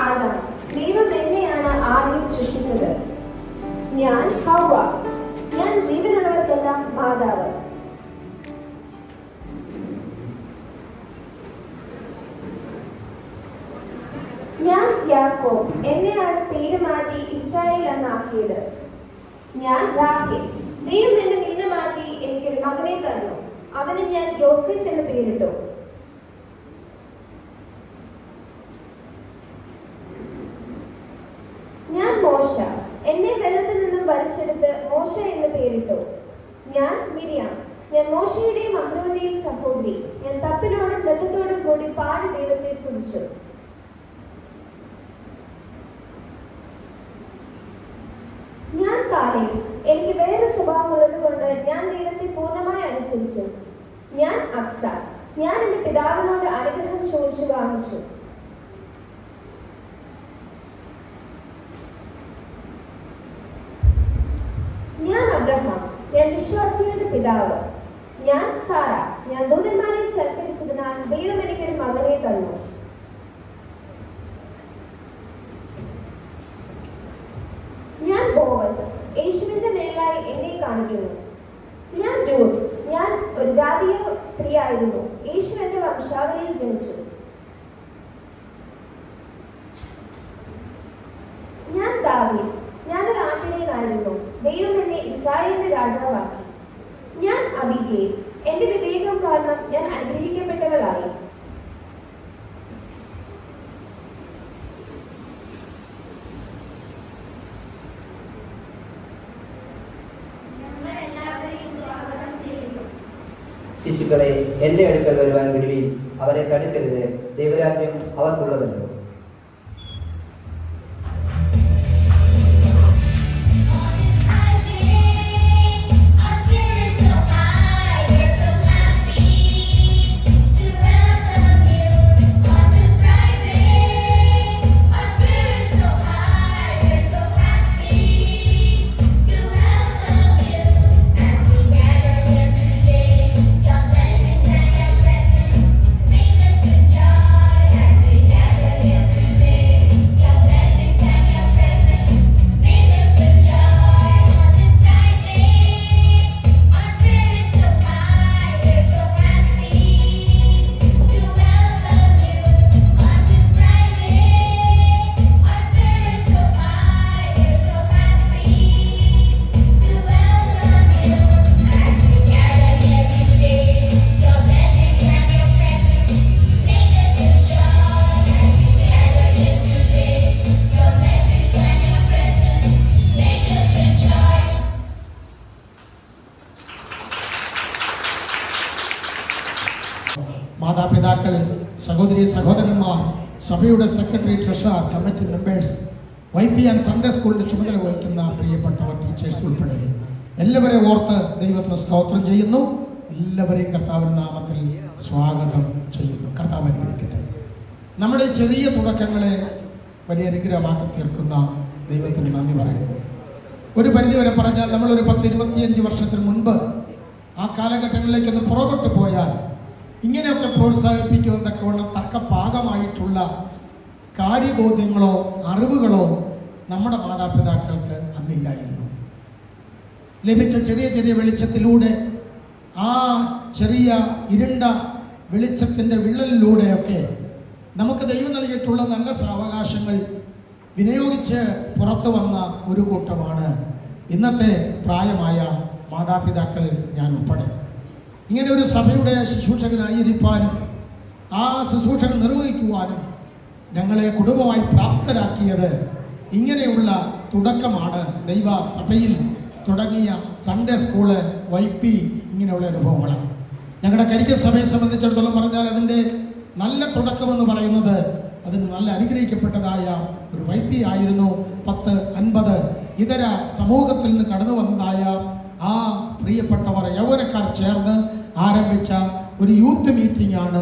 Adam. ദൈവം എന്നെയാണ് ആദ്യം സൃഷ്ടിച്ചത്. ഞാൻ ഹൗവ. ഞാൻ ജീവനുള്ളവർക്കെല്ലാം മാതാവ്. ഞാൻ യാക്കോബ്. എന്നെയാണ് പേര് മാറ്റി ഇസ്രായേൽ എന്നാക്കിയത്. ഞാൻ റാഹേൽ. ദൈവം എന്നെ നിന്ന് മാറ്റി എനിക്കൊരു മകനെ തന്നു. അവന് ഞാൻ യോസേഫ് എന്ന് പേരിട്ടു. ഞാൻ മോശ. എന്നെ വെള്ളത്തിൽ നിന്നും വലിച്ചെടുത്ത് മോശ എന്ന് പേരിട്ടു. ഞാൻ മിരിയാം. ഞാൻ മോശയുടെയും അഹ്റോന്റെയും സഹോദരി. ഞാൻ തപ്പിനോടും നൃത്തത്തോടും കൂടി പാടി ദൈവത്തെ സ്തുതിച്ചു. ഞാൻ കാലേബ്. എനിക്ക് വേറെ സ്വഭാവമുള്ളത് കൊണ്ട് ഞാൻ ദൈവത്തെ പൂർണ്ണമായി അനുസരിച്ചു. ഞാൻ അക്സ. ഞാൻ എന്റെ പിതാവിനോട് അനുഗ്രഹം ചോദിച്ചു വാങ്ങിച്ചു. ഞാൻ അബ്രഹാം. ഞാൻ വിശ്വാസികളുടെ പിതാവ്. ഞാൻ സാറ. ഞാൻ ദൂതന്മാരെ സൽക്കരിച്ചതിനാൽ ദൈവം എനിക്കൊരു മകനെ തന്നു. ഞാൻ ബോവസ്. യേശുവിന്റെ നിഴലായി എന്നെ കാണിക്കുന്നു. ഞാൻ രൂത്ത്. ഞാൻ ഒരു ജാതീയ സ്ത്രീയായിരുന്നു. യേശു എന്റെ വംശാവലിയിൽ ജനിച്ചു. ഞാൻ ദാവീദ്. ഞാനൊരു ആട്ടിടയനായിരുന്നു. ദൈവം എന്നെ ഇസ്രായേലിന്റെ രാജാവാക്കി. ഞാൻ അബിഗയിൽ. എന്റെ വിവേകം കാരണം ഞാൻ അനുഗ്രഹിക്കപ്പെട്ടവളായി. ശിശുക്കളെ എൻ്റെ അടുക്കൽ വരുവാൻ വിടുവിൻ, അവരെ തടുക്കരുത്, ദൈവരാജ്യം അവർക്കുള്ളതല്ലോ. മാതാപിതാക്കൾ, സഹോദരി സഹോദരന്മാർ, സഭയുടെ secretary, treasurer, committee members, YP and Sunday സ്കൂളിന്റെ ചുമതല വഹിക്കുന്ന പ്രിയപ്പെട്ടവർ, ടീച്ചേഴ്സ് ഉൾപ്പെടെ എല്ലാവരെയും ഓർത്ത് ദൈവത്തിന് സ്തോത്രം ചെയ്യുന്നു. എല്ലാവരെയും കർത്താവിന്റെ നാമത്തിൽ സ്വാഗതം ചെയ്യുന്നു. കർത്താവ് അനുഗ്രഹിക്കട്ടെ. നമ്മുടെ ചെറിയ തുടക്കങ്ങളെ വലിയ അനുഗ്രഹമാക്കി തീർക്കുന്ന ദൈവത്തിന് നന്ദി പറയുന്നു. ഒരു പരിധിവരെ പറഞ്ഞാൽ നമ്മളൊരു 10-25 വർഷത്തിന് മുൻപ് ആ കാലഘട്ടങ്ങളിലേക്കൊന്ന് പുറകോട്ട് പോയാൽ ഇങ്ങനെയൊക്കെ പ്രോത്സാഹിപ്പിക്കുന്നതൊക്കെ ഉള്ള തർക്കപാകമായിട്ടുള്ള കാര്യബോധ്യങ്ങളോ അറിവുകളോ നമ്മുടെ മാതാപിതാക്കൾക്ക് അന്നില്ലായിരുന്നു. ലഭിച്ച ചെറിയ ചെറിയ വെളിച്ചത്തിലൂടെ, ആ ചെറിയ ഇരുണ്ട വെളിച്ചത്തിൻ്റെ വിള്ളലിലൂടെയൊക്കെ നമുക്ക് ദൈവം നൽകിയിട്ടുള്ള നല്ല സാവകാശങ്ങൾ വിനിയോഗിച്ച് പുറത്തു വന്ന ഒരു കൂട്ടമാണ് ഇന്നത്തെ പ്രായമായ മാതാപിതാക്കൾ, ഞാൻ ഉൾപ്പെടെ. ഇങ്ങനെ ഒരു സഭയുടെ ശുശ്രൂഷകനായിരിക്കാനും ആ ശുശ്രൂഷകൾ നിർവഹിക്കുവാനും ഞങ്ങളെ കുടുംബമായി പ്രാപ്തരാക്കിയത് ഇങ്ങനെയുള്ള തുടക്കമാണ്. ദൈവ സഭയിൽ തുടങ്ങിയ സൺഡേ സ്കൂള്, YP, ഇങ്ങനെയുള്ള അനുഭവങ്ങളാണ്. ഞങ്ങളുടെ കരിക്ക സഭയെ സംബന്ധിച്ചിടത്തോളം പറഞ്ഞാൽ അതിൻ്റെ നല്ല തുടക്കമെന്ന് പറയുന്നത് അതിന് നല്ല അനുഗ്രഹിക്കപ്പെട്ടതായ ഒരു YP ആയിരുന്നു. 10-50 ഇതര സമൂഹത്തിൽ നിന്ന് കടന്നു വന്നതായ ആ പ്രിയപ്പെട്ടവർ യൗവനക്കാർ ചേർന്ന് ആരംഭിച്ച ഒരു യൂത്ത് മീറ്റിംഗ് ആണ്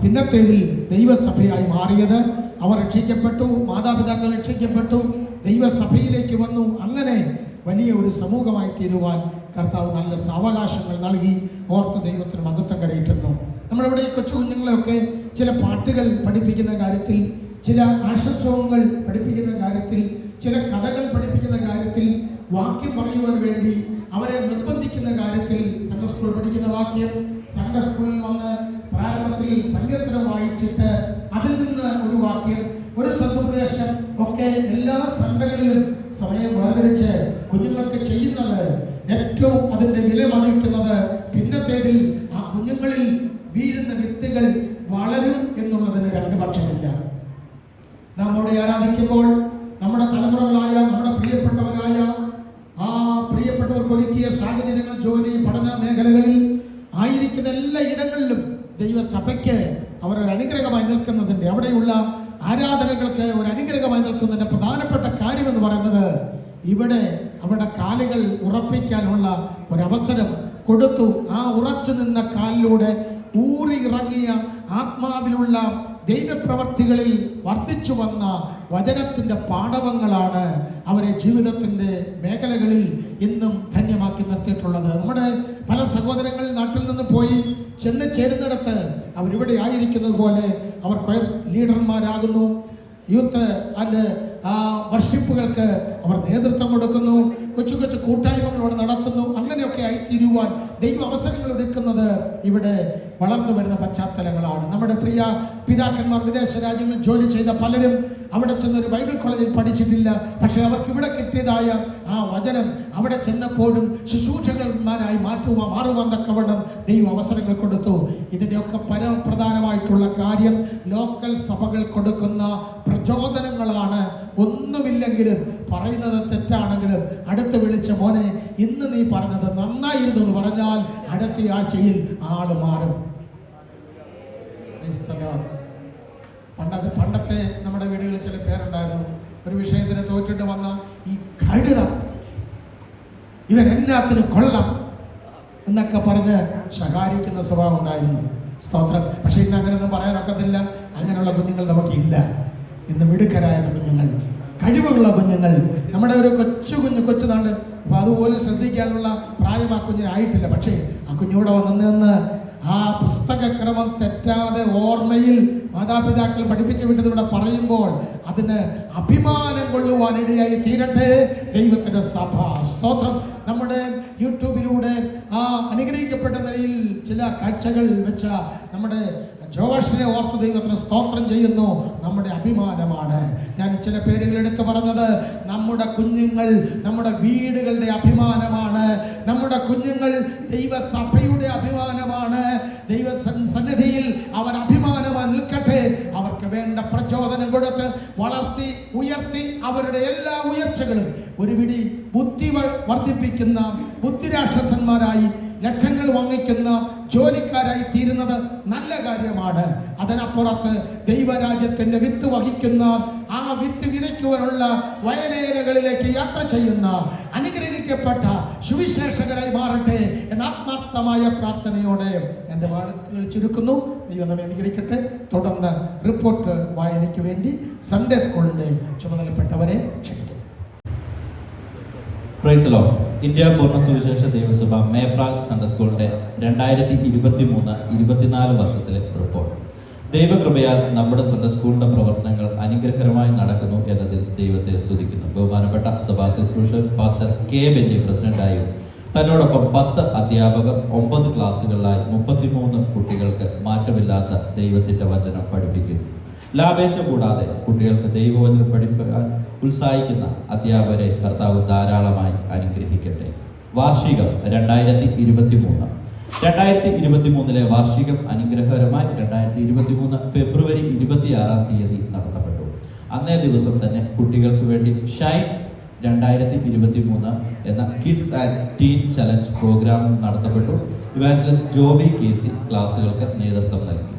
പിന്നത്തേതിൽ ദൈവസഭയായി മാറിയത്. അവർ രക്ഷിക്കപ്പെട്ടു, മാതാപിതാക്കൾ രക്ഷിക്കപ്പെട്ടു, ദൈവസഭയിലേക്ക് വന്നു. അങ്ങനെ വലിയ ഒരു സമൂഹമായി തീരുവാൻ കർത്താവ് നല്ല സാവകാശങ്ങൾ നൽകി. ഓർത്ത് ദൈവത്തിന് മഹത്വം കരയിട്ടുന്നു. നമ്മളിവിടെ ഈ കൊച്ചു കുഞ്ഞുങ്ങളെയൊക്കെ ചില പാട്ടുകൾ പഠിപ്പിക്കുന്ന കാര്യത്തിൽ ചില ആശംസകൾ പഠിപ്പിക്കുന്ന കാര്യത്തിൽ, ചില കഥകൾ പഠിപ്പിക്കുന്ന കാര്യത്തിൽ, വാക്യം പറയുവാൻ വേണ്ടി അവരെ നിർബന്ധിക്കുന്ന കാര്യത്തിൽ, സൺഡേ സ്കൂൾ പഠിക്കുന്ന വാക്യം, സൺഡേ സ്കൂളിൽ വന്ന് പ്രാരംഭത്തിൽ സങ്കീർത്തനം വായിച്ചിട്ട് അതിൽ നിന്ന് ഒരു വാക്യം, ഒരു സതുപദേശം ഒക്കെ എല്ലാ സൺഡേകളിലും സമയം വേർതിരിച്ച് കുഞ്ഞുങ്ങൾക്ക് ചെയ്യുന്നത് ഏറ്റവും അതിന്റെ വില മതിക്കുന്നത് പിന്നത്തേതിൽ ആ കുഞ്ഞുങ്ങളിൽ വീഴുന്ന വിത്തുകൾ വളരും എന്നുള്ളതിന് രണ്ട് പക്ഷമില്ല. നാം അവിടെ ആരാധിക്കുമ്പോൾ നമ്മുടെ തലമുറകളായ, നമ്മുടെ പ്രിയപ്പെട്ടവരായ ആ പ്രിയപ്പെട്ടവർക്ക് ഒരുക്കിയ സാഹചര്യങ്ങൾ, ജോലി, പഠന മേഖലകളിൽ ആയിരിക്കുന്ന എല്ലാ ഇടങ്ങളിലും ദൈവസഭയ്ക്ക് അവർ ഒരു അനുഗ്രഹമായി നിൽക്കുന്നതിൻ്റെ, അവിടെയുള്ള ആരാധനകൾക്ക് ഒരു അനുഗ്രഹമായി നിൽക്കുന്നതിൻ്റെ പ്രധാനപ്പെട്ട കാര്യമെന്ന് പറയുന്നത് ഇവിടെ അവരുടെ കാലുകൾ ഉറപ്പിക്കാനുള്ള ഒരവസരം കൊടുത്തു. ആ ഉറച്ചു നിന്ന കാലിലൂടെ ഊറി ഇറങ്ങിയ ആത്മാവിലുള്ള ദൈവപ്രവർത്തികളിൽ വർദ്ധിച്ചു വന്ന വചനത്തിൻ്റെ പാടവങ്ങളാണ് അവരെ ജീവിതത്തിൻ്റെ മേഖലകളിൽ ഇന്നും ധന്യമാക്കി നിർത്തിയിട്ടുള്ളത്. നമ്മുടെ പല സഹോദരങ്ങൾ നാട്ടിൽ നിന്ന് പോയി ചെന്ന് ചേരുന്നിടത്ത് അവരിവിടെ ആയിരിക്കുന്നത് പോലെ അവർ കൊയർ ലീഡർമാരാകുന്നു, യൂത്ത് ആൻഡ് വർഷിപ്പുകൾക്ക് അവർ നേതൃത്വം കൊടുക്കുന്നു, കൊച്ചു കൊച്ചു കൂട്ടായ്മകൾ അവിടെ നടത്തുന്നു. അങ്ങനെയൊക്കെ ആയിത്തീരുവാൻ ദൈവം അവസരങ്ങൾ ഒരുക്കുന്നത് ഇവിടെ വളർന്നു വരുന്ന പശ്ചാത്തലങ്ങളാണ്. നമ്മുടെ പ്രിയ പിതാക്കന്മാർ വിദേശ രാജ്യങ്ങളിൽ ജോലി ചെയ്ത പലരും അവിടെ ചെന്നൊരു ബൈബിൾ കോളേജിൽ പഠിച്ചിട്ടില്ല. പക്ഷേ അവർക്ക് ഇവിടെ കിട്ടിയതായ ആ വചനം അവിടെ ചെന്നപ്പോഴും ശുശ്രൂഷകന്മാരായി മാറുവാൻ തക്കവണ്ണം ദൈവം അവസരങ്ങൾ കൊടുത്തു. ഇതിൻ്റെയൊക്കെ പരമപ്രധാനമായിട്ടുള്ള കാര്യം ലോക്കൽ സഭകൾ കൊടുക്കുന്ന പ്രചോദനങ്ങളാണ്. ഒന്നുമില്ലെങ്കിലും, പറയുന്നത് തെറ്റാണെങ്കിലും അടുത്ത് വിളിച്ച മോനെ ഇന്ന് നീ പറഞ്ഞത് നന്നായിരുന്നു എന്ന് പറഞ്ഞാൽ അടുത്ത ആഴ്ചയിൽ ആള് മാറും. പണ്ടത്തെ നമ്മുടെ വീടുകളിൽ ചില പേരുണ്ടായിരുന്നു. ഒരു വിഷയത്തിന് തോറ്റിട്ട് വന്ന ഈ കഴുത, ഇവൻ എന്നാത്തിന് കൊള്ളാം എന്നൊക്കെ പറഞ്ഞ് ശകാരിക്കുന്ന സ്വഭാവം ഉണ്ടായിരുന്നു. സ്തോത്രം. പക്ഷെ ഇന്ന് അങ്ങനെയൊന്നും പറയാനൊക്കത്തില്ല. അങ്ങനെയുള്ള കുഞ്ഞുങ്ങൾ നമുക്കില്ല. ഇന്ന് മിടുക്കരായ കുഞ്ഞുങ്ങൾ, കഴിവുള്ള കുഞ്ഞുങ്ങൾ, നമ്മുടെ ഒരു കൊച്ചു താണ്ട് ഇപ്പം അതുപോലെ ശ്രദ്ധിക്കാനുള്ള പ്രായം ആ കുഞ്ഞിനായിട്ടില്ല. പക്ഷേ ആ കുഞ്ഞൂടെ വന്ന് ആ പുസ്തകക്രമം തെറ്റാതെ ഓർമ്മയിൽ മാതാപിതാക്കൾ പഠിപ്പിച്ചു വിട്ടത് ഇവിടെ പറയുമ്പോൾ അതിന് അഭിമാനം കൊള്ളുവാനിടയായി തീരട്ടെ ദൈവത്തിൻ്റെ സഭ. സ്തോത്രം. നമ്മുടെ യൂട്യൂബിലൂടെ ആ അനുഗ്രഹിക്കപ്പെട്ട നിലയിൽ ചില കാഴ്ചകൾ വെച്ച നമ്മുടെ ജോഷിനെ ഓർത്ത് ദൈവത്തിന് സ്തോത്രം ചെയ്യുന്നു. നമ്മുടെ അഭിമാനമാണ്. ഞാൻ ചില പേരുകൾ എടുത്തു പറഞ്ഞത് നമ്മുടെ കുഞ്ഞുങ്ങൾ നമ്മുടെ വീടുകളുടെ അഭിമാനമാണ്. നമ്മുടെ കുഞ്ഞുങ്ങൾ ദൈവസഭയുടെ അഭിമാനമാണ്. ദൈവ സന്നിധിയിൽ അവർ അഭിമാനമായി നിൽക്കട്ടെ. അവർക്ക് വേണ്ട പ്രചോദനം കൊടുത്ത് വളർത്തി ഉയർത്തി അവരുടെ എല്ലാ ഉയർച്ചകളും ഒരു പിടി ബുദ്ധി വർദ്ധിപ്പിക്കുന്ന ബുദ്ധിരാക്ഷസന്മാരായി ലക്ഷങ്ങൾ വാങ്ങിക്കുന്ന ജോലിക്കാരായി തീരുന്നത് നല്ല കാര്യമാണ്. അതിനപ്പുറത്ത് ദൈവരാജ്യത്തിന്റെ വിത്ത് വഹിക്കുന്ന ആ വിത്ത് വിതയ്ക്കുവാനുള്ള വയലേലകളിലേക്ക് യാത്ര ചെയ്യുന്ന അനുഗ്രഹിക്കപ്പെട്ട സുവിശേഷകരായി മാറട്ടെ എന്ന ആത്മാർത്ഥമായ പ്രാർത്ഥനയോടെ എൻ്റെ വാക്കുകൾ ചുരുക്കുന്നു. ദൈവം നമ്മെ അനുഗ്രഹിക്കട്ടെ. തുടർന്ന് റിപ്പോർട്ട് വായനയ്ക്ക് വേണ്ടി സൺഡേ സ്കൂളിൻ്റെ ചുമതലപ്പെട്ടവരെ ക്ഷണിക്കും. Praise the Lord. ഇന്ത്യ പൂർണ്ണ സുവിശേഷ ദൈവസഭ മേപ്രാഗ് സൺഡേ സ്കൂളിൻ്റെ 2023-24 വർഷത്തിലെ റിപ്പോർട്ട്. ദൈവകൃപയാൽ നമ്മുടെ സൺഡേ സ്കൂളിൻ്റെ പ്രവർത്തനങ്ങൾ അനുഗ്രഹകരമായി നടക്കുന്നു എന്നതിൽ ദൈവത്തെ സ്തുതിക്കുന്നു. ബഹുമാനപ്പെട്ട സഭാ ശുശ്രൂഷകൻ പാസ്റ്റർ കെ ബെന്നി പ്രസിഡന്റായും തന്നോടൊപ്പം 10 അധ്യാപകർ 9 ക്ലാസ്സുകളിലായി 33 കുട്ടികൾക്ക് മാറ്റമില്ലാത്ത ദൈവത്തിൻ്റെ വചനം പഠിപ്പിക്കുന്നു. ലാഭേച്ഛ കൂടാതെ കുട്ടികൾക്ക് ദൈവവചനം പഠിപ്പിക്കാൻ ഉത്സാഹിക്കുന്ന അധ്യാപകരെ കർത്താവ് ധാരാളമായി അനുഗ്രഹിക്കട്ടെ. വാർഷികം 2023 വാർഷികം അനുഗ്രഹകരമായി 2023 ഫെബ്രുവരി 26 നടത്തപ്പെട്ടു. അന്നേ ദിവസം തന്നെ കുട്ടികൾക്ക് വേണ്ടി ഷൈൻ 2023 എന്ന kids and teen challenge program നടത്തപ്പെട്ടു. ഇവാഞ്ചലിസ്റ്റ് ജോബി കേസി ക്ലാസ്സുകൾക്ക് നേതൃത്വം നൽകി.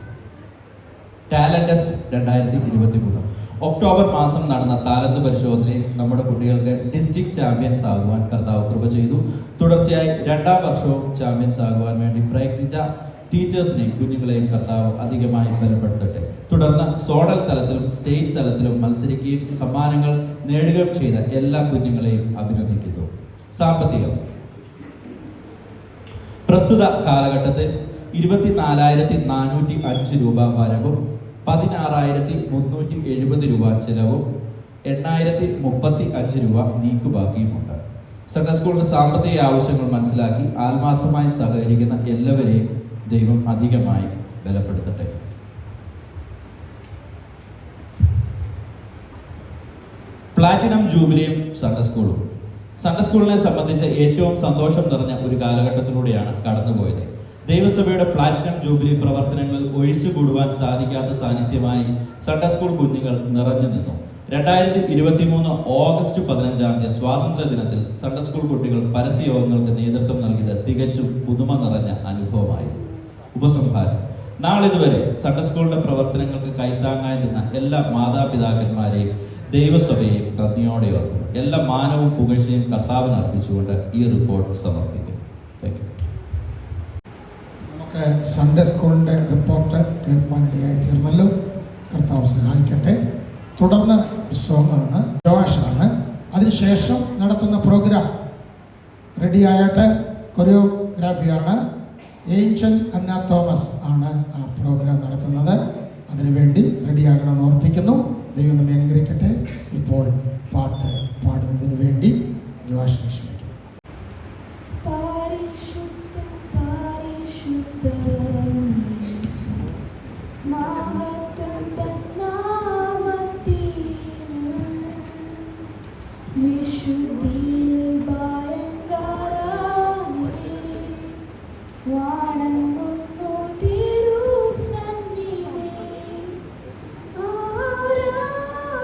ടാലന്റ് ടെസ്റ്റ് 2023 ഒക്ടോബർ മാസം നടന്ന താലന്ത് പരിശോധനയിൽ നമ്മുടെ കുട്ടികൾക്ക് ഡിസ്ട്രിക്ട് ചാമ്പ്യൻസ് ആകുവാൻ കർത്താവ് കൃപ ചെയ്തു. തുടർച്ചയായി 2ാം വർഷവും ചാമ്പ്യൻസ് ആകുവാൻ വേണ്ടി പ്രയത്നിച്ച ടീച്ചേഴ്സിനെയും കുഞ്ഞുങ്ങളെയും കർത്താവ് അധികമായി ബലപ്പെടുത്തട്ടെ. തുടർന്ന് സോണൽ തലത്തിലും സ്റ്റേറ്റ് തലത്തിലും മത്സരിക്കുകയും സമ്മാനങ്ങൾ നേടുകയും ചെയ്ത എല്ലാ കുഞ്ഞുങ്ങളെയും അഭിനന്ദിക്കുന്നു. സാമ്പത്തികം. പ്രസ്തുത കാലഘട്ടത്തിൽ 24,405 രൂപ വരവും 16,370 രൂപ ചിലവും 8,035 രൂപ നീക്കുബാക്കിയുമുണ്ട്. സൺഡേ സ്കൂളിന്റെ സാമ്പത്തിക ആവശ്യങ്ങൾ മനസ്സിലാക്കി ആത്മാർത്ഥമായി സഹകരിക്കുന്ന എല്ലാവരെയും ദൈവം അധികമായി ബലപ്പെടുത്തട്ടെ. പ്ലാറ്റിനം ജൂബിലിയും സൺഡേ സ്കൂളും. സൺഡേ സ്കൂളിനെ സംബന്ധിച്ച് ഏറ്റവും സന്തോഷം നിറഞ്ഞ ഒരു കാലഘട്ടത്തിലൂടെയാണ് കടന്നുപോയത്. ദൈവസഭയുടെ പ്ലാറ്റിനം ജൂബിലി പ്രവർത്തനങ്ങളിൽ ഒഴിച്ചുകൂടുവാൻ സാധിക്കാത്ത സാന്നിധ്യമായി സൺഡേ സ്കൂൾ കുഞ്ഞുങ്ങൾ നിറഞ്ഞു നിന്നു. 2023 ഓഗസ്റ്റ് 15 സ്വാതന്ത്ര്യ ദിനത്തിൽ സൺഡേ സ്കൂൾ കുട്ടികൾ പരസ്യയോഗങ്ങൾക്ക് നേതൃത്വം നൽകിയത് തികച്ചും പുതുമ നിറഞ്ഞ അനുഭവമായിരുന്നു. ഉപസംഹാരം. നാളിതുവരെ സൺഡേ സ്കൂളിന്റെ പ്രവർത്തനങ്ങൾക്ക് കൈത്താങ്ങായി നിന്ന എല്ലാ മാതാപിതാക്കന്മാരെയും ദൈവസഭയെയും നന്ദിയോടെ ഓർക്കുന്നു. എല്ലാ മാനവും പുകഴ്ചയും കർത്താവിന് അർപ്പിച്ചുകൊണ്ട് ഈ റിപ്പോർട്ട് സമർപ്പിക്കും. Thank you. നമുക്ക് സൺഡേ സ്കൂളിൻ്റെ റിപ്പോർട്ട് കേൾക്കാനിടയായി തീർന്നല്ലോ. കർത്താവ് സഹായിക്കട്ടെ. തുടർന്ന് സോങ്ങാണ്, ജോഷാണ്. അതിനുശേഷം നടത്തുന്ന പ്രോഗ്രാം റെഡിയായിട്ട് കൊറിയോഗ്രാഫിയാണ്. ഏഞ്ചൽ അന്ന തോമസ് ആണ് ആ പ്രോഗ്രാം നടത്തുന്നത്. അതിനുവേണ്ടി റെഡിയാകണമെന്ന് ഓർപ്പിക്കുന്നു. ദൈവം നമ്മെ അനുഗ്രഹിക്കട്ടെ. ഇപ്പോൾ പാട്ട് പാടുന്നതിന് വേണ്ടി ജോഷിനെ ക്ഷണിക്കും. പരിശുദ്ധ പരിശുദ്ധ മഹത്വം തന്നാമത്തിന് വിശുദ്ധിയിൽ ഭയങ്കരനെ വണങ്ങുന്നു തിരുസന്നിധി. ആരാധന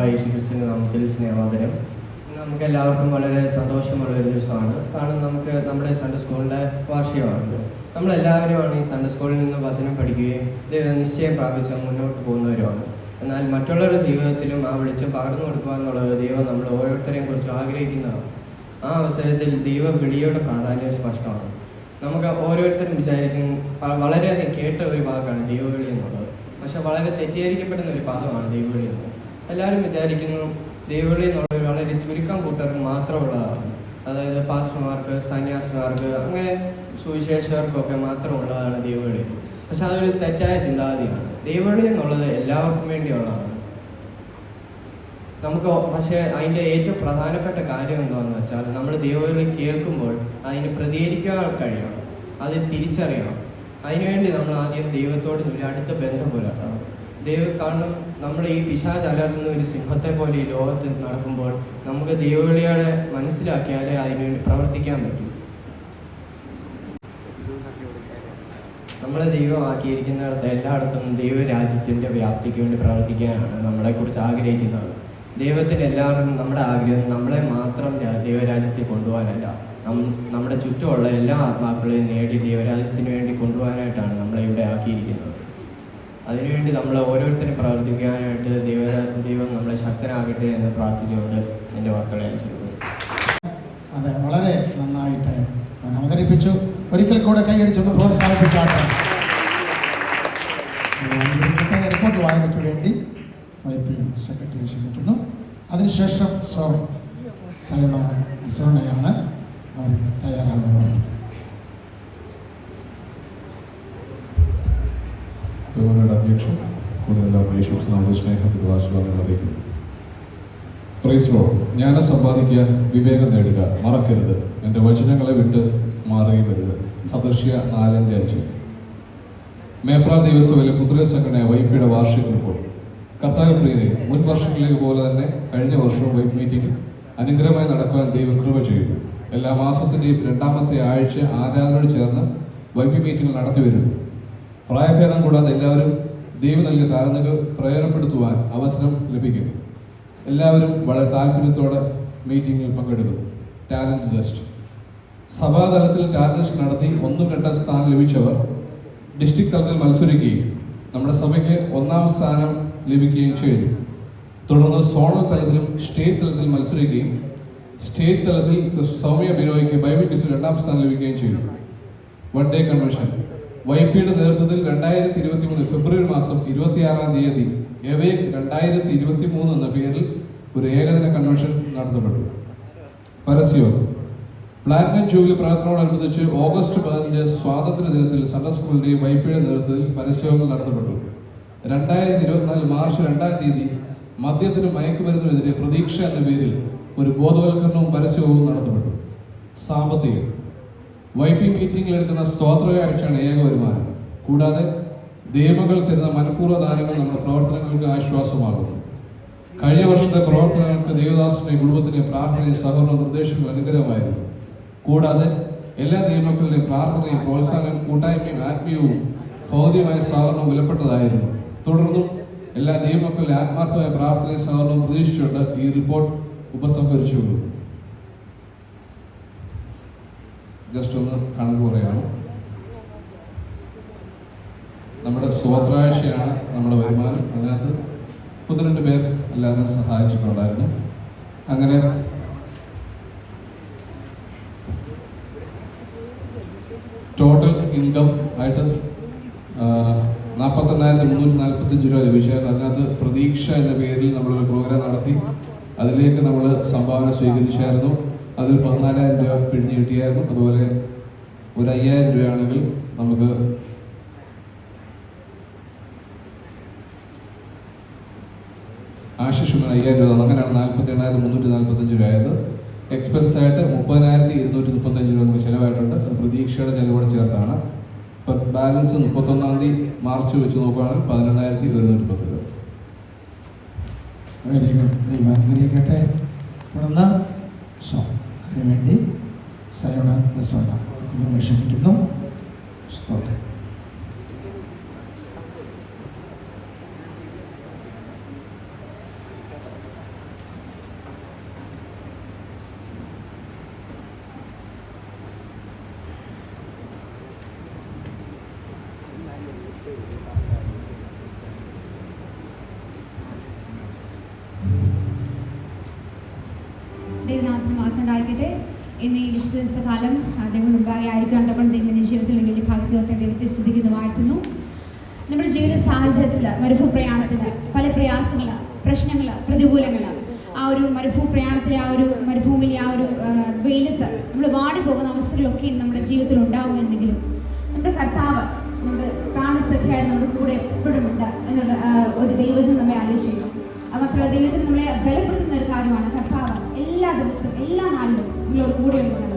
യേശുക്രിസ്തുവിന്റെ നാമത്തിൽ സ്നേഹാദരം. നമുക്ക് എല്ലാവർക്കും വളരെ സന്തോഷമുള്ളൊരു ദിവസമാണ്. കാരണം നമുക്ക് നമ്മുടെ സൺഡേ സ്കൂളിൻ്റെ വാർഷികമാണ്. നമ്മളെല്ലാവരുമാണ് ഈ സൺഡേ സ്കൂളിൽ നിന്ന് വചനം പഠിക്കുകയും നിശ്ചയം പ്രാപിച്ച് മുന്നോട്ട് പോകുന്നവരുമാണ്. എന്നാൽ മറ്റുള്ളവരുടെ ജീവിതത്തിലും ആ വെളിച്ചം പകർന്നു കൊടുക്കുക എന്നുള്ളത് ദൈവം നമ്മൾ ഓരോരുത്തരെയും കുറിച്ച് ആഗ്രഹിക്കുന്നതാണ്. ആ അവസരത്തിൽ ദൈവ വിളിയുടെ പ്രാധാന്യം സ്പഷ്ടമാണ്. നമുക്ക് ഓരോരുത്തരും വിചാരിക്കും വളരെയധികം കേട്ട ഒരു വാക്കാണ് ദൈവവിളി എന്നുള്ളത്. പക്ഷെ വളരെ തെറ്റിദ്ധരിക്കപ്പെടുന്ന ഒരു പദമാണ് ദൈവവിളി എന്നുള്ളത്. എല്ലാവരും വിചാരിക്കുന്നു ദൈവവിളി എന്നുള്ളത് വളരെ ചുരുക്കം കൂട്ടർക്ക് മാത്രമുള്ളതാണ്. അതായത് പാസ്റ്റർമാർക്ക്, സന്യാസിമാർക്ക്, അങ്ങനെ സുവിശേഷകർക്കൊക്കെ മാത്രമുള്ളതാണ് ദൈവവിളി. പക്ഷെ അതൊരു തെറ്റായ ചിന്താഗതിയാണ്. ദൈവവിളി എന്നുള്ളത് എല്ലാവർക്കും വേണ്ടിയുള്ളതാണ്. നമുക്ക് പക്ഷേ അതിൻ്റെ ഏറ്റവും പ്രധാനപ്പെട്ട കാര്യം എന്താണെന്ന് വെച്ചാൽ നമ്മൾ ദൈവവിളി കേൾക്കുമ്പോൾ അതിന് പ്രതികരിക്കാൻ കഴിയണം, അതിൽ തിരിച്ചറിയണം. അതിനുവേണ്ടി നമ്മൾ ആദ്യം ദൈവത്തോട് ഒരു അടുത്ത ബന്ധം പുലർത്തണം. കാരണം നമ്മൾ ഈ പിശാച് അലർന്ന ഒരു സിംഹത്തെ പോലെ ഈ ലോകത്ത് നടക്കുമ്പോൾ നമുക്ക് ദൈവവിളിയോടെ മനസ്സിലാക്കിയാലേ അതിനുവേണ്ടി പ്രവർത്തിക്കാൻ പറ്റും. നമ്മളെ ദൈവമാക്കിയിരിക്കുന്നിടത്ത് എല്ലായിടത്തും ദൈവരാജ്യത്തിൻ്റെ വ്യാപ്തിക്ക് വേണ്ടി പ്രവർത്തിക്കാനാണ് നമ്മളെക്കുറിച്ച് ആഗ്രഹിക്കുന്നത്. ദൈവത്തിന് എല്ലാവരും നമ്മുടെ ആഗ്രഹം നമ്മളെ മാത്രം ദൈവരാജ്യത്തിൽ കൊണ്ടുപോകാനല്ല, നമ്മുടെ ചുറ്റുമുള്ള എല്ലാ ആത്മാക്കളെയും നേടി ദൈവരാജ്യത്തിന് വേണ്ടി കൊണ്ടുപോകാനായിട്ടാണ് നമ്മളെ ഇവിടെ ആക്കിയിരിക്കുന്നത്. അതിനുവേണ്ടി നമ്മൾ ഓരോരുത്തരും പ്രവർത്തിക്കാനായിട്ട് ദൈവം നമ്മളെ ശക്തനാകട്ടെ എന്ന് പ്രാർത്ഥിച്ചുകൊണ്ട് എൻ്റെ വാക്കുകളെ ചെയ്യുന്നു. അത് വളരെ നന്നായിട്ട് അവതരിപ്പിച്ചു. ഒരിക്കൽ കൂടെ കൈയടിച്ചൊന്ന് പ്രോത്സാഹിപ്പിച്ചാട്ടെ. റിപ്പോർട്ട് വായനയ്ക്ക് വേണ്ടി YP സെക്രട്ടറി ക്ഷണിക്കുന്നു. അതിനുശേഷം സയോണയാണ് അവർ തയ്യാറാകുന്നത്. അധ്യക്ഷൻ സ്നേഹത്തിൽ ആശീർവാദങ്ങൾ അറിയിക്കുന്നു. Praise Lord. ജ്ഞാനം സമ്പാദിക്കുക, വിവേകം നേടുക, മറക്കരുത്, എൻ്റെ വചനങ്ങളെ വിട്ട് മാറുകയും വരുത്. സദൃശ്യ 4:5. മേപ്ര ദിവസത്തിലെ പുത്ര സംഘടന വൈപ്പിയുടെ വാർഷിക റിപ്പോർട്ട്. കർത്താവ് പ്രിയരെ, മുൻ വർഷങ്ങളിലേക്ക് പോലെ തന്നെ കഴിഞ്ഞ വർഷവും വൈപ്പ് മീറ്റിംഗ് അനുഗ്രഹമായി നടക്കുവാൻ ദൈവം കൃപ ചെയ്തു. എല്ലാ മാസത്തിൻ്റെയും 2ാമത്തെ ആഴ്ച ആരാധനയോട് ചേർന്ന് വൈപ്പ് മീറ്റിംഗ് നടത്തി വരുന്നു. പ്രായഭേദം കൂടാതെ എല്ലാവരും ദൈവം നൽകിയ താരതകൾ പ്രയോജനപ്പെടുത്തുവാൻ അവസരം ലഭിക്കുന്നു. എല്ലാവരും വളരെ താല്പര്യത്തോടെ മീറ്റിംഗിൽ പങ്കെടുക്കുന്നു. Talent test. സഭാതലത്തിൽ ടാലൻറ്റ് നടത്തി 1-2 സ്ഥാനം ലഭിച്ചവർ ഡിസ്ട്രിക്ട് തലത്തിൽ മത്സരിക്കുകയും നമ്മുടെ സഭയ്ക്ക് 1ാം സ്ഥാനം ലഭിക്കുകയും ചെയ്തു. തുടർന്ന് സോണൽ തലത്തിലും സ്റ്റേറ്റ് തലത്തിൽ മത്സരിക്കുകയും സ്റ്റേറ്റ് തലത്തിൽ സൗമ്യ ബിനോയ്ക്ക് ബൈബിൾ ക്വിസിൽ 2ാം സ്ഥാനം ലഭിക്കുകയും ചെയ്തു. 1 ഡേ കൺവെൻഷൻ YPയുടെ നേതൃത്വത്തിൽ 2023 ഫെബ്രുവരി മാസം 26-ാം തീയതി എവേക് 2023 എന്ന പേരിൽ ഒരു ഏകദിന കൺവെൻഷൻ നടത്തപ്പെട്ടു. പരസ്യയോഗം. പ്ലാറ്റിനം ജൂബിലി പ്രവർത്തനത്തോടനുബന്ധിച്ച് ഓഗസ്റ്റ് 15 സ്വാതന്ത്ര്യ ദിനത്തിൽ സൺഡേ സ്കൂളിന്റെയും YPയുടെ നേതൃത്വത്തിൽ പരസ്യയോഗം നടത്തപ്പെട്ടു. 2024 മാർച്ച് 2-ാം തീയതി മദ്യത്തിനും മയക്കുമരുന്നിനെതിരെ പ്രതീക്ഷ എന്ന പേരിൽ ഒരു ബോധവൽക്കരണവും പരസ്യവും നടത്തപ്പെട്ടു. സാമ്പത്തികം. YP മീറ്റിംഗിൽ എടുക്കുന്ന സ്തോത്രകാഴ്ചയാണ് ഏക വരുമാനം. കൂടാതെ ദൈവങ്ങൾ തരുന്ന മനഃപൂർവ്വ ദാനങ്ങൾ നമ്മുടെ പ്രവർത്തനങ്ങൾക്ക് ആശ്വാസമാകുന്നു. കഴിഞ്ഞ വർഷത്തെ പ്രവർത്തനങ്ങൾക്ക് ദേവദാസിന്റെ കുടുംബത്തിന്റെ പ്രാർത്ഥനയും സഹകരണ നിർദ്ദേശങ്ങളും അനുഗ്രഹമായിരുന്നു. കൂടാതെ എല്ലാ ദൈവമക്കളുടെയും പ്രാർത്ഥനയും പ്രോത്സാഹനം, കൂട്ടായ്മയും ആത്മീയവും ഭൗതികമായ സഹകരണവും വിലപ്പെട്ടതായിരുന്നു. തുടർന്നും എല്ലാ ദൈവമക്കളുടെ ആത്മാർത്ഥമായ പ്രാർത്ഥനയും സഹകരണവും പ്രതീക്ഷിച്ചുകൊണ്ട് ഈ റിപ്പോർട്ട് ഉപസംഹരിച്ചുള്ളൂ. ജസ്റ്റ് ഒന്ന് കണക്ക് പറയുകയാണ്. നമ്മുടെ സ്തോത്രാഴ്ചയാണ് നമ്മുടെ വരുമാനം. അതിനകത്ത് 1-2 പേർ എല്ലാവരും സഹായിച്ചിട്ടുണ്ടായിരുന്നു. അങ്ങനെ ടോട്ടൽ ഇൻകം ആയിട്ട് 48,345 രൂപ ലഭിച്ചായിരുന്നു. അതിനകത്ത് പ്രതീക്ഷ എന്ന പേരിൽ നമ്മളൊരു പ്രോഗ്രാം നടത്തി. അതിലേക്ക് നമ്മൾ സംഭാവന സ്വീകരിച്ചായിരുന്നു. അതിൽ 14,000 രൂപ പിഴിഞ്ഞ് കിട്ടിയായിരുന്നു. അതുപോലെ ഒരു 5,000 രൂപയാണെങ്കിൽ നമുക്ക് ആശിഷുമായി 5,000 രൂപ. അങ്ങനെയാണ് 48,345 രൂപ ആയത്. എക്സ്പെൻസ് ആയിട്ട് 30,235 രൂപ നമുക്ക് ചിലവായിട്ടുണ്ട്. അത് പ്രതീക്ഷയുടെ ചിലവോടെ ചേർത്താണ്. ഇപ്പം ബാലൻസ് 31-ാം തീയതി മാർച്ച് വെച്ച് നോക്കുകയാണെങ്കിൽ 11,110 രൂപ. Very good. ദൈവം അനുഗ്രഹിക്കട്ടെ. തുടർന്ന് അതിനുവേണ്ടി സയോണ ക്ഷണിക്കുന്നു. സ്തോത്രം. ദൈവനാമത്തിന് മാത്രം ഉണ്ടായിരിക്കട്ടെ. ഇന്ന് ഈ വിശ്വാസകാലം ദൈവം മുമ്പാകെ ആയിരിക്കും. അതുകൊണ്ട് ദൈവത്തിൻ്റെ ജീവിതത്തിൽ വലിയ ഭാഗ്യത്തെ ദൈവത്തെ സ്തുതിക്കുന്നു, വാഴ്ത്തുന്നു. നമ്മുടെ ജീവിത സാഹചര്യത്തിൽ മരുഭൂ പ്രയാണത്തിൽ പല പ്രയാസങ്ങൾ, പ്രശ്നങ്ങൾ, പ്രതികൂലങ്ങൾ, ആ ഒരു മരുഭൂ പ്രയാണത്തിലെ ആ ഒരു മരുഭൂമിയിലെ ആ ഒരു വെയിലത്ത് നമ്മൾ വാടിപ്പോകുന്ന അവസ്ഥകളൊക്കെ നമ്മുടെ ജീവിതത്തിൽ ഉണ്ടാവുമെന്നെങ്കിലും നമ്മുടെ കർത്താവ് നമ്മുടെ പ്രാണസഖ്യമായിട്ട് നമ്മുടെ കൂടെ എപ്പോഴും ഉണ്ട് എന്നുള്ള ഒരു ദൈവജനം നമ്മെ ആലോചിക്കുന്നു. മാത്രമല്ല ദൈവജനം നമ്മളെ ബലപ്പെടുത്തുന്ന ഒരു കാര്യമാണ്. കർത്താവ് എല്ലാ ദിവസവും എല്ലാ നാളിലും നിങ്ങളോട് കൂടെ ഉണ്ടെന്നുള്ളത്.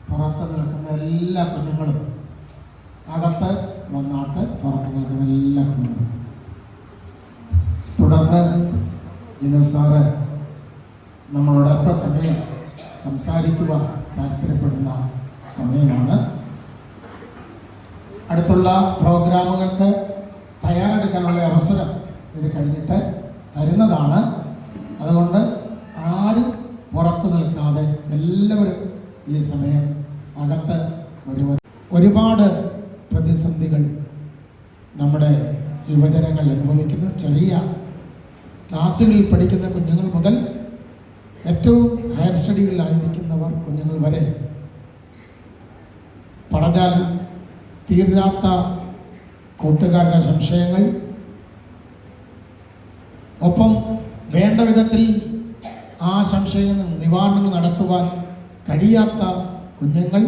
പുറത്ത് നിൽക്കുന്ന എല്ലാ കുഞ്ഞുങ്ങളും, അകത്ത് വന്നാട്ട് പുറത്ത് നിൽക്കുന്ന എല്ലാ കുഞ്ഞുങ്ങളും. തുടർന്ന് ജിനു സാറ് നമ്മളോട് അല്പസമയം സംസാരിക്കുക താല്പര്യപ്പെടുന്ന സമയമാണ്. അടുത്തുള്ള പ്രോഗ്രാമുകൾക്ക് തയ്യാറെടുക്കാനുള്ള അവസരം ഇത് കഴിഞ്ഞിട്ട് തരുന്നതാണ്. അതുകൊണ്ട് ആരും പുറത്തു നിൽക്കാതെ എല്ലാവരും ഈ സമയം അകത്ത് വരുവാൻ. ഒരുപാട് പ്രതിസന്ധികൾ നമ്മുടെ യുവജനങ്ങൾ അനുഭവിക്കുന്നു. ചെറിയ ക്ലാസ്സുകളിൽ പഠിക്കുന്ന കുഞ്ഞുങ്ങൾ മുതൽ ഏറ്റവും ഹയർ സ്റ്റഡികളിലായിരിക്കുന്നവർ കുഞ്ഞുങ്ങൾ വരെ പറഞ്ഞാൽ തീരാത്ത കൂട്ടുകാരുടെ സംശയങ്ങൾ, ഒപ്പം വേണ്ട വിധത്തിൽ ആ സംശയങ്ങൾ നിവാരണങ്ങൾ നടത്തുവാൻ കഴിയാത്ത കുഞ്ഞുങ്ങൾ,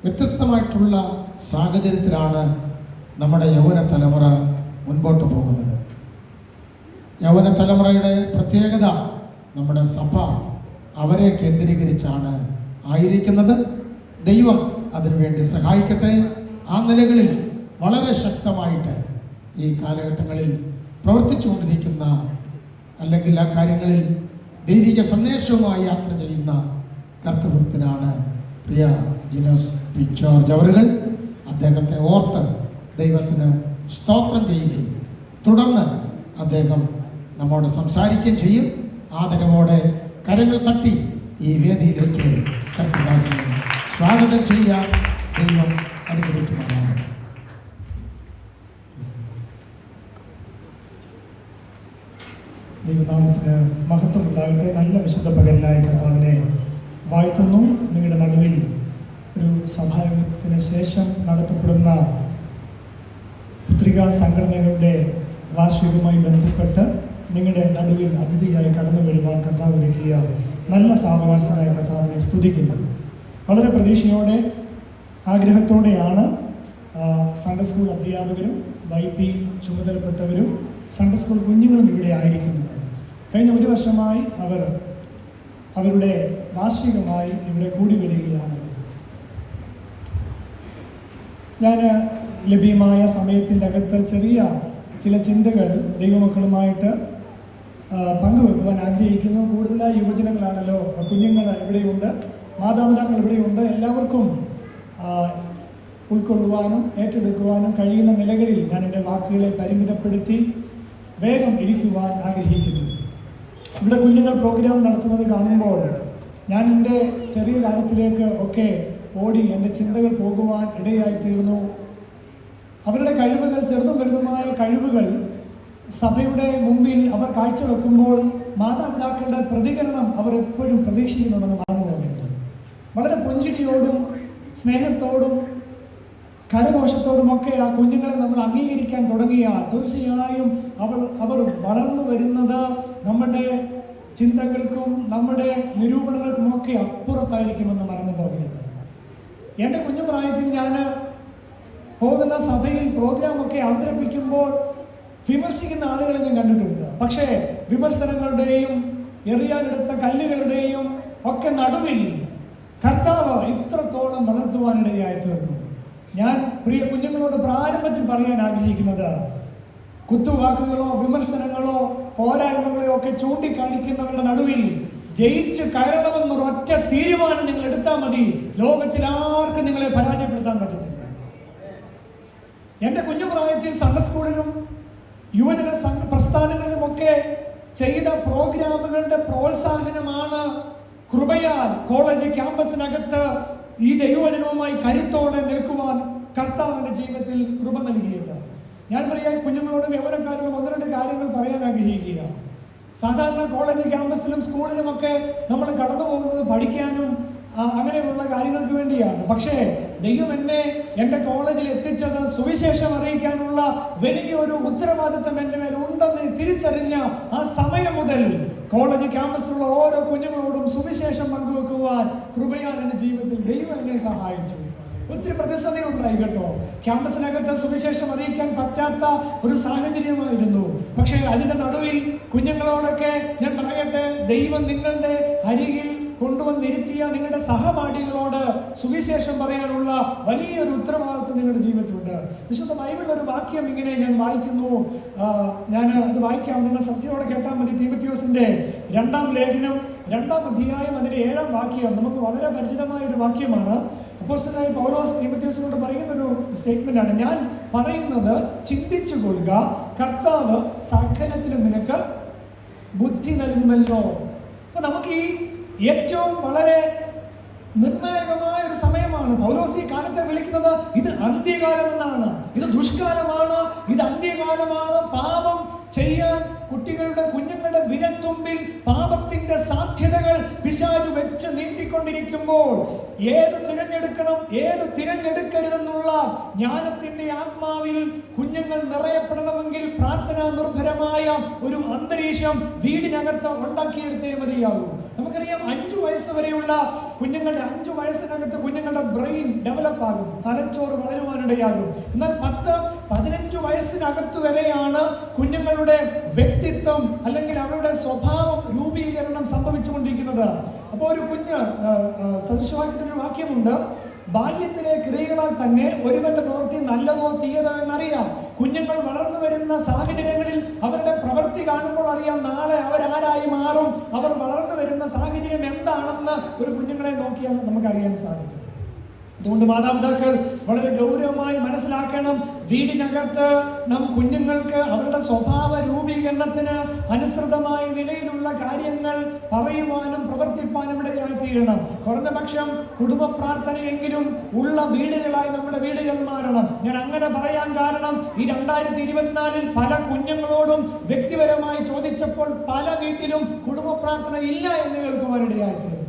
വ്യത്യസ്തമായിട്ടുള്ള സാഹചര്യത്തിലാണ് നമ്മുടെ യൗവന തലമുറ മുൻപോട്ട് പോകുന്നത്. യൗവന തലമുറയുടെ പ്രത്യേകത നമ്മുടെ സഭ അവരെ കേന്ദ്രീകരിച്ചാണ് ആയിരിക്കുന്നത്. ദൈവം അതിനുവേണ്ടി സഹായിക്കട്ടെ. ആ നിലകളിൽ വളരെ ശക്തമായിട്ട് ഈ കാലഘട്ടങ്ങളിൽ പ്രവർത്തിച്ചുകൊണ്ടിരിക്കുന്ന അല്ലെങ്കിൽ ആ കാര്യങ്ങളിൽ ദൈവിക സന്ദേശവുമായി യാത്ര ചെയ്യുന്ന കർത്തൃവൃത്തിനാണ് പ്രിയ ജിനോസ് പി ജോർജ് അവറുകൾ. അദ്ദേഹത്തെ ഓർത്ത് ദൈവത്തിന് സ്തോത്രം ചെയ്യുകയും തുടർന്ന് അദ്ദേഹം നമ്മോട് സംസാരിക്കുകയും ചെയ്യും. ആദരവോടെ കരങ്ങൾ തട്ടി ഈ വേദിയിലേക്ക് കർത്തൃദാസനെ സ്വാഗതം ചെയ്യാൻ ദൈവം അനുഗ്രഹിക്കുമാറാകട്ടെ. ദൈവനാമത്തിന് മഹത്വം ഉണ്ടാകട്ടെ. നല്ല വിശുദ്ധ പകലിനായി കർത്താവിനെ വാഴ്ത്തുന്നു. നിങ്ങളുടെ നടുവിൽ ഒരു സഭായോഗത്തിന് ശേഷം നടത്തപ്പെടുന്ന പുത്രികാ സംഘടനകളുടെ വാർഷികവുമായി ബന്ധപ്പെട്ട് നിങ്ങളുടെ നടുവിൽ അതിഥിയായി കടന്നു വരുവാൻ കർത്താവ് ഒരുക്കിയ നല്ല സാവകാശനായ കർത്താവിനെ സ്തുതിക്കുന്നു. വളരെ പ്രതീക്ഷയോടെ ആഗ്രഹത്തോടെയാണ് സൺഡേ സ്കൂൾ അധ്യാപകരും YP ചുമതലപ്പെട്ടവരും സൺഡേ സ്കൂൾ കുഞ്ഞുങ്ങളും ഇവിടെ ആയിരിക്കുന്നത്. കഴിഞ്ഞ ഒരു വർഷമായി അവർ അവരുടെ വാർഷികമായി ഇവിടെ കൂടി വരികയാണ്. ഞാൻ ലഭ്യമായ സമയത്തിൻ്റെ അകത്ത് ചെറിയ ചില ചിന്തകൾ ദൈവമക്കളുമായിട്ട് പങ്കുവെക്കുവാൻ ആഗ്രഹിക്കുന്നു. കൂടുതലായി യുവജനങ്ങളാണല്ലോ, കുഞ്ഞുങ്ങൾ ഇവിടെയുണ്ട്, മാതാപിതാക്കൾ ഇവിടെയുണ്ട്. എല്ലാവർക്കും ഉൾക്കൊള്ളുവാനും ഏറ്റെടുക്കുവാനും കഴിയുന്ന നിലകളിൽ ഞാൻ എൻ്റെ വാക്കുകളെ പരിമിതപ്പെടുത്തി വേഗം ഇരിക്കുവാൻ ആഗ്രഹിക്കുന്നു. ഇവിടെ കുഞ്ഞുങ്ങൾ പ്രോഗ്രാം നടത്തുന്നത് കാണുമ്പോൾ ഞാൻ എൻ്റെ ചെറിയ കാര്യത്തിലേക്ക് ഒക്കെ ഓടി എൻ്റെ ചിന്തകൾ പോകുവാൻ ഇടയായിത്തീർന്നു. അവരുടെ കഴിവുകൾ, ചെറുതും വലുതുമായ കഴിവുകൾ സഭയുടെ മുമ്പിൽ അവർ കാഴ്ചവെക്കുമ്പോൾ മാതാപിതാക്കളുടെ പ്രതികരണം അവർ എപ്പോഴും പ്രതീക്ഷിക്കുന്നുണ്ടെന്ന് മറന്നു പോകരുത്. വളരെ പുഞ്ചിരിയോടും സ്നേഹത്തോടും കരഘോഷത്തോടുമൊക്കെ ആ കുഞ്ഞുങ്ങളെ നമ്മൾ അംഗീകരിക്കാൻ തുടങ്ങിയാൽ തീർച്ചയായും അവർ വളർന്നു വരുന്നത് നമ്മുടെ ചിന്തകൾക്കും നമ്മുടെ നിരൂപണങ്ങൾക്കുമൊക്കെ അപ്പുറത്തായിരിക്കുമെന്ന് മറന്നു പോകരുത്. എൻ്റെ കുഞ്ഞുപ്രായത്തിൽ ഞാൻ പോകുന്ന സഭയിൽ പ്രോഗ്രാമൊക്കെ അവതരിപ്പിക്കുമ്പോൾ വിമർശിക്കുന്ന ആളുകളെ ഞാൻ കണ്ടിട്ടുണ്ട്. പക്ഷേ വിമർശനങ്ങളുടെയും എറിയാനെടുത്ത കല്ലുകളുടെയും ഒക്കെ നടുവിൽ കർത്താവ് ഇത്രത്തോളം വളർത്തുവാനിടയായി തീർന്നു. ഞാൻ പ്രിയ കുഞ്ഞുങ്ങളോട് പ്രാരംഭത്തിൽ പറയാൻ ആഗ്രഹിക്കുന്നത്, കുത്തുവാക്കുകളോ വിമർശനങ്ങളോ പോരായ്മകളോ ഒക്കെ ചൂണ്ടിക്കാണിക്കുന്നവരുടെ നടുവിൽ ജയിച്ച് കയറണമെന്നൊരൊറ്റ തീരുമാനം നിങ്ങൾ എടുത്താൽ മതി. ലോകത്തിൽ ആർക്കും നിങ്ങളെ പരാജയപ്പെടുത്താൻ പറ്റത്തില്ല. എൻ്റെ കുഞ്ഞുപ്രായത്തിൽ സൺഡേ സ്കൂളിലും യുവജന പ്രസ്ഥാനങ്ങളിലുമൊക്കെ ചെയ്ത പ്രോഗ്രാമുകളുടെ പ്രോത്സാഹനമാണ് കൃപയാൽ കോളേജ് ക്യാമ്പസിനകത്ത് ഈ ദൈവവചനവുമായി കരുത്തോടെ നിൽക്കുവാൻ കർത്താവിൻ്റെ ജീവിതത്തിൽ കൃപ നൽകിയത്. ഞാൻ പറയാൻ കുഞ്ഞുങ്ങളോടും യൗവനക്കാരോടും ഒന്ന് രണ്ട് കാര്യങ്ങൾ പറയാൻ ആഗ്രഹിക്കുക. സാധാരണ കോളേജ് ക്യാമ്പസിലും സ്കൂളിലുമൊക്കെ നമ്മൾ കടന്നു പോകുന്നത് പഠിക്കാനും അങ്ങനെയുള്ള കാര്യങ്ങൾക്ക് വേണ്ടിയാണ്. പക്ഷേ ദൈവം എന്നെ എൻ്റെ കോളേജിൽ എത്തിച്ചത് സുവിശേഷം അറിയിക്കാനുള്ള വലിയൊരു ഉത്തരവാദിത്വം എൻ്റെ മേൽ ഉണ്ടെന്ന് തിരിച്ചറിഞ്ഞ ആ സമയം മുതൽ കോളേജ് ക്യാമ്പസിലുള്ള ഓരോ കുഞ്ഞുങ്ങളോടും സുവിശേഷം പങ്കുവെക്കുവാൻ കൃപയാൽ എൻ്റെ ജീവിതത്തിൽ ദൈവം എന്നെ സഹായിച്ചു. ഒത്തിരി പ്രതിസന്ധികൾ ഉണ്ടായി കേട്ടോ. ക്യാമ്പസിനകത്ത് സുവിശേഷം അറിയിക്കാൻ പറ്റാത്ത ഒരു സാഹചര്യമായിരുന്നു. പക്ഷേ അതിൻ്റെ നടുവിൽ കുഞ്ഞുങ്ങളോടൊക്കെ ഞാൻ പറയട്ടെ, ദൈവം നിങ്ങളുടെ അരികിൽ കൊണ്ടുവന്നിരുത്തിയ നിങ്ങളുടെ സഹപാഠികളോട് സുവിശേഷം പറയാനുള്ള വലിയൊരു ഉത്തരവാദിത്വം നിങ്ങളുടെ ജീവിതത്തിലുണ്ട്. വിശുദ്ധ ബൈബിളിലൊരു വാക്യം ഇങ്ങനെ ഞാൻ വായിക്കുന്നു, ഞാൻ അത് വായിക്കാം, നിങ്ങൾ ശ്രദ്ധയോടെ കേട്ടാൽ മതി. തീമോഥെയോസിന്റെ 2-ാം ലേഖനം 2-ാം അധ്യായം അതിന്റെ 7-ാം വാക്യം നമുക്ക് വളരെ പരിചിതമായ ഒരു വാക്യമാണ്. അപ്പോസ്തലനായ പൗലോസ് തീമോഥെയോസിനോട് പറയുന്നൊരു സ്റ്റേറ്റ്മെന്റ് ആണ്, ഞാൻ പറയുന്നത് ചിന്തിച്ചു കൊള്ളുക, കർത്താവ് സകലത്തിലും നിനക്ക് ബുദ്ധി നൽകുമല്ലോ. അപ്പൊ നമുക്ക് ഈ ഏറ്റവും വളരെ നിർണായകമായ ഒരു സമയമാണ്. പൗലോസ് ഈ കാലത്തെ വിളിക്കുന്നത് ഇത് അന്ത്യകാലം എന്നാണ്. ഇത് ദുഷ്കാലമാണ്, ഇത് അന്ത്യകാലമാണ്. പാപം ചെയ്യാൻ കുഞ്ഞുങ്ങളുടെ വിരൽത്തുമ്പിൽ പാപത്തിന്റെ സാധ്യതകൾ പിശാചു വെച്ച് നീട്ടിക്കൊണ്ടിരിക്കുമ്പോൾ ഏത് തിരഞ്ഞെടുക്കണം, ഏത് തിരഞ്ഞെടുക്കരുതെന്നുള്ള ജ്ഞാനത്തിന്റെ ആത്മാവിൽ കുഞ്ഞുങ്ങൾ നിറയപ്പെടണമെങ്കിൽ പ്രാർത്ഥനാ നിർഭരമായ ഒരു അന്തരീക്ഷം വീടിനകത്ത് ഉണ്ടാക്കിയെടുത്തേ മതിയാകും. നമുക്കറിയാം 5 വയസ്സ് വരെയുള്ള കുഞ്ഞുങ്ങളുടെ 5 വയസ്സിനകത്ത് കുഞ്ഞുങ്ങളുടെ ബ്രെയിൻ ഡെവലപ്പ് ആകും, തലച്ചോറ് വളരുവാനിടയാകും. എന്നാൽ 10-15 വയസ്സിനകത്ത് വരെയാണ് കുഞ്ഞുങ്ങളുടെ വ്യക്തിത്വം അല്ലെങ്കിൽ അവരുടെ സ്വഭാവം രൂപീകരണം സംഭവിച്ചുകൊണ്ടിരിക്കുന്നത്. അപ്പോൾ ഒരു കുഞ്ഞ് സദൃശവാക്യത്തിൻ്റെ ഒരു വാക്യമുണ്ട്, ബാല്യത്തിലെ ക്രിയകളാൽ തന്നെ ഒരുവന്റെ പ്രവൃത്തി നല്ലതോ തീയതോ എന്നറിയാം. കുഞ്ഞുങ്ങൾ വളർന്നു വരുന്ന സാഹചര്യങ്ങളിൽ അവരുടെ പ്രവൃത്തി കാണുമ്പോൾ അറിയാം നമുക്കറിയാം നാളെ അവരാരായി മാറും, അവർ വളർന്നു വരുന്ന സാഹചര്യം എന്താണെന്ന് ഒരു കുഞ്ഞുങ്ങളെ നോക്കിയാൽ നമുക്കറിയാൻ സാധിക്കും. അതുകൊണ്ട് മാതാപിതാക്കൾ വളരെ ഗൗരവമായി മനസ്സിലാക്കണം, വീടിനകത്ത് നാം കുഞ്ഞുങ്ങൾക്ക് അവരുടെ സ്വഭാവ രൂപീകരണത്തിന് അനുസൃതമായ നിലയിലുള്ള കാര്യങ്ങൾ പറയുവാനും പ്രവർത്തിപ്പാനും ഇടയായി തീരണം. കുറഞ്ഞ പക്ഷം കുടുംബ പ്രാർത്ഥനയെങ്കിലും ഉള്ള വീടുകളായി നമ്മുടെ വീടുകൾ മാറണം. ഞാൻ അങ്ങനെ പറയാൻ കാരണം, ഈ 2024 പല കുഞ്ഞുങ്ങളോടും വ്യക്തിപരമായി ചോദിച്ചപ്പോൾ പല വീട്ടിലും കുടുംബ പ്രാർത്ഥന ഇല്ല എന്ന് കേൾക്കുവാനിടയായി തീർന്നു.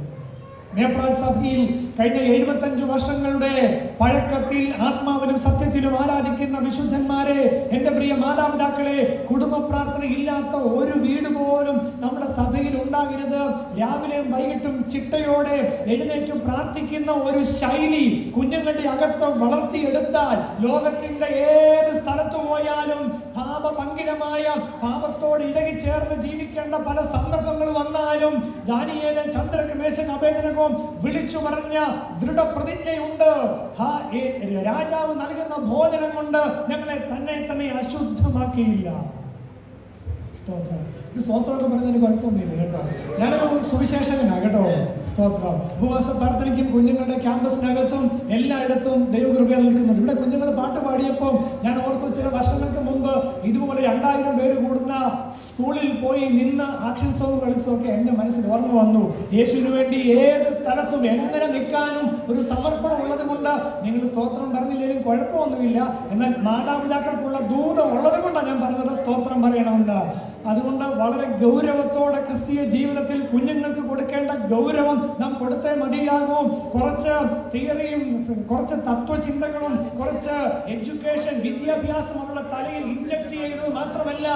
മേപ്രാൽ സഭയിൽ കഴിഞ്ഞ 75 വർഷങ്ങളുടെ പഴക്കത്തിൽ ആത്മാവിലും സത്യത്തിലും ആരാധിക്കുന്ന വിശുദ്ധന്മാരെ, എൻ്റെ പ്രിയ മാതാപിതാക്കളെ, കുടുംബ പ്രാർത്ഥന ഇല്ലാത്ത ഒരു വീട് പോലും നമ്മുടെ സഭയിൽ ഉണ്ടാകരുത്. രാവിലെയും വൈകിട്ടും ചിട്ടയോടെ എഴുന്നേറ്റ് പ്രാർത്ഥിക്കുന്ന ഒരു ശൈലി കുഞ്ഞുങ്ങളുടെ അകത്ത് വളർത്തിയെടുത്താൽ ലോകത്തിന്റെ ഏത് സ്ഥലത്ത് പോയാലും പാപഭംഗിരമായ പാപത്തോട് ഇടകിച്ചേർന്ന് ജീവിക്കേണ്ട പല സന്ദർഭങ്ങൾ വന്നാലും ദാനിയേല്, ചന്ദ്രക്ക്, മേശക്ക്, അബേദ്നെഗോ വിളിച്ചു പറഞ്ഞ ദൃഢപ്രതിജ്ഞയുണ്ട്. രാജാവ് നൽകുന്ന ഭോജനം കൊണ്ട് ഞങ്ങളെ തന്നെ അശുദ്ധമാക്കിയില്ല. സ്തോത്രം. ഇത് സ്തോത്രമൊക്കെ പറഞ്ഞതിന് കുഴപ്പമൊന്നുമില്ല കേട്ടോ. ഞാനൊരു സുവിശേഷകനാണ് കേട്ടോ. സ്തോത്രം. ഉപവാസ പ്രാർത്ഥനയ്ക്കും കുഞ്ഞുങ്ങളുടെ ക്യാമ്പസിനകത്തും എല്ലായിടത്തും ദൈവകൃപ നിൽക്കുന്നുണ്ട്. ഇവിടെ കുഞ്ഞുങ്ങൾ പാട്ട് പാടിയപ്പോൾ ഞാൻ ഓർത്തു, ചില വർഷങ്ങൾക്ക് മുമ്പ് ഇതുപോലെ 2000 പേര് കൂടുന്ന സ്കൂളിൽ പോയി നിന്ന് ആക്ഷൻ സോങ് കളിച്ചൊക്കെ എൻ്റെ മനസ്സിൽ ഓർമ്മ വന്നു. യേശുവിന് വേണ്ടി ഏത് സ്ഥലത്തും എങ്ങനെ നിൽക്കാനും ഒരു സമർപ്പണം ഉള്ളത് കൊണ്ട് നിങ്ങൾ സ്തോത്രം പറഞ്ഞില്ലെങ്കിലും കുഴപ്പമൊന്നുമില്ല. എന്നാൽ മാതാപിതാക്കൾക്കുള്ള ദൂതം ഉള്ളത് കൊണ്ടാണ് ഞാൻ പറഞ്ഞത് സ്തോത്രം പറയണമെന്ന്. അതുകൊണ്ട് വളരെ ഗൗരവത്തോടെ ക്രിസ്തീയ ജീവിതത്തിൽ കുഞ്ഞുങ്ങൾക്ക് കൊടുക്കേണ്ട ഗൗരവം നാം കൊടുത്തേ മതിയാകും. കുറച്ച് തിയറിയും കുറച്ച് തത്വചിന്തകളും കുറച്ച് എഡ്യൂക്കേഷൻ വിദ്യാഭ്യാസം അവരുടെ തലയിൽ ഇൻജക്ട് ചെയ്തത് മാത്രമല്ല,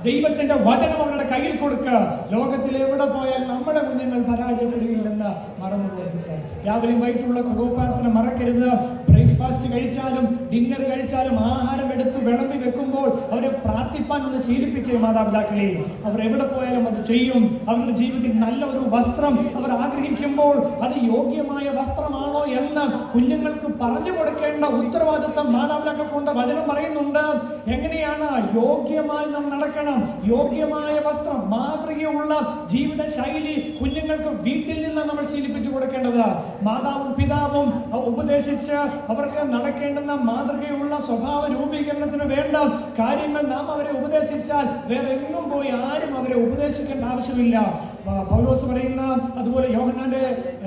ദൈവത്തിന്റെ വചനം അവരുടെ കയ്യിൽ കൊടുക്കുക. ലോകത്തിൽ എവിടെ പോയാൽ നമ്മുടെ കുഞ്ഞുങ്ങൾ പരാജയപ്പെടുകയില്ലെന്ന് മറന്നു പോകരുത്. രാവിലെയും വൈകിട്ടുള്ള കുടുംബപ്രാർത്ഥന മറക്കരുത്. ബ്രേക്ക്ഫാസ്റ്റ് കഴിച്ചാലും ഡിന്നർ കഴിച്ചാലും ആഹാരം എടുത്ത് വിളമ്പി വെക്കുമ്പോൾ അവരെ പ്രാർത്ഥിപ്പാൻ ഒന്ന് ശീലിപ്പിച്ചേ മാതാപിതാക്കളെ. അവർ എവിടെ പോയാലും അത് ചെയ്യും. അവരുടെ ജീവിതത്തിൽ നല്ല ഒരു വസ്ത്രം അവർ ആഗ്രഹിക്കുമ്പോൾ അത് യോഗ്യമായ വസ്ത്രമാണോ എന്ന് കുഞ്ഞുങ്ങൾക്ക് പറഞ്ഞു കൊടുക്കേണ്ട ഉത്തരവാദിത്വം മാതാപിതാക്കൾക്കുണ്ട്. വചനം പറയുന്നുണ്ട്, എങ്ങനെയാണ് യോഗ്യമായി നാം നടക്കണം. യോഗ്യമായ വസ്ത്രം, മാതൃകയുള്ള ജീവിത ശൈലി കുഞ്ഞുങ്ങൾക്ക് വീട്ടിൽ നിന്ന് നമ്മൾ ശീലിപ്പിച്ചു കൊടുക്കേണ്ടത്. മാതാവും പിതാവും ഉപദേശിച്ച് അവർക്ക് നടക്കേണ്ടുന്ന മാതൃകയുള്ള സ്വഭാവ രൂപീകരണത്തിന് വേണ്ട കാര്യങ്ങൾ നാം അവരെ ഉപദേശിച്ചാൽ വേറെ എങ്ങും പോയി ആരും അവരെ ഉപദേശിക്കേണ്ട ആവശ്യമില്ല. പൗലോസ് പറയുന്ന, അതുപോലെ യോഹന്നാന്റെ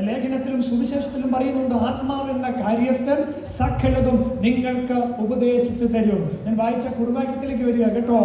ലേഖനത്തിലും സുവിശേഷത്തിലും പറയുന്നുണ്ട്, ആത്മാവെന്ന കാര്യസ്ഥൻ സകലതും നിങ്ങൾക്ക് ഉപദേശിച്ചു തരും. ഞാൻ വായിച്ച കുറുവാക്യത്തിലേക്ക് വരിക കേട്ടോ.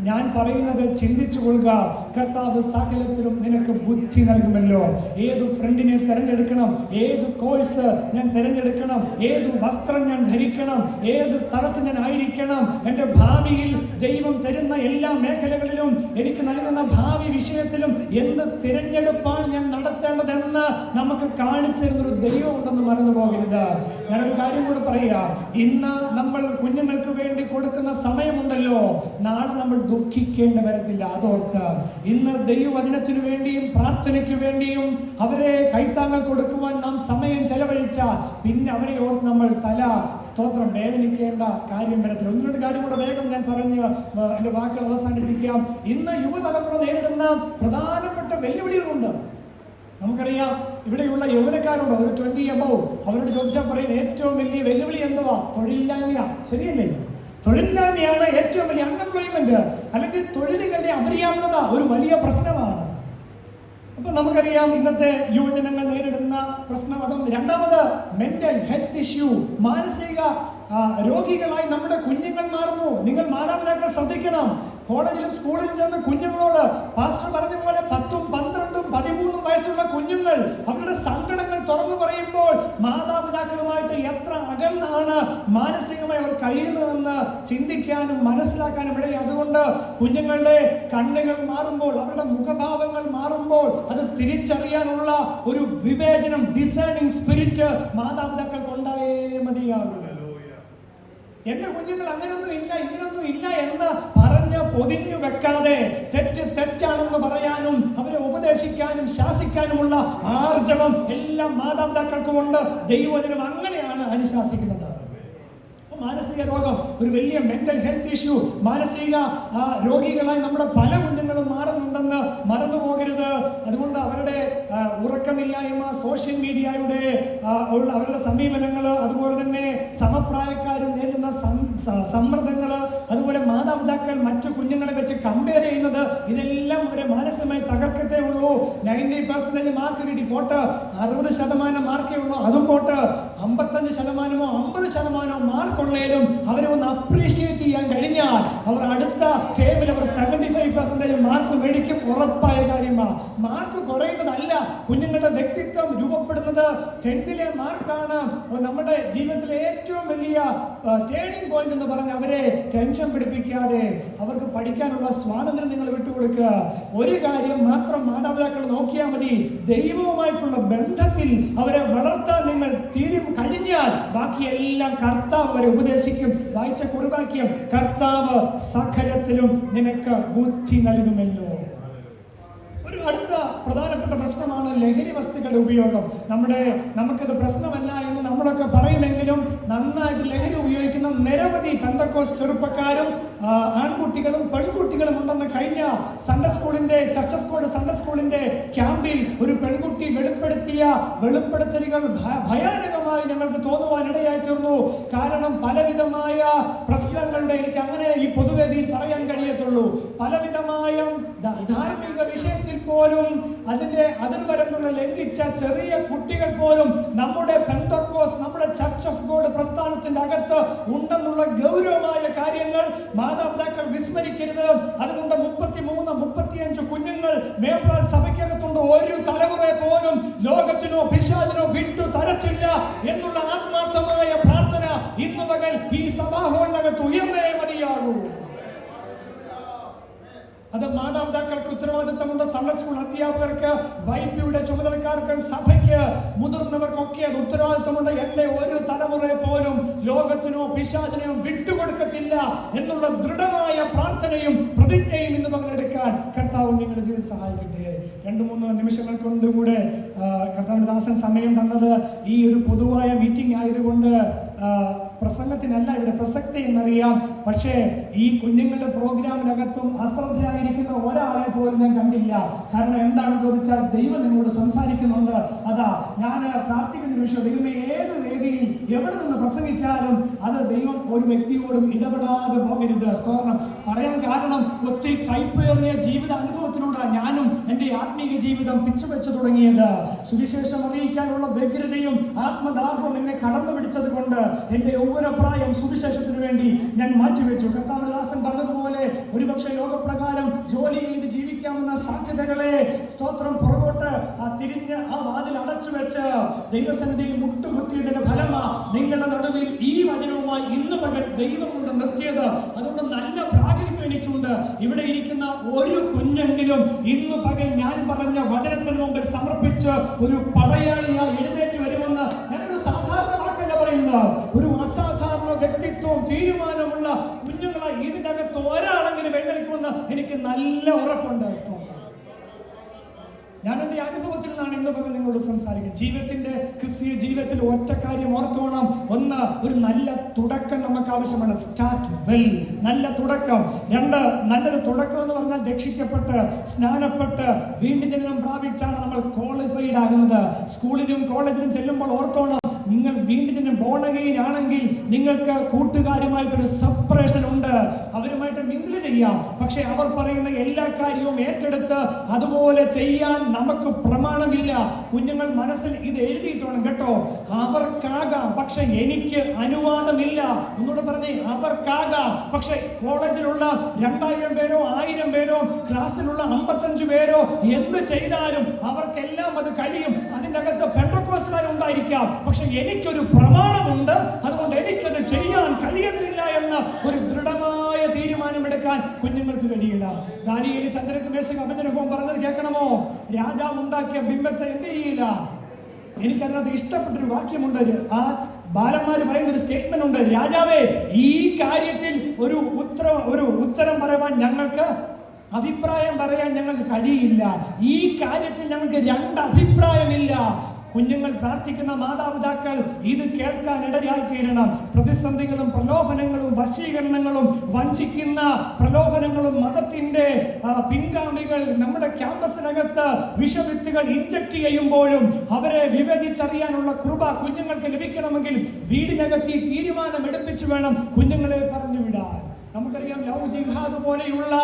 ഞാൻ പറയുന്നത് ചിന്തിച്ചു കൊള്ളുക, കർത്താവ് സകലത്തിലും നിനക്ക് ബുദ്ധി നൽകുമല്ലോ. ഏതു ഫ്രണ്ടിനെ തിരഞ്ഞെടുക്കണം, ഏത് കോഴ്സ് ഞാൻ തിരഞ്ഞെടുക്കണം, ഏതു വസ്ത്രം ഞാൻ ധരിക്കണം, ഏത് സ്ഥലത്ത് ഞാൻ ആയിരിക്കണം, എൻ്റെ ഭാവിയിൽ ദൈവം തരുന്ന എല്ലാ മേഖലകളിലും എനിക്ക് നൽകുന്ന ഭാവി വിഷയത്തിലും എന്ത് തിരഞ്ഞെടുപ്പാണ് ഞാൻ നടത്തേണ്ടതെന്ന് നമുക്ക് കാണിച്ചു തരുന്നൊരു ദൈവം ഉണ്ടെന്ന് മറന്നു പോകരുത്. ഞാനൊരു കാര്യം കൂടെ പറയാം. ഇന്ന് നമ്മൾ കുഞ്ഞുങ്ങൾക്ക് വേണ്ടി കൊടുക്കുന്ന സമയമുണ്ടല്ലോ, നാളെ നമ്മൾ ദുഃഖിക്കേണ്ടി വരത്തില്ല. അതോർത്ത് ഇന്ന് ദൈവവചനത്തിനു വേണ്ടിയും പ്രാർത്ഥനയ്ക്ക് വേണ്ടിയും അവരെ കൈത്താങ്ങൾ കൊടുക്കുവാൻ നാം സമയം ചെലവഴിച്ച പിന്നെ അവരെ ഓർത്ത് നമ്മൾ സ്തോത്രം വേദനിക്കേണ്ട കാര്യം വരത്തില്ല. ഒന്ന് രണ്ട് കാര്യം കൂടെ വേഗം ഞാൻ പറഞ്ഞ് എൻ്റെ വാക്കുകൾ അവസാനിപ്പിക്കാം. ഇന്ന് യുവതലമുറ നേരിടുന്ന പ്രധാനപ്പെട്ട വെല്ലുവിളികളുണ്ട്. നമുക്കറിയാം, ഇവിടെയുള്ള യൗവനക്കാരുണ്ട്, ഒരു 20 above. അവരോട് ചോദിച്ചാൽ പറയുന്നത് ഏറ്റവും വലിയ വെല്ലുവിളി എന്തുവാ? തൊഴിലില്ലായ്മ. ശരിയല്ലേ? തൊഴിലില്ലായ്മയാണ് ഏറ്റവും വലിയ അൺഎംപ്ലോയ്മെന്റ്, അല്ലെങ്കിൽ തൊഴിലുകളുടെ അപര്യാപ്തത ഒരു വലിയ പ്രശ്നമാണ്. അപ്പൊ നമുക്കറിയാം ഇന്നത്തെ യുവജനങ്ങൾ നേരിടുന്ന പ്രശ്നം അതൊന്നും. രണ്ടാമത് മെന്റൽ ഹെൽത്ത് ഇഷ്യൂ, മാനസിക രോഗികളായി നമ്മുടെ കുഞ്ഞുങ്ങൾ മാറുന്നു. നിങ്ങൾ മാതാപിതാക്കൾ ശ്രദ്ധിക്കണം. കോളേജിലും സ്കൂളിലും ചെന്ന് കുഞ്ഞുങ്ങളോട് പാസ്റ്റർ പറഞ്ഞ പോലെ 10, 12, 13 വയസ്സുള്ള കുഞ്ഞുങ്ങൾ അവരുടെ സങ്കടങ്ങൾ തുറന്നു പറയുമ്പോൾ മാതാപിതാക്കളുമായിട്ട് എത്ര അകന്നാണ് മാനസികമായി അവർ കഴിയുന്നതെന്ന് ചിന്തിക്കാനും മനസ്സിലാക്കാനും ഇടയിൽ. അതുകൊണ്ട് കുഞ്ഞുങ്ങളുടെ കണ്ണുകൾ മാറുമ്പോൾ, അവരുടെ മുഖഭാവങ്ങൾ മാറുമ്പോൾ അത് തിരിച്ചറിയാനുള്ള ഒരു വിവേചനം, ഡിസേണിംഗ് സ്പിരിറ്റ് മാതാപിതാക്കൾക്ക് ഉണ്ടായേ മതിയാകും. എന്റെ കുഞ്ഞുങ്ങൾ അങ്ങനൊന്നും ഇല്ല, ഇങ്ങനൊന്നും ഇല്ല എന്ന് പറഞ്ഞ് പൊതിഞ്ഞു വെക്കാതെ തെറ്റാണെന്ന് പറയാനും അവരെ ഉപദേശിക്കാനും ശാസിക്കാനുമുള്ള ആർജവം എല്ലാ മാതാപിതാക്കൾക്കുമുണ്ട്. ദൈവവചനം അങ്ങനെയാണ് അനുശാസിക്കുന്നത്. മാനസിക രോഗം ഒരു വലിയ മെന്റൽ ഹെൽത്ത് ഇഷ്യൂ, മാനസിക രോഗികളായി നമ്മുടെ പല കുഞ്ഞുങ്ങളും മാറുന്നുണ്ടെന്ന് അവരുടെ സമീപനങ്ങൾ, അതുപോലെ തന്നെ സമപ്രായക്കാരിൽ നേരിടുന്ന സമ്മർദ്ദങ്ങൾ, അതുപോലെ മാതാപിതാക്കൾ മറ്റു കുഞ്ഞുങ്ങളെ വെച്ച് കമ്പയർ ചെയ്യുന്നത്, ഇതെല്ലാം അവരെ മാനസികമായി തകർക്കത്തേ ഉള്ളൂ. 90% മാർക്ക് കിട്ടി പോട്ട്, 60% മാർക്കേ ഉള്ളൂ അതും പോട്ട്, 55%, 50% മാർക്കുള്ളതിലും അവരെ ഒന്ന് അപ്രീഷിയേറ്റ് ചെയ്യാൻ കഴിഞ്ഞാൽ അവർ അടുത്ത ടേമിൽ അവർ 75% മാർക്ക് മേടിക്കും. ഉറപ്പായ കാര്യമാണ്. മാർക്ക് കുറയുന്നതല്ല, കുഞ്ഞുങ്ങളുടെ വ്യക്തിത്വം രൂപപ്പെടുന്നത് 10th മാർക്കാണ് നമ്മുടെ ജീവിതത്തിലെ ഏറ്റവും വലിയ ടേണിംഗ് പോയിന്റ് എന്ന് പറഞ്ഞ് അവരെ ടെൻഷൻ പിടിപ്പിക്കാതെ അവർക്ക് പഠിക്കാനുള്ള സ്വാതന്ത്ര്യം നിങ്ങൾ വിട്ടുകൊടുക്കുക. ഒരു കാര്യം മാത്രം മാതാപിതാക്കൾ നോക്കിയാൽ മതി, ദൈവവുമായിട്ടുള്ള ബന്ധത്തിൽ അവരെ വളർത്താൻ നിങ്ങൾ കഴിഞ്ഞാൽ ബാക്കിയെല്ലാം കർത്താവ് അവരെ ഉപദേശിക്കും. വായിച്ച കുറുവാക്യം, കർത്താവ് സകലത്തിലും നിനക്ക് ബുദ്ധി നൽകുമല്ലോ. ഒരു അടുത്ത പ്രധാനപ്പെട്ട പ്രശ്നമാണ് ലഹരി വസ്തുക്കളുടെ ഉപയോഗം. നമുക്കത് പ്രശ്നമല്ല എന്ന് നമ്മളൊക്കെ പറയുമെങ്കിലും നന്നായിട്ട് ലഹരി ഉപയോഗിക്കുന്ന നിരവധി പെന്തക്കോസ്റ്റ് ചെറുപ്പക്കാരും ആൺകുട്ടികളും പെൺകുട്ടികളും ഉണ്ടെന്ന് കഴിഞ്ഞ സൺഡേ സ്കൂളിന്റെ ചർച്ച് ഓഫ് ഗോഡ് സൺഡേ സ്കൂളിന്റെ ക്യാമ്പിൽ ഒരു പെൺകുട്ടി വെളിപ്പെടുത്തിയ വെളിപ്പെടുത്തലുകൾ ഭയാനകമായി ഞങ്ങൾക്ക് തോന്നുവാനിടയായി തീർന്നു. കാരണം പലവിധമായ പ്രശ്നങ്ങളുടെ, എനിക്ക് അങ്ങനെ ഈ പൊതുവേദിയിൽ പറയാൻ കഴിയത്തുള്ളൂ, പലവിധമായ ധാർമ്മിക വിഷയത്തിൽ പോലും അതിന്റെ അതിർവരമ്പുകൾ ലംഘിച്ച ചെറിയ കുട്ടികൾ പോലും നമ്മുടെ പെന്തക്കോസ്, നമ്മുടെ ചർച്ച് ഓഫ് ഗോഡ് പ്രസ്ഥാനത്തിന്റെ അകത്ത് ഉണ്ടെന്നുള്ള ഗൗരവമായ കാര്യങ്ങൾ മാതാപിതാക്കൾ വിസ്മരിക്കരുത്. അതുകൊണ്ട് 33-35 കുഞ്ഞുങ്ങൾ മേപ്രാൽ സഭയ്ക്കകത്തുണ്ട്. ഒരു തലമുറയെ പോലും ലോകത്തിനോ പിശാചിനോ വിട്ടു തരത്തില്ല എന്നുള്ള ആത്മാർത്ഥമായ പ്രാർത്ഥന ഇന്നു പകൽ ഈ സഭാഹോളിനകത്ത് ഉയർന്നേ മതിയാകൂ. അത് മാതാപിതാക്കൾക്ക് ഉത്തരവാദിത്തമുണ്ട്, സൺഡേ സ്കൂൾ അധ്യാപകർക്ക്, വൈപിയുടെ ചുമതലക്കാർക്ക്, സഭയ്ക്ക്, മുതിർന്നവർക്കൊക്കെ അത് ഉത്തരവാദിത്തമുണ്ട്. എന്റെ ഒരു തലമുറയെ പോലും ലോകത്തിനോ പിശാചിനെയോ വിട്ടുകൊടുക്കത്തില്ല എന്നുള്ള ദൃഢമായ പ്രാർത്ഥനയും പ്രതിജ്ഞയും ഇന്ന് പകലെടുക്കാൻ കർത്താവ് നിങ്ങളുടെ ജീവിതം സഹായിക്കട്ടെ. 2-3 നിമിഷങ്ങൾ കൊണ്ടുകൂടെ കർത്താവിന്റെ ദാസൻ സമയം തന്നത് ഈ ഒരു പൊതുവായ മീറ്റിംഗ് ആയതുകൊണ്ട് പ്രസംഗത്തിനല്ല ഇവിടെ പ്രസക്തി എന്നറിയാം. പക്ഷേ ഈ കുഞ്ഞുങ്ങളുടെ പ്രോഗ്രാമിനകത്തും അശ്രദ്ധരായിരിക്കുന്ന ഒരാളെ പോലും ഞാൻ കണ്ടില്ല. കാരണം എന്താണെന്ന് ചോദിച്ചാൽ ദൈവം നിങ്ങളോട് സംസാരിക്കുന്നുണ്ട്. അതാ ഞാൻ പ്രാർത്ഥിക്കുന്ന നിമിഷം ദൈവമേ ഏത് വേദിയിൽ എവിടെ നിന്ന് പ്രസംഗിച്ചാലും അത് ദൈവം ഒരു വ്യക്തിയോടും ഇടപെടാതെ പോകരുത്. സ്തോത്രം പറയാൻ കാരണം ഒത്തിരി കൈപ്പേറിയ ജീവിത അനുഭവത്തിലൂടെ ഞാനും എൻ്റെ ആത്മീക ജീവിതം പിച്ചുവെച്ചു തുടങ്ങിയത്. സുവിശേഷം അറിയിക്കാനുള്ള വ്യഗ്രതയും ആത്മദാഹവും എന്നെ കടന്നു പിടിച്ചത് കൊണ്ട് എൻ്റെ യൗവനപ്രായം സുവിശേഷത്തിന് വേണ്ടി ഞാൻ മാറ്റിവെച്ചു. കർത്താവിന്റെ ദാസൻ പറഞ്ഞതുപോലെ ഒരുപക്ഷെ ലോകപ്രകാരം ജോലി ചെയ്ത് ജീവിക്കാമെന്ന സാധ്യതകളെ സ്തോത്രം പുറകോട്ട് തിരിഞ്ഞ് ആ വാതിൽ അടച്ചു വെച്ച് ദൈവസന്നിധിയിൽ മുട്ടുകുത്തിയതിന്റെ ഫലമാ നിങ്ങളുടെ നടുവിൽ ഈ വചനവുമായി ഇന്ന് പകൽ ദൈവം കൊണ്ട് നിർത്തിയത്. അതുകൊണ്ട് നല്ല പ്രാഗൽഭ്യം എനിക്കുണ്ട്. ഇവിടെ ഇരിക്കുന്ന ഒരു കുഞ്ഞെങ്കിലും ഇന്ന് പകൽ ഞാൻ പറഞ്ഞ വചനത്തിന് മുമ്പിൽ സമർപ്പിച്ച് ഒരു പടയാളിയായി എഴുന്നേറ്റ് വരുമെന്ന് ഞാനൊരു സാധാരണ വാക്കല്ല പറയുന്നത്. ഒരു അസാധാരണ വ്യക്തിത്വം, തീരുമാനമുള്ള കുഞ്ഞുങ്ങളായി ഇതിനകത്ത് ഒരാളെങ്കിലും എഴുന്നേൽക്കുമെന്ന് എനിക്ക് നല്ല ഉറപ്പുണ്ട്. ഞാൻ എൻ്റെ അനുഭവത്തിൽ നിന്നാണ് ഇന്ന് പകൽ നിങ്ങളോട് സംസാരിക്കുന്നത്. ജീവിതത്തിന്റെ ക്രിസ്തീയ ജീവിതത്തിൽ ഒറ്റ കാര്യം ഓർത്തോണം. ഒന്ന്, ഒരു നല്ല തുടക്കം നമുക്ക് ആവശ്യമാണ്. സ്റ്റാർട്ട് വെൽ, നല്ല തുടക്കം. 2, നല്ലൊരു തുടക്കം എന്ന് പറഞ്ഞാൽ രക്ഷിക്കപ്പെട്ട് സ്നാനപ്പെട്ട് വീണ്ടും ജനനം പ്രാപിച്ചാണ് നമ്മൾ ക്വാളിഫൈഡ് ആകുന്നത്. സ്കൂളിലും കോളേജിലും ചെല്ലുമ്പോൾ ഓർത്തോണം, നിങ്ങൾ വീണ്ടും ബോൺ അഗെയിൻ ആണെങ്കിൽ നിങ്ങൾക്ക് കൂട്ടുകാരുമായിട്ടൊരു സെപ്പറേഷൻ ഉണ്ട്. അവരുമായിട്ട് മിങ്കിൾ ചെയ്യാം, പക്ഷെ അവർ പറയുന്ന എല്ലാ കാര്യവും ഏറ്റെടുത്ത് അതുപോലെ ചെയ്യാൻ നമുക്ക് പ്രമാണമില്ല. കുഞ്ഞുങ്ങൾ മനസ്സിൽ ഇത് എഴുതിയിട്ട് കേട്ടോ. അവർക്കാകാം, പക്ഷെ എനിക്ക് അനുവാദമില്ല. ഒന്നുകൂടെ പറഞ്ഞേ, അവർക്കാകാം, പക്ഷെ കോളേജിലുള്ള 2000 പേരോ 1000 പേരോ ക്ലാസ്സിലുള്ള 55 പേരോ എന്ത് ചെയ്താലും അവർക്കെല്ലാം അത് കഴിയും. അതിൻ്റെ അകത്ത് പെന്തക്കോസ്തുകാർ ഉണ്ടായിരിക്കാം, പക്ഷെ എനിക്കൊരു പ്രമാണമുണ്ട്, അതുകൊണ്ട് എനിക്കത് ചെയ്യാൻ കഴിയത്തില്ല എന്ന ഒരു ദൃഢമായ തീരുമാനമെടുക്കാൻ കുഞ്ഞുങ്ങൾക്ക് കഴിയില്ല. ദാനിയേൽ ചന്ദ്രക്ക് മേശക്ക് അഭിനയവും പറഞ്ഞത് കേൾക്കണമോ? രാജാവ് ഉണ്ടാക്കിയ ബിംബത്തെ എന്ത് ചെയ്യില്ല. എനിക്കതിനകത്ത് ഇഷ്ടപ്പെട്ടൊരു വാക്യമുണ്ട്. ആ ബാലന്മാര് പറയുന്ന ഒരു സ്റ്റേറ്റ്മെന്റ് ഉണ്ട്. രാജാവേ, ഈ കാര്യത്തിൽ ഒരു ഉത്തരം പറയുവാൻ ഞങ്ങൾക്ക്, അഭിപ്രായം പറയാൻ ഞങ്ങൾക്ക് കഴിയില്ല. ഈ കാര്യത്തിൽ ഞങ്ങൾക്ക് 2 അഭിപ്രായമില്ല. കുഞ്ഞുങ്ങൾ പ്രാർത്ഥിക്കുന്ന മാതാപിതാക്കൾ ഇത് കേൾക്കാൻ ഇടയായി തീരണം. പ്രതിസന്ധികളും പ്രലോഭനങ്ങളും വശീകരണങ്ങളും വഞ്ചിക്കുന്ന പ്രലോഭനങ്ങളും മതത്തിന്റെ പിൻഗാമികൾ നമ്മുടെ ക്യാമ്പസിനകത്ത് വിഷവിത്തുകൾ ഇൻജക്ട് ചെയ്യുമ്പോഴും അവരെ വിവേചിച്ചറിയാനുള്ള കൃപ കുഞ്ഞുങ്ങൾക്ക് ലഭിക്കണമെങ്കിൽ വീടിനകത്ത് തീരുമാനം എടുപ്പിച്ചു വേണം കുഞ്ഞുങ്ങളെ പറഞ്ഞു വിടാൻ. നമുക്കറിയാം ലവ് ജിഹാദ് പോലെയുള്ള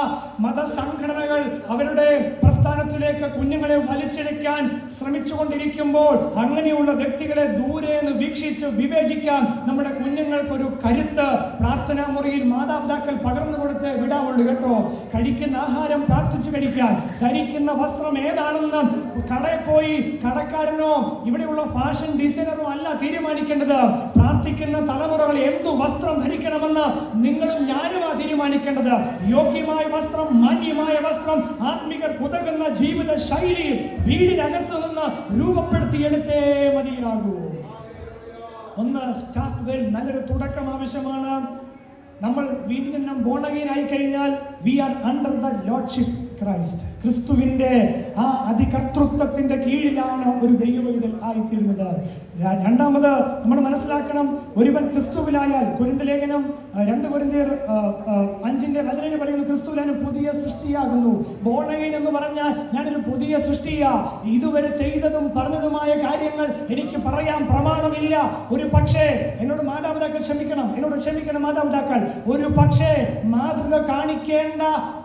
മതസംഘടനകൾ അവരുടെ പ്രസ്ഥാനത്തിലേക്ക് കുഞ്ഞുങ്ങളെ വലിച്ചിഴക്കാൻ ശ്രമിച്ചുകൊണ്ടിരിക്കുമ്പോൾ അങ്ങനെയുള്ള വ്യക്തികളെ ദൂരെ നിന്ന് വീക്ഷിച്ച് വിവേചിക്കാൻ നമ്മുടെ കുഞ്ഞുങ്ങൾക്കൊരു കരുത്ത് പ്രാർത്ഥനാ മുറിയിൽ മാതാപിതാക്കൾ പകർന്നു കൊടുത്ത് വിടാവുള്ളൂ കേട്ടോ. കഴിക്കുന്ന ആഹാരം പ്രാർത്ഥിച്ചു കഴിക്കാൻ, ധരിക്കുന്ന വസ്ത്രം ഏതാണെന്ന് കടയിൽ പോയി കടക്കാരനോ ഇവിടെയുള്ള ഫാഷൻ ഡിസൈനറോ അല്ല തീരുമാനിക്കേണ്ടത്. പ്രാർത്ഥിക്കുന്ന തലമുറകൾ എന്തു വസ്ത്രം ധരിക്കണമെന്ന് നിങ്ങളും ഞാനും തീരുമാനിക്കേണ്ടത്. യോഗ്യമായ വസ്ത്രം, മാന്യമായ വസ്ത്രം, ആത്മികർ ഉതകുന്ന ജീവിത ശൈലി വീടിനകത്ത് നിന്ന് രൂപപ്പെടുത്തിയെടുത്തേ മതിയാകൂ. ഒന്ന് സ്റ്റാർട്ട് വെൽ, നല്ലൊരു തുടക്കം ആവശ്യമാണ്. നമ്മൾ വീണ്ടും ബോൺ അഗൈൻ ആയി കഴിഞ്ഞാൽ we are under the lordship Christ. ക്രിസ്തുവിന്റെ ആ അധികർത്തൃത്വത്തിന്റെ കീഴിലാണ് ഒരു ദൈവവൈതൽ ആയിത്തീരുന്നത്. രണ്ടാമത് നമ്മൾ മനസ്സിലാക്കണം, ഒരുവൻ ക്രിസ്തുവിലായാൽ, കൊരിന്ത്യർ ലേഖനം 2 കൊരിന്ത്യർ 5:15 പറയുന്നു, ക്രിസ്തുവിലാണ് പുതിയ സൃഷ്ടിയാകുന്നു. ബോൺ അഗൈൻ എന്ന് പറഞ്ഞാൽ ഞാനൊരു പുതിയ സൃഷ്ടിയാ. ഇതുവരെ ചെയ്തതും പറഞ്ഞതുമായ കാര്യങ്ങൾ എനിക്ക് പറയാൻ പ്രമാണമില്ല. ഒരു പക്ഷേ എന്നോട് മാതാപിതാക്കൾ ക്ഷമിക്കണം, എന്നോട് ക്ഷമിക്കണം മാതാപിതാക്കൾ. ഒരു പക്ഷേ മാതൃക കാണിക്കേണ്ട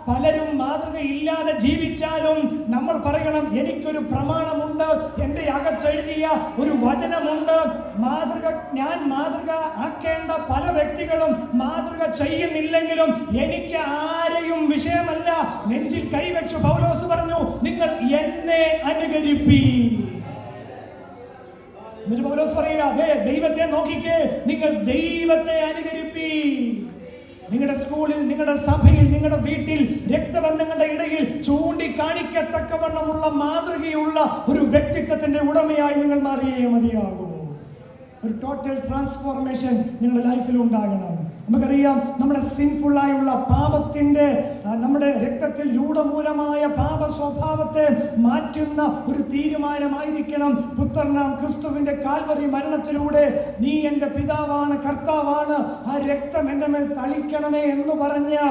പലരും മാതൃക ഇല്ലാതെ ജീവിച്ചാലും നമ്മൾ പറയണം, എനിക്കൊരു പ്രമാണമുണ്ട്, എൻ്റെ അകത്തെഴുതിയ ഒരു വചനമുണ്ട്. ഞാൻ മാതൃക ആക്കേണ്ട പല വ്യക്തികളും മാതൃക ചെയ്യുന്നില്ലെങ്കിലും എനിക്ക് ആരെയും വിഷയമല്ല. നെഞ്ചിൽ കൈവച്ചു പൗലോസ് പറഞ്ഞു, നിങ്ങൾ എന്നെ അനുകരിപ്പീ. എന്നിട്ട് പൗലോസ് പറയുക, അതെ ദൈവത്തെ നോക്കിക്കേ, നിങ്ങൾ ദൈവത്തെ അനുകരിപ്പീ. നിങ്ങളുടെ സ്കൂളിൽ, നിങ്ങളുടെ സഭയിൽ, നിങ്ങളുടെ വീട്ടിൽ, രക്തബന്ധങ്ങളുടെ ഇടയിൽ ചൂണ്ടിക്കാണിക്കത്തക്കവണ്ണമുള്ള മാതൃകയുള്ള ഒരു വ്യക്തിത്വത്തിന്റെ ഉടമയായി നിങ്ങൾ മാറിയേ മതിയാകൂ. ഒരു ടോട്ടൽ ട്രാൻസ്ഫോർമേഷൻ നിങ്ങളുടെ ലൈഫിൽ ഉണ്ടാകണം. നമുക്കറിയാം, നമ്മുടെ സിൻഫുള്ളായുള്ള പാപത്തിന്റെ, നമ്മുടെ രക്തത്തിൽ രൂഢമൂലമായ പാപ സ്വഭാവത്തെ മാറ്റുന്ന ഒരു തീരുമാനമായിരിക്കണം പുത്രനാം ക്രിസ്തുവിന്റെ കാൽവറി മരണത്തിലൂടെ നീ എൻ്റെ പിതാവാണ്, കർത്താവാണ്, ആ രക്തം എൻ്റെ മേൽ തളിക്കണമേ എന്ന് പറഞ്ഞ്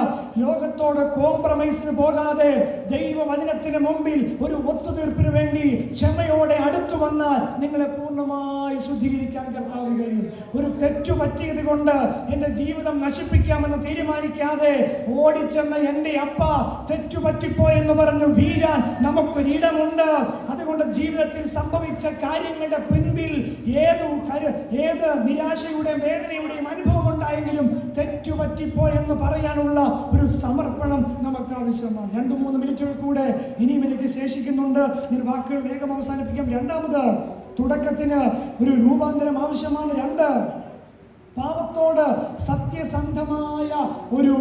ലോകത്തോട് കോംപ്രമൈസിന് പോകാതെ ദൈവവചനത്തിന് മുമ്പിൽ ഒരു ഒത്തുതീർപ്പിന് വേണ്ടി ക്ഷമയോടെ അടുത്തു വന്നാൽ നിങ്ങളെ പൂർണ്ണമായി ശുദ്ധീകരിക്കാൻ കർത്താവ് കഴിയും. ഒരു തെറ്റു പറ്റിയത് കൊണ്ട് എൻ്റെ ജീവിതം നശിപ്പിക്കാമെന്ന് തീരുമാനിക്കാതെ ഓടിച്ചെന്ന എൻ്റെ അപ്പ തെറ്റുപറ്റിപ്പോയെന്ന് പറഞ്ഞു വീഴാൻ നമുക്കൊരിടമുണ്ട്. അതുകൊണ്ട് ജീവിതത്തിൽ സംഭവിച്ച കാര്യങ്ങളുടെ പിൻപിൽ ഏത് നിരാശയുടെയും വേദനയുടെയും അനുഭവം ഉണ്ടായെങ്കിലും തെറ്റുപറ്റിപ്പോയെന്ന് പറയാനുള്ള ഒരു സമർപ്പണം നമുക്ക് ആവശ്യമാണ്. 2-3 മിനിറ്റുകൾ കൂടെ ഇനിയും എനിക്ക് ശേഷിക്കുന്നുണ്ട്. ഞാൻ വാക്കുകൾ വേഗം അവസാനിപ്പിക്കാം. രണ്ടാമത്, തുടക്കത്തിന് ഒരു രൂപാന്തരം ആവശ്യമാണ്. 2, പാപത്തോട് സത്യസന്ധമായ ഒരു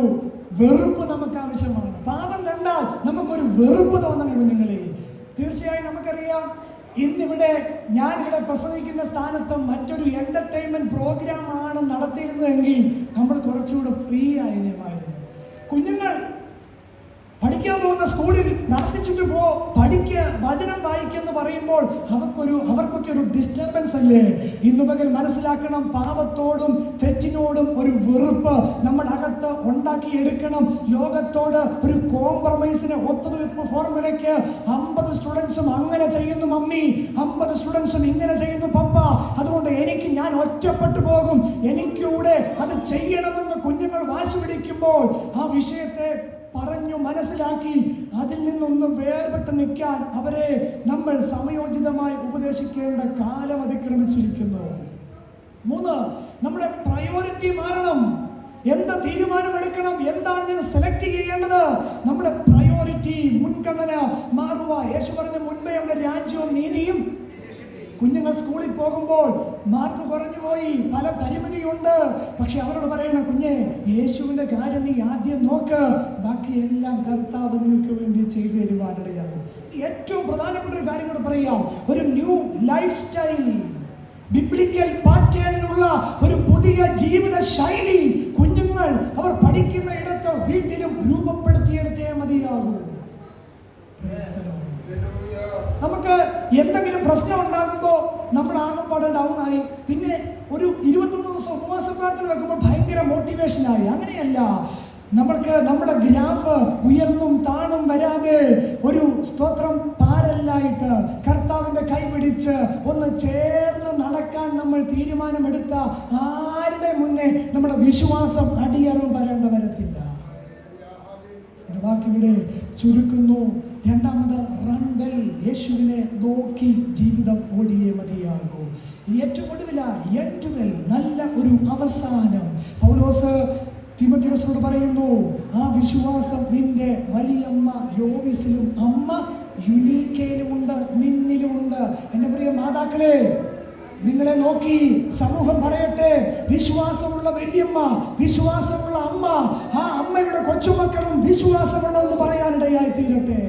വെറുപ്പ് നമുക്ക് ആവശ്യമാണ്. പാപം കണ്ടാൽ നമുക്കൊരു വെറുപ്പ് തോന്നണം കുഞ്ഞുങ്ങളെ. തീർച്ചയായും നമുക്കറിയാം, ഇന്നിവിടെ ഞാനിവിടെ പ്രസംഗിക്കുന്ന സ്ഥാനത്ത് മറ്റൊരു എന്റർടൈൻമെന്റ് പ്രോഗ്രാം ആണ് നടത്തിയിരുന്നതെങ്കിൽ നമ്മൾ കുറച്ചുകൂടെ ഫ്രീ ആയിരുന്നിരുന്നു. കുഞ്ഞുങ്ങൾ പഠിക്കാൻ പോകുന്ന സ്കൂളിൽ പ്രാർത്ഥിച്ചിട്ട് പഠിക്കുക, വചനം വായിക്കെന്ന് പറയുമ്പോൾ അവർക്കൊക്കെ ഒരു ഡിസ്റ്റർബൻസ് അല്ലേ? ഇന്നു പകൽ മനസ്സിലാക്കണം, പാപത്തോടും തെറ്റിനോടും ഒരു വെറുപ്പ് നമ്മുടെ അകത്ത് ഉണ്ടാക്കിയെടുക്കണം. ലോകത്തോട് ഒരു കോംപ്രമൈസിന്, ഒത്തുതീർപ്പ് ഫോർമുലയ്ക്ക് 50 സ്റ്റുഡൻസും അങ്ങനെ ചെയ്യുന്നു മമ്മി, 50 സ്റ്റുഡൻസും ഇങ്ങനെ ചെയ്യുന്നു പപ്പ, അതുകൊണ്ട് ഞാൻ ഒറ്റപ്പെട്ടു പോകും, എനിക്കൂടെ അത് ചെയ്യണമെന്ന് കുഞ്ഞുങ്ങൾ വാശി പിടിക്കുമ്പോൾ ആ വിഷയത്തെ പറഞ്ഞു മനസ്സിലാക്കി അതിൽ നിന്നൊന്ന് വേർപെട്ട് നിൽക്കാൻ അവരെ നമ്മൾ സമയോചിതമായി ഉപദേശിക്കേണ്ട കാലം അതിക്രമിച്ചിരിക്കുന്നു. 3, നമ്മുടെ പ്രയോറിറ്റി മാറണം. എന്ത് തീരുമാനമെടുക്കണം, എന്താണ് ഞാൻ സെലക്ട് ചെയ്യേണ്ടത്, നമ്മുടെ പ്രയോറിറ്റി, മുൻഗണന മാറുക. യേശു പറഞ്ഞ മുൻപേ നമ്മുടെ രാജ്യവും നീതിയും. കുഞ്ഞുങ്ങൾ സ്കൂളിൽ പോകുമ്പോൾ മാർക്ക് കുറഞ്ഞു പോയി, പല പരിമിതിയുണ്ട്, പക്ഷെ അവരോട് പറയണം, കുഞ്ഞെ യേശുവിൻ്റെ കാര്യം നീ ആദ്യം നോക്ക്, ബാക്കിയെല്ലാം കർത്താവ് നിങ്ങൾക്ക് വേണ്ടി ചെയ്തു തരുവാനിടയാകും. ഏറ്റവും പ്രധാനപ്പെട്ട ഒരു കാര്യം കൂടെ പറയാം, ഒരു ന്യൂ ലൈഫ് സ്റ്റൈൽ, ബിബ്ലിക്കൽ പാറ്റേണിനുള്ള ഒരു പുതിയ ജീവിത ശൈലി കുഞ്ഞുങ്ങൾ അവർ പഠിക്കുന്ന ഇടത്ത് വീട്ടിലും രൂപപ്പെടുത്തിയെടുത്തേ മതിയാകൂ. നമുക്ക് എന്തെങ്കിലും പ്രശ്നം ഉണ്ടാകുമ്പോൾ നമ്മൾ ആകെപ്പാടെ ഡൗൺ ആയി. പിന്നെ ഒരു 21 ദിവസം ഉപവാസ പ്രാർത്ഥന വെക്കുമ്പോൾ ഭയങ്കര മോട്ടിവേഷനായി. അങ്ങനെയല്ല, നമ്മൾക്ക് നമ്മുടെ ഗ്രാഫ് ഉയർന്നും താണും വരാതെ ഒരു സ്തോത്രം പാരല്ലായിട്ട് കർത്താവിൻ്റെ കൈ പിടിച്ച് ഒന്ന് ചേർന്ന് നടക്കാൻ നമ്മൾ തീരുമാനമെടുത്ത ആരുടെ മുന്നേ നമ്മുടെ വിശ്വാസം അടിയറവ് വരേണ്ട വരത്തില്ല. വാക്കിവിടെ ചുരുക്കുന്നു. രണ്ടാമത് റൺ വെൽ, യേശുവിനെ നോക്കി ജീവിതം ഓടിയേ മതിയാകൂ. ഏറ്റവും ഒടുവില എൻഡ് വെൽ, നല്ല ഒരു അവസാനം. പൗലോസ് തിമോഥെയോസിനോട് പറയുന്നു, ആ വിശ്വാസം നിന്റെ വലിയമ്മ യോവിസിലും അമ്മ യുനീക്കയിലുമുണ്ട്, നിന്നിലുമുണ്ട്. എൻ്റെ പ്രിയ മാതാക്കളെ, നിങ്ങളെ നോക്കി സമൂഹം പറയട്ടെ, വിശ്വാസമുള്ള വല്യമ്മ, വിശ്വാസമുള്ള അമ്മ, ആ അമ്മയുടെ കൊച്ചുമക്കളും വിശ്വാസമുള്ളതെന്ന് പറയാനിടയായി തീരട്ടെ.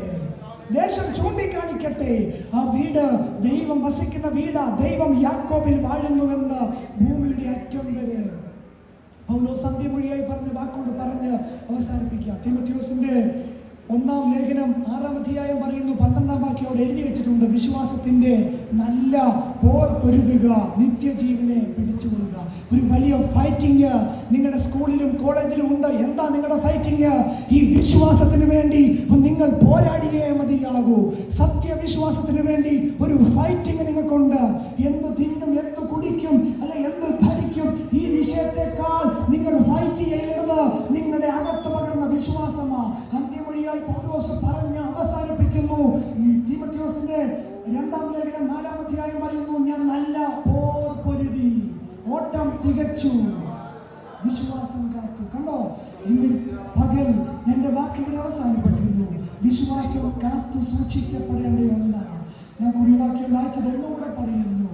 ദേശം ചൂണ്ടിക്കാണിക്കട്ടെ, ആ വീട് ദൈവം വസിക്കുന്ന വീടാ, ദൈവം യാക്കോബിൽ വാഴുന്നുവെന്ന് ഭൂമിയുടെ അറ്റം വരെ പൗലോസ് അന്ത്യമൊഴിയായി പറഞ്ഞ വാക്കോട് പറഞ്ഞ് അവസാനിപ്പിക്കാം. തിമോഥെയോസിന്റെ 1-ാം ലേഖനം 6-ാം അധ്യായം പറയുന്നു, 12-ാം വാക്യോട് എഴുതി വെച്ചിട്ടുണ്ട്, വിശ്വാസത്തിന്റെ നല്ല പോർ പൊരുതുക, നിത്യജീവനെ പിടിച്ചുകൊള്ളുക. ഒരു വലിയ ഫൈറ്റിംഗ് നിങ്ങളുടെ സ്കൂളിലും കോളേജിലും ഉണ്ട്. എന്താ നിങ്ങളുടെ ഫൈറ്റിംഗ്? ഈ വിശ്വാസത്തിന് വേണ്ടി നിങ്ങൾ പോരാടിയേ മതിയാകൂ. സത്യവിശ്വാസത്തിന് വേണ്ടി ഒരു ഫൈറ്റിംഗ് നിങ്ങൾക്കുണ്ട്. എന്ത് തിന്നും, എന്ത് കുടിക്കും, അല്ല എന്ത് ധരിക്കും, ഈ വിഷയത്തെക്കാൾ നിങ്ങൾ ഫൈറ്റ് ചെയ്യേണ്ടത് നിങ്ങളുടെ അകത്ത് പകർന്ന വിശ്വാസമാണ്. അന്ത്യമൊഴിയായി പൗലോസ് പറഞ്ഞ് അവസാനിപ്പിക്കുന്നു. തിമോഥെയോസിന്റെ 2-ാം ലേഖനം 4-ാം അധ്യായം പറയുന്നു, ഞാൻ നല്ല പോർ പൊരുതി, ഓട്ടം തികച്ചു, വിശ്വാസം കാത്തു. കണ്ടോ, ഇന്ന് പകൽ എൻ്റെ വാക്കിവിടെ അവസാനിപ്പിക്കുന്നു. വിശ്വാസം കാത്തു സൂക്ഷിക്കപ്പെടേണ്ട ഒന്നാണ്. ഞാൻ കുറിവാക്യം വായിച്ചത് ഒന്നുകൂടെ പറയുന്നു,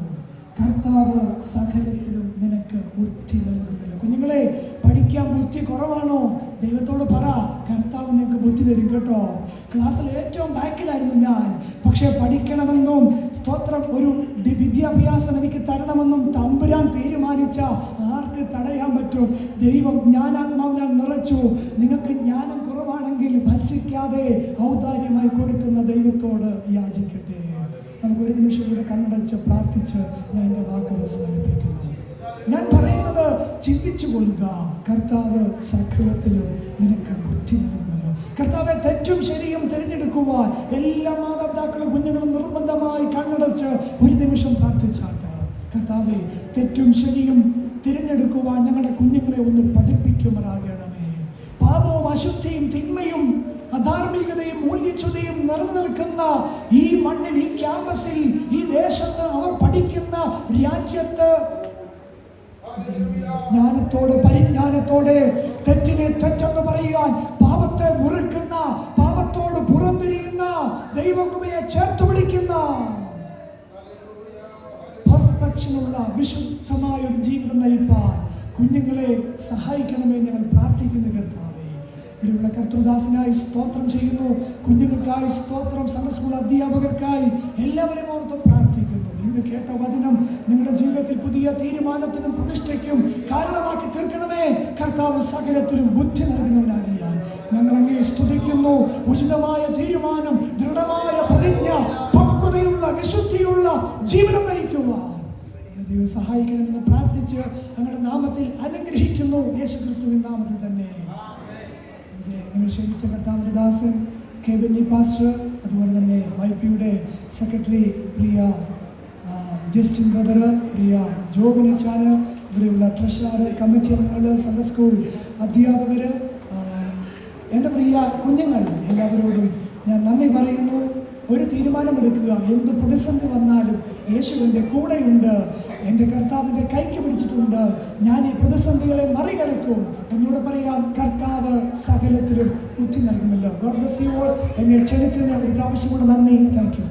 കർത്താവ് സകലത്തിലും നിനക്ക് ബുദ്ധി നൽകുന്നില്ല. കുഞ്ഞുങ്ങളെ, പഠിക്കാൻ ബുദ്ധി കുറവാണോ? ദൈവത്തോട് പറ, കർത്താവ് നിനക്ക് ബുദ്ധി തരും കേട്ടോ. ക്ലാസ്സിൽ ഏറ്റവും ബാക്കിലായിരുന്നു ഞാൻ, പക്ഷേ പഠിക്കണമെന്നും സ്തോത്രം ഒരു വിദ്യാഭ്യാസം എനിക്ക് തരണമെന്നും തമ്പുരാൻ തീരുമാനിച്ച ആർക്ക് തടയാൻ പറ്റും? ദൈവം ജ്ഞാനാത്മാവിനാൽ നിറച്ചു. നിങ്ങൾക്ക് ജ്ഞാനം കുറവാണെങ്കിൽ ഭത്സിക്കാതെ ഔദാര്യമായി കൊടുക്കുന്ന ദൈവത്തോട് യാചിക്കട്ടെ. നമുക്ക് ഒരു നിമിഷം കൂടെ കണ്ണടച്ച് പ്രാർത്ഥിച്ച് ഞാൻ എൻ്റെ വാക്ക് അവസാനിപ്പിക്കുന്നു. ഞാൻ പറയുന്നത് ചിന്തിച്ചു കൊള്ളുക, കർത്താവ് സകലത്തിലും നിനക്ക് ബുദ്ധി നൽകുമല്ലോ. കർത്താവെ, തെറ്റും ശരിയും തിരഞ്ഞെടുക്കുവാൻ എല്ലാ മാതാപിതാക്കളും കുഞ്ഞുങ്ങളും നിർബന്ധമായി കണ്ണടച്ച് ഒരു നിമിഷം പ്രാർത്ഥിച്ചാട്ട്. കർത്താവെ, തെറ്റും ശരിയും തിരഞ്ഞെടുക്കുവാൻ ഞങ്ങളുടെ കുഞ്ഞുങ്ങളെ ഒന്ന് പഠിപ്പിക്കുമാറാകണമേ. പാപവും അശുദ്ധിയും തിന്മയും അധാർമികതയും മൂല്യച്യുതയും നിറഞ്ഞു നിൽക്കുന്ന ഈ മണ്ണിൽ, ഈ ക്യാമ്പസിൽ, ഈ ദേശത്ത്, അവർ പഠിക്കുന്ന രാജ്യത്ത് ജ്ഞാനത്തോട് പരിജ്ഞാനത്തോടെ തെറ്റിനെ തെറ്റെന്ന് പറയാൻ, പാപത്തെ വെറുക്കുന്ന, പാപത്തോട് പുറംതിരിയുന്ന, ദൈവകൃപയെ ചേർത്ത് പിടിക്കുന്ന പെർഫെക്ഷനുള്ള വിശുദ്ധമായ ഒരു ജീവിതം നയിപ്പാൻ കുഞ്ഞുങ്ങളെ സഹായിക്കണമേ ഞങ്ങൾ പ്രാർത്ഥിക്കുന്നു. കർത്താവേ, ഇതിലുള്ള കർത്തൃദാസനായി സ്തോത്രം ചെയ്യുന്നു. കുഞ്ഞുങ്ങൾക്കായി സ്തോത്രം, സൺഡേ സ്കൂൾ അധ്യാപകർക്കായി എല്ലാവരെയും ഓർത്ത് പ്രാർത്ഥിക്കുന്നു. ഇന്ന് കേട്ട വചനം നിങ്ങളുടെ ജീവിതത്തിൽ പുതിയ തീരുമാനത്തിനും പ്രതിഷ്ഠയ്ക്കും കാരണമാക്കി തീർക്കണമേ. കർത്താവ് സകലത്തിലും ബുദ്ധി നൽകുന്നവനാകിയാൽ ഞങ്ങൾ അങ്ങേ സ്തുതിക്കുന്നു. ഉചിതമായ തീരുമാനം, ദൃഢമായ പ്രതിജ്ഞ, പക്വതയുള്ള വിശുദ്ധിയുള്ള ജീവിതം നയിക്കുവാൻ ദൈവം സഹായിക്കണമെന്ന് പ്രാർത്ഥിച്ച് അങ്ങയുടെ നാമത്തിൽ അനുഗ്രഹിക്കുന്നു. യേശുക്രിസ്തുവിൻ നാമത്തിൽ തന്നെ. നിങ്ങൾ ക്ഷണിച്ച കർത്താവിന്റെ ദാസൻ കെ ബെന്നി പാസ്റ്റർ, അതുപോലെ തന്നെ YP-യുടെ സെക്രട്ടറി പ്രിയ ജസ്റ്റിൻ ബ്രദർ, പ്രിയ ജോബിനിച്ചാന്, ഇവിടെയുള്ള ട്രഷറർ, കമ്മിറ്റി അംഗങ്ങൾ, സൺഡേ സ്കൂൾ അധ്യാപകർ, എൻ്റെ പ്രിയ കുഞ്ഞുങ്ങൾ, എല്ലാവരോടും ഞാൻ നന്ദി പറയുന്നു. ഒരു തീരുമാനമെടുക്കുക. എന്ത് പ്രതിസന്ധി വന്നാലും യേശുവിൻ്റെ കൂടെയുണ്ട്. എൻ്റെ കർത്താവിൻ്റെ കൈക്ക് പിടിച്ചിട്ടുണ്ട്. ഞാൻ ഈ പ്രതിസന്ധികളെ മറികടക്കും. എന്നോട് പറയാം, കർത്താവ് സകലത്തിലും ബുദ്ധി നൽകുമല്ലോ. God bless you all. എന്നെ ക്ഷണിച്ചതിന് ഒരു പ്രാവശ്യം കൂടെ നന്ദി. Thank you.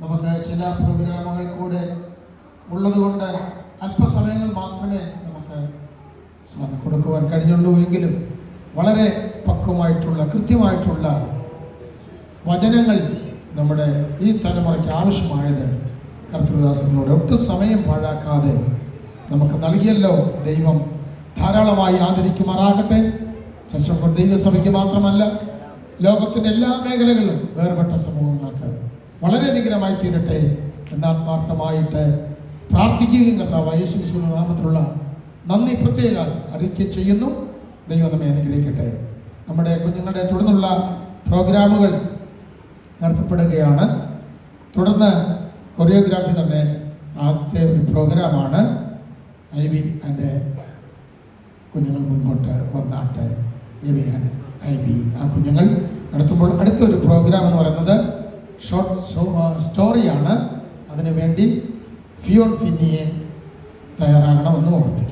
നമുക്ക് ചില പ്രോഗ്രാമുകൾ കൂടെ ഉള്ളതുകൊണ്ട് അല്പസമയങ്ങൾ മാത്രമേ നമുക്ക് കൊടുക്കുവാൻ കഴിഞ്ഞുള്ളൂ. എങ്കിലും വളരെ പക്വമായിട്ടുള്ള, കൃത്യമായിട്ടുള്ള വചനങ്ങൾ നമ്മുടെ ഈ തലമുറയ്ക്ക് ആവശ്യമായത് കർത്തൃദാസങ്ങളോട് ഒട്ടും സമയം പാഴാക്കാതെ നമുക്ക് നൽകിയല്ലോ. ദൈവം ധാരാളമായി ആദരിക്കുമാറാകട്ടെ. ചർച്ച് ഓഫ് ഗോഡ് ദൈവസഭയ്ക്ക് മാത്രമല്ല ലോകത്തിൻ്റെ എല്ലാ മേഖലകളിലും വേർപെട്ട സമൂഹങ്ങൾക്ക് വളരെ അനുഗ്രഹമായി തീരട്ടെ എന്ന് ആത്മാർത്ഥമായിട്ട് പ്രാർത്ഥിക്കുകയും കർത്താവായ യേശു ക്രിസ്തുവിന്റെ നാമത്തിലുള്ള നന്ദി പ്രത്യേക അറിയിക്കുകയും ചെയ്യുന്നു. ദൈവം നമ്മെ അനുഗ്രഹിക്കട്ടെ. നമ്മുടെ കുഞ്ഞുങ്ങളുടെ തുടർന്നുള്ള പ്രോഗ്രാമുകൾ നടത്തപ്പെടുകയാണ്. തുടർന്ന് കൊറിയോഗ്രാഫി തന്നെ ആദ്യത്തെ ഒരു പ്രോഗ്രാമാണ്. IB ആൻഡ് കുഞ്ഞുങ്ങൾ മുൻപോട്ട് വന്നാട്ട് IB ആൻഡ് IB ആ കുഞ്ഞുങ്ങൾ നടത്തുമ്പോൾ അടുത്തൊരു പ്രോഗ്രാം എന്ന് പറയുന്നത് ഷോർട്ട് സ്റ്റോറിയാണ്. അതിനുവേണ്ടി ഫിയോൺ ഫിന്നിയെ തയ്യാറാകണമെന്ന് ഓർപ്പിക്കുന്നു.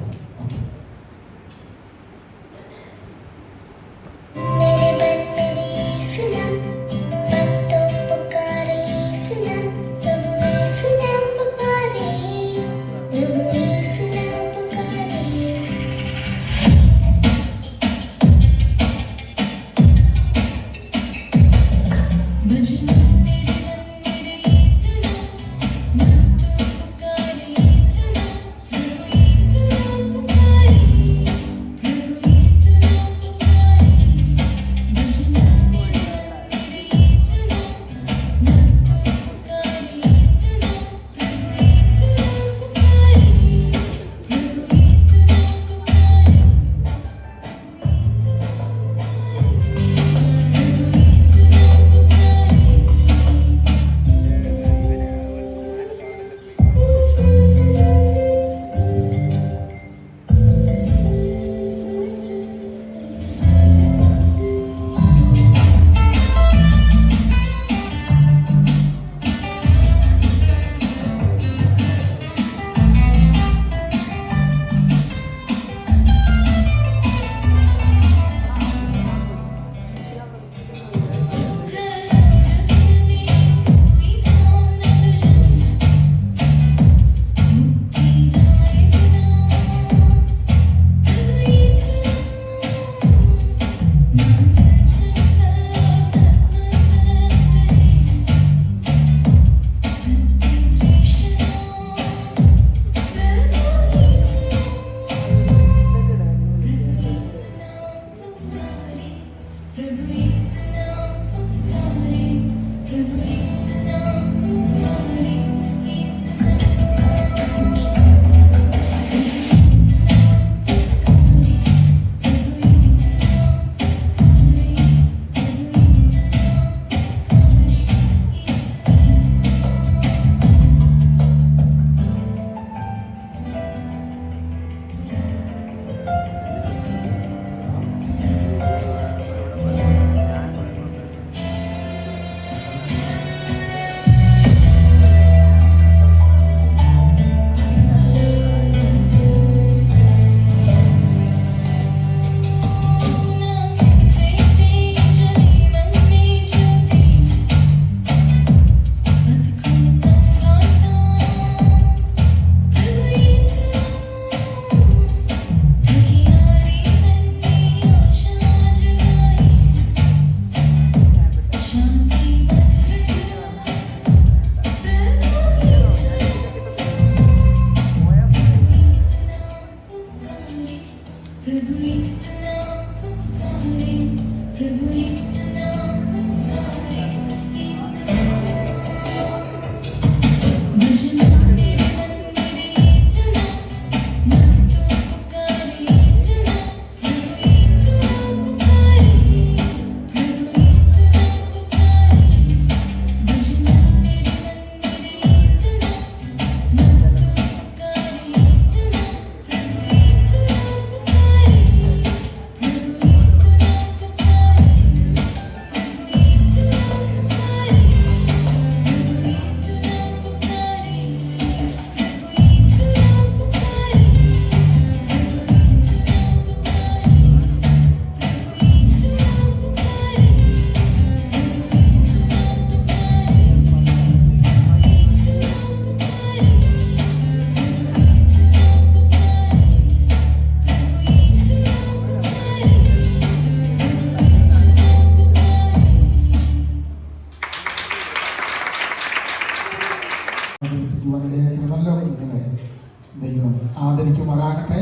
ദൈവം ആദരിക്കുമാറാകട്ടെ.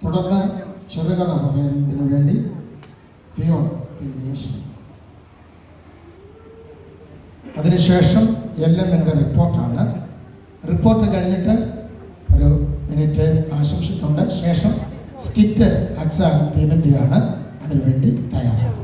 തുടർന്ന് ചെറുകഥ പറയുന്നതിന് വേണ്ടി ഫിയോൺ ഫിലിയെ ക്ഷണിക്കുന്നു. അതിനുശേഷം LMന്റെ റിപ്പോർട്ടാണ്. റിപ്പോർട്ട് കഴിഞ്ഞിട്ട് ഒരു മിനിറ്റ് ആശംസിക്കുന്നുണ്ട്. ശേഷം സ്കിറ്റ് അക്സാൻ ടീമിൻ്റെയാണ്. അതിനുവേണ്ടി തയ്യാറാണ്.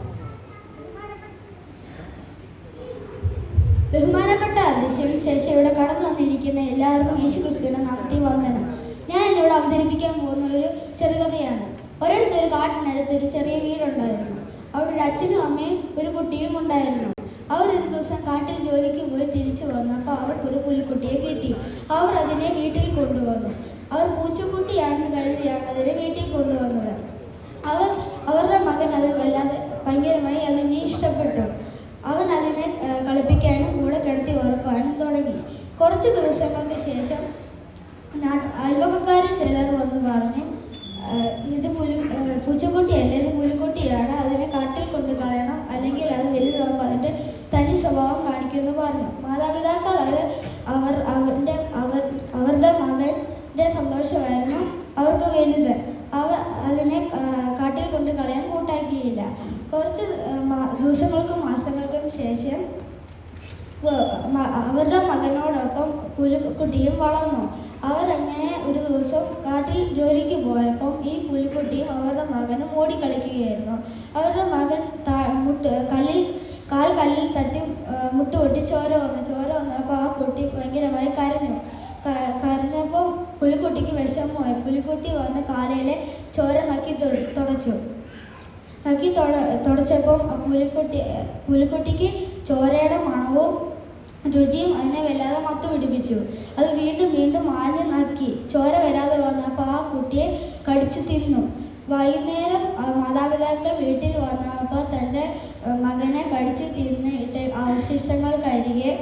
ബഹുമാനപ്പെട്ട അധ്യക്ഷൻ, ശേഷം ഇവിടെ കടന്നു വന്നിരിക്കുന്ന എല്ലാവർക്കും യേശുക്രിസ്തുവിന്റെ നാമത്തിൽ വന്ദനം. ഞാൻ ഇന്നിവിടെ അവതരിപ്പിക്കാൻ പോകുന്ന ഒരു ചെറുകഥയാണ്. ഒരിടത്തൊരു കാട്ടിനടുത്തൊരു ചെറിയ വീടുണ്ടായിരുന്നു. അവിടെ ഒരു അച്ഛനും അമ്മയും ഒരു കുട്ടിയും ഉണ്ടായിരുന്നു. അവരൊരു ദിവസം കാട്ടിൽ ജോലിക്ക് പോയി തിരിച്ചു വന്നപ്പോൾ അവർക്കൊരു പുലിക്കുട്ടിയെ കിട്ടി. അവർ അതിനെ വീട്ടിൽ കൊണ്ടുവന്നു. അവർ പൂച്ചക്കുട്ടിയാണെന്ന് കരുതിയാണ് അതിനെ വീട്ടിൽ കൊണ്ടുവന്നത്. അവരുടെ മകൻ അത് ഭയങ്കരമായി അതിനെ ഇഷ്ടപ്പെട്ടു. അവൻ അതിനെ കളിപ്പിക്കാനും കൂടെ കിടത്തി ഉറക്കാനും തുടങ്ങി. കുറച്ച് ദിവസങ്ങൾക്ക് ശേഷം അയൽവക്കക്കാരിൽ ചിലർ വന്ന് പറഞ്ഞു, ഇത് പൂച്ചക്കുട്ടിയല്ല, ഇത് പുലിക്കുട്ടിയാണ്, അതിനെ കാട്ടിൽ കൊണ്ട് കളയണം, അല്ലെങ്കിൽ അത് വലുതാകുമ്പോൾ അതിൻ്റെ തനി സ്വഭാവം കാണിക്കുമെന്ന് പറഞ്ഞു. മാതാപിതാക്കൾ അത് അവരുടെ മകൻ്റെ സന്തോഷമായിരുന്നു അവർക്ക് വലുത്. അതിനെ കാട്ടിൽ കൊണ്ട് കളയാൻ കൂട്ടാക്കിയില്ല. കുറച്ച് ദിവസങ്ങൾക്കും മാസങ്ങൾക്കും ശേഷം അവരുടെ മകനോടൊപ്പം പുലിക്കുട്ടിയും വളർന്നു. അവരങ്ങനെ ഒരു ദിവസം കാട്ടിൽ ജോലിക്ക് പോയപ്പം ഈ പുലിക്കുട്ടിയും അവരുടെ മകനും ഓടിക്കളിക്കുകയായിരുന്നു. അവരുടെ മകൻ കല്ലിൽ തട്ടി മുട്ടുപൊട്ടി ചോര വന്നപ്പോൾ ആ കുട്ടി ഭയങ്കരമായി കരഞ്ഞപ്പോൾ പുലിക്കുട്ടിക്ക് വിഷമമായി. പുലിക്കുട്ടി വന്ന് കാലയിലെ ചോര നക്കി തുടച്ചപ്പം പുലിക്കുട്ടിക്ക് ചോരയുടെ മണവും രുചിയും അതിനെ വല്ലാതെ മത്തു പിടിപ്പിച്ചു. അത് വീണ്ടും ആഞ്ഞ് നക്കി ചോര വരാതെ വന്നപ്പോൾ ആ കുട്ടിയെ കടിച്ചു തിന്നു. വൈകുന്നേരം മാതാപിതാക്കൾ വീട്ടിൽ വന്നപ്പോൾ തൻ്റെ മകനെ കടിച്ചു തിന്നിട്ട് അവശിഷ്ടങ്ങൾക്കരികെ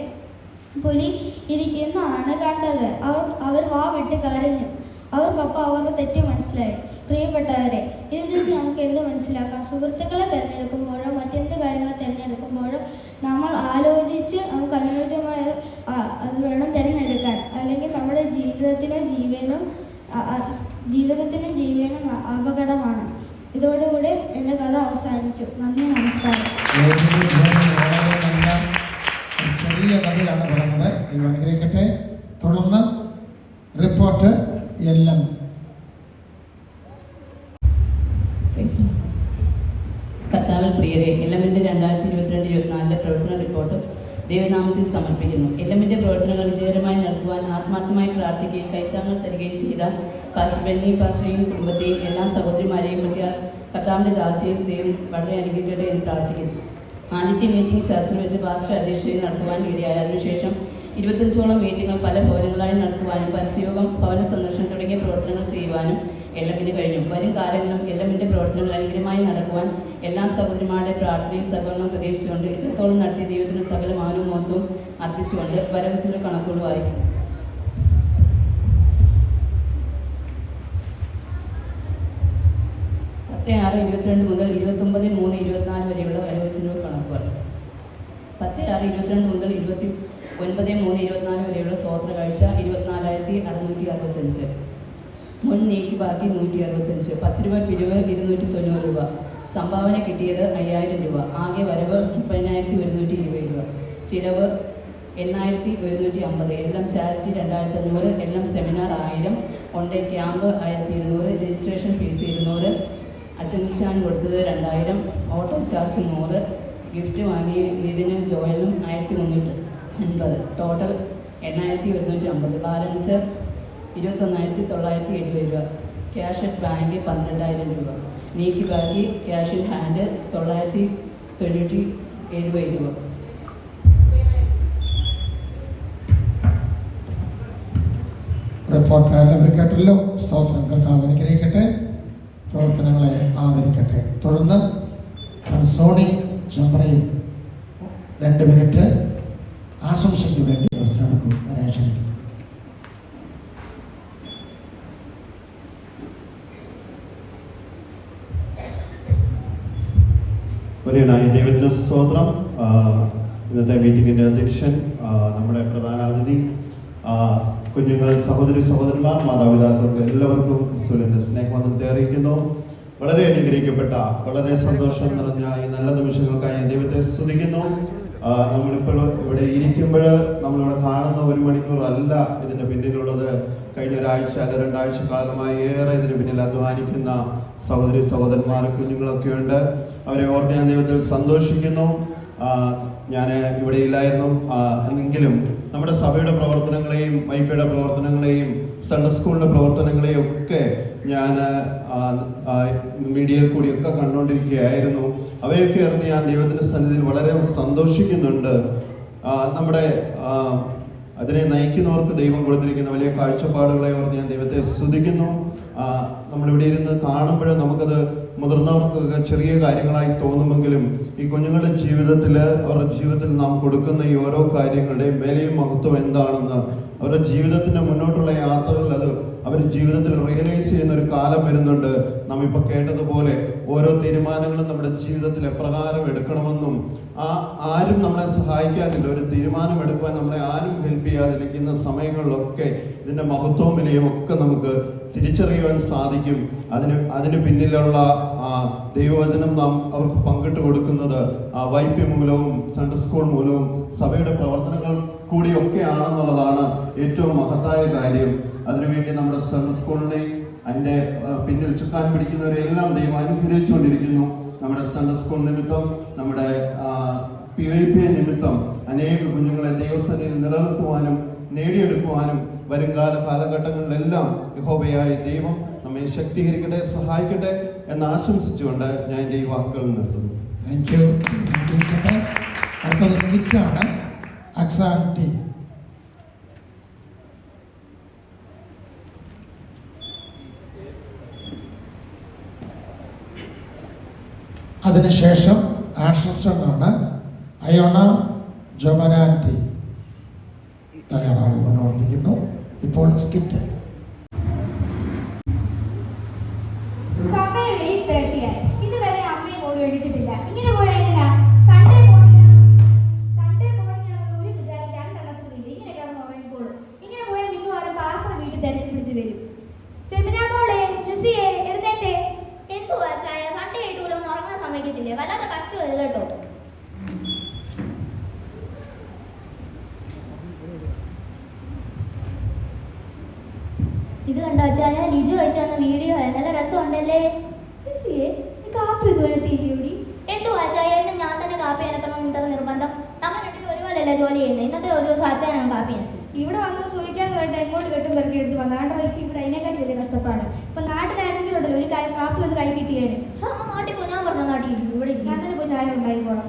പുലി ഇരിക്കുന്നതാണ് കണ്ടത്. അവർ വാ വിട്ട് കരഞ്ഞു. അവർക്കപ്പോൾ അവർക്ക് തെറ്റി മനസ്സിലായി. പ്രിയപ്പെട്ടവരെ, ഇതിൽ നിന്ന് നമുക്ക് എന്ത് മനസ്സിലാക്കാം? സുഹൃത്തുക്കളെ തിരഞ്ഞെടുക്കുമ്പോഴോ മറ്റെന്ത് കാര്യങ്ങൾ തിരഞ്ഞെടുക്കുമ്പോഴോ നമ്മൾ ആലോചിച്ച് നമുക്ക് അനുയോജ്യമായ അത് വേണം തിരഞ്ഞെടുക്കാൻ. അല്ലെങ്കിൽ നമ്മുടെ ജീവിതത്തിനും ജീവനും അപകടമാണ്. ഇതോടുകൂടി എൻ്റെ കഥ അവസാനിച്ചു. നന്ദി, നമസ്കാരം. ചെറിയ കഥയാണ് പറഞ്ഞത്. ദൈവം അനുഗ്രഹിക്കട്ടെ. തുടർന്ന് റിപ്പോർട്ട് LM. കർത്താവിൽ പ്രിയരെ, LMന്റെ 2022-24 പ്രവർത്തന റിപ്പോർട്ട് ദൈവനാമത്തിൽ സമർപ്പിക്കുന്നു. LMന്റെ പ്രവർത്തനങ്ങൾ വിജയകരമായി നടത്തുവാൻ ആത്മാർത്ഥമായി പ്രാർത്ഥിക്കുകയും കൈത്താങ്ങൾ തരികയും ചെയ്ത പാസ്റ്റർ ബെന്നി പാസ്റ്ററെയും കുടുംബത്തെയും എല്ലാ സഹോദരിമാരെയും പറ്റിയ കർത്താവിൻ്റെ ദാസിയും ദൈവം വളരെ അനുഗ്രഹിക്കട്ടെ എന്ന് പ്രാർത്ഥിക്കുന്നു. ആദ്യത്തെ മീറ്റിംഗ് ചർച്ചിൽ വെച്ച് പാസ്റ്റർ അധ്യക്ഷതയിൽ നടത്തുവാൻ ഇടയായി. അതിനുശേഷം 25ഓളം മീറ്റിങ്ങുകൾ പല ഭവനങ്ങളായി നടത്തുവാനും പരസ്യയോഗം, ഭവന സന്ദർശനം തുടങ്ങിയ പ്രവർത്തനങ്ങൾ ചെയ്യുവാനും LMന് കഴിഞ്ഞു. വരും കാലങ്ങളിലും LMന്റെ പ്രവർത്തനങ്ങൾ അനുഗ്രഹമായി നടക്കുവാൻ എല്ലാ സഹോദരിമാരുടെ പ്രാർത്ഥനയും സഹകരണവും പ്രതീക്ഷിച്ചുകൊണ്ട് ഇത്രത്തോളം നടത്തിയ ദൈവത്തിന് സകല മാനവും മഹത്വവും അർപ്പിച്ചുകൊണ്ട് വരവച്ചിന്റെ കണക്കുകൾ വായിക്കും. (10 6 22 മുതൽ 29 3 24 വരെയുള്ള വരവച്ചിന്റെ കണക്കുകൾ. 10 6 22 മുതൽ 29 3 24 വരെയുള്ള സ്വോത്ര കാഴ്ച 24,665. മുൻ നീക്കി ബാക്കി 165. 10 രൂപ പിരിവ് 290 രൂപ. സംഭാവന കിട്ടിയത് 5000 രൂപ. ആകെ വരവ് 30,120 രൂപ. ചിലവ് 8,150. LM charity 2,500. LM seminar 1000. One day camp 1,200. Registration fee 200. അച്ഛൻ കൊടുത്തത് 2000. Auto charge 100. ഗിഫ്റ്റ് വാങ്ങി നിതിനും ജോയലും 1,350. ടോട്ടൽ 8,150. ബാലൻസ് 21,970 രൂപ. ക്യാഷ് അറ്റ് ബാങ്ക് 12,000 രൂപ. നീക്കി ബാക്കി ക്യാഷ് ഇൻ ഹാൻഡ് 970 രൂപ. റിപ്പോർട്ട് എല്ലാവരും കേട്ടല്ലോ. സ്തോത്രം. കർത്താവ് അനുഗ്രഹിക്കട്ടെ, പ്രവർത്തനങ്ങളെ ആദരിക്കട്ടെ. തുടർന്ന് സോണി ചമ്പ്രയിൽ 2 മിനിറ്റ് ആശംസയ്ക്ക് വേണ്ടി അവസരം എടുക്കും. ക്ഷണിക്കുന്നു. വലിയനായ ദൈവത്തിന് സ്തോത്രം. ഇന്നത്തെ മീറ്റിങ്ങിൻ്റെ അധ്യക്ഷൻ, നമ്മുടെ പ്രധാന അതിഥി, കുഞ്ഞുങ്ങൾ, സഹോദരന്മാർ, മാതാപിതാക്കൾക്ക് എല്ലാവർക്കും ക്രിസ്തുവിൻ്റെ സ്നേഹവന്ദനത്തെ അറിയിക്കുന്നു. വളരെ അനുഗ്രഹിക്കപ്പെട്ട വളരെ സന്തോഷം നിറഞ്ഞ ഈ നല്ല നിമിഷങ്ങൾക്കായി ഞാൻ ദൈവത്തെ സ്തുതിക്കുന്നു. നമ്മളിപ്പോൾ ഇവിടെ ഇരിക്കുമ്പോൾ നമ്മളിവിടെ കാണുന്ന 1 മണിക്കൂറല്ല ഇതിൻ്റെ പിന്നിലുള്ളത്. കഴിഞ്ഞ ഒരാഴ്ച അല്ല 2 ആഴ്ച കാലമായി ഏറെ ഇതിന് പിന്നിൽ അധ്വാനിക്കുന്ന സഹോദരി സഹോദരന്മാർ കുഞ്ഞുങ്ങളൊക്കെ ഉണ്ട്. അവരെ ഓർത്ത് ഞാൻ ദൈവത്തിൽ സന്തോഷിക്കുന്നു. ഞാൻ ഇവിടെ ഇല്ലായിരുന്നു എന്നെങ്കിലും നമ്മുടെ സഭയുടെ പ്രവർത്തനങ്ങളെയും മൈപ്പയുടെ പ്രവർത്തനങ്ങളെയും സൺഡേ സ്കൂളിൻ്റെ പ്രവർത്തനങ്ങളെയും ഒക്കെ ഞാൻ മീഡിയയിൽ കൂടിയൊക്കെ കണ്ടുകൊണ്ടിരിക്കുകയായിരുന്നു. അവയൊക്കെ ഓർത്ത് ഞാൻ ദൈവത്തിൻ്റെ സന്നിധിയിൽ വളരെ സന്തോഷിക്കുന്നുണ്ട്. നമ്മുടെ അതിനെ നയിക്കുന്നവർക്ക് ദൈവം കൊടുത്തിരിക്കുന്ന വലിയ കാഴ്ചപ്പാടുകളെ ഓർത്ത് ഞാൻ ദൈവത്തെ സ്തുതിക്കുന്നു. നമ്മളിവിടെ ഇരുന്ന് കാണുമ്പോൾ നമുക്കത് മുതിർന്നവർക്കൊക്കെ ചെറിയ കാര്യങ്ങളായി തോന്നുമെങ്കിലും ഈ കുഞ്ഞുങ്ങളുടെ ജീവിതത്തിൽ അവരുടെ ജീവിതത്തിൽ നാം കൊടുക്കുന്ന ഈ ഓരോ കാര്യങ്ങളുടെയും വിലയും മഹത്വം എന്താണെന്ന് അവരുടെ ജീവിതത്തിൻ്റെ മുന്നോട്ടുള്ള യാത്രകളിൽ അത് അവർ ജീവിതത്തിൽ റിയലൈസ് ചെയ്യുന്ന ഒരു കാലം വരുന്നുണ്ട്. നാം ഇപ്പോൾ കേട്ടതുപോലെ ഓരോ തീരുമാനങ്ങളും നമ്മുടെ ജീവിതത്തിൽ എപ്രകാരം എടുക്കണമെന്നും ആരും നമ്മളെ സഹായിക്കാനില്ല, ഒരു തീരുമാനം എടുക്കുവാൻ നമ്മളെ ആരും ഹെൽപ്പ് ചെയ്യാതിരിക്കുന്ന സമയങ്ങളിലൊക്കെ ഇതിൻ്റെ മഹത്വവും വിലയും ഒക്കെ നമുക്ക് തിരിച്ചറിയുവാൻ സാധിക്കും. അതിന് പിന്നിലുള്ള ദൈവവചനം നാം അവർക്ക് പങ്കിട്ട് കൊടുക്കുന്നത് വൈപി മൂലവും സൺഡേ സ്കൂൾ മൂലവും സഭയുടെ പ്രവർത്തനങ്ങൾ കൂടിയൊക്കെയാണെന്നുള്ളതാണ് ഏറ്റവും മഹത്തായ കാര്യം. അതിനുവേണ്ടി നമ്മുടെ സൺഡേ സ്കൂളിൻ്റെയും അതിൻ്റെ പിന്നിൽ ചുക്കാൻ പിടിക്കുന്നവരെല്ലാം ദൈവം അനുഗ്രഹിച്ചുകൊണ്ടിരിക്കുന്നു. നമ്മുടെ സൺഡേ സ്കൂൾ നിമിത്തം നമ്മുടെ PYP നിമിത്തം അനേക കുഞ്ഞുങ്ങളെ ദൈവസന്നിധിയിൽ നിലനിർത്തുവാനും നേടിയെടുക്കുവാനും വരുംകാല കാലഘട്ടങ്ങളിലെല്ലാം യഹോവയായ ദൈവം നമ്മെ ശക്തീകരിക്കട്ടെ, സഹായിക്കട്ടെ എന്ന് ആശംസിച്ചുകൊണ്ട് ഞാൻ എൻ്റെ ഈ വാക്കുകൾ നിർത്തുന്നു. Thank you. അടുത്തൊരു സ്കിറ്റാണ് അക്സാൻറ്റി. അതിനുശേഷം ആഷസാണ് അയോണ ജോമനാൻറ്റി തയ്യാറാകുവാൻ ഓർപ്പിക്കുന്നു. ഇപ്പോൾ സ്കിറ്റ്. സമയം 8:30 ആയി. ഇതുവരെ അമ്മയും മോളും എണീച്ചിട്ടില്ല. ഇങ്ങനെ പോയാൽ എങ്ങനെയാ? സൺഡേ മോർണിംഗ് ആണെന്ന് ഒരു വിചാരം 2 എണ്ണത്തിനുമില്ല. ഇങ്ങനെ കിടന്ന് ഉറങ്ങിക്കോളും. ഇങ്ങനെ പോയാൽ മിക്കവാറും പാസ്റ്റർ വീട്ടിൽ തിരക്കി പിടിച്ച് വരും. ഫെമിന മോളെ, ലിസിയെ, എഴുന്നേറ്റേ. എന്തുവാ ചായ? സൺഡേ ആയിട്ട് പോലും ഉറങ്ങാൻ സമ്മതിക്കത്തില്ലേ? വല്ലാത്ത കഷ്ടമായത് കേട്ടോ. ഇത് കണ്ടോ ചായ? ലിജു വെച്ച് തന്ന വീഡിയോ നല്ല രസമുണ്ടല്ലേ? ലിസിയെ, നീ കാപ്പി ഇതുവരെ തീരുകൂടി? എന്തുവാ ചായ? ഞാൻ തന്നെ കാപ്പി എനക്കണം ഇത്ര നിർബന്ധം? നമ്മൾ രണ്ടും ഒരുപോലെയല്ല ജോലി ചെയ്യുന്നത്. ഇന്നത്തെ ഒരു ദിവസം അച്ഛനാണ് കാപ്പി എനക്ക്. ഇവിടെ വന്ന് സൂചിക്കാന്ന് പറഞ്ഞിട്ട് എങ്ങോട്ട് കെട്ടും പെറുക്കി എടുത്ത് വന്നു. നാട്ടിൽ ഇപ്പം ഇവിടെ അതിനെക്കാട്ടി വലിയ കഷ്ടപ്പാട്. ഇപ്പം നാട്ടിലായിരുന്നെങ്കിലും ഉണ്ടല്ലോ ഒരു കാപ്പി ഒന്ന് കൈ കിട്ടിയേനെ. നാട്ടിൽ പോയി. ഞാൻ പറഞ്ഞ നാട്ടിൽ ഇവിടെ ഞാൻ തന്നെ പോയി ചായ ഉണ്ടായിക്കോളാം.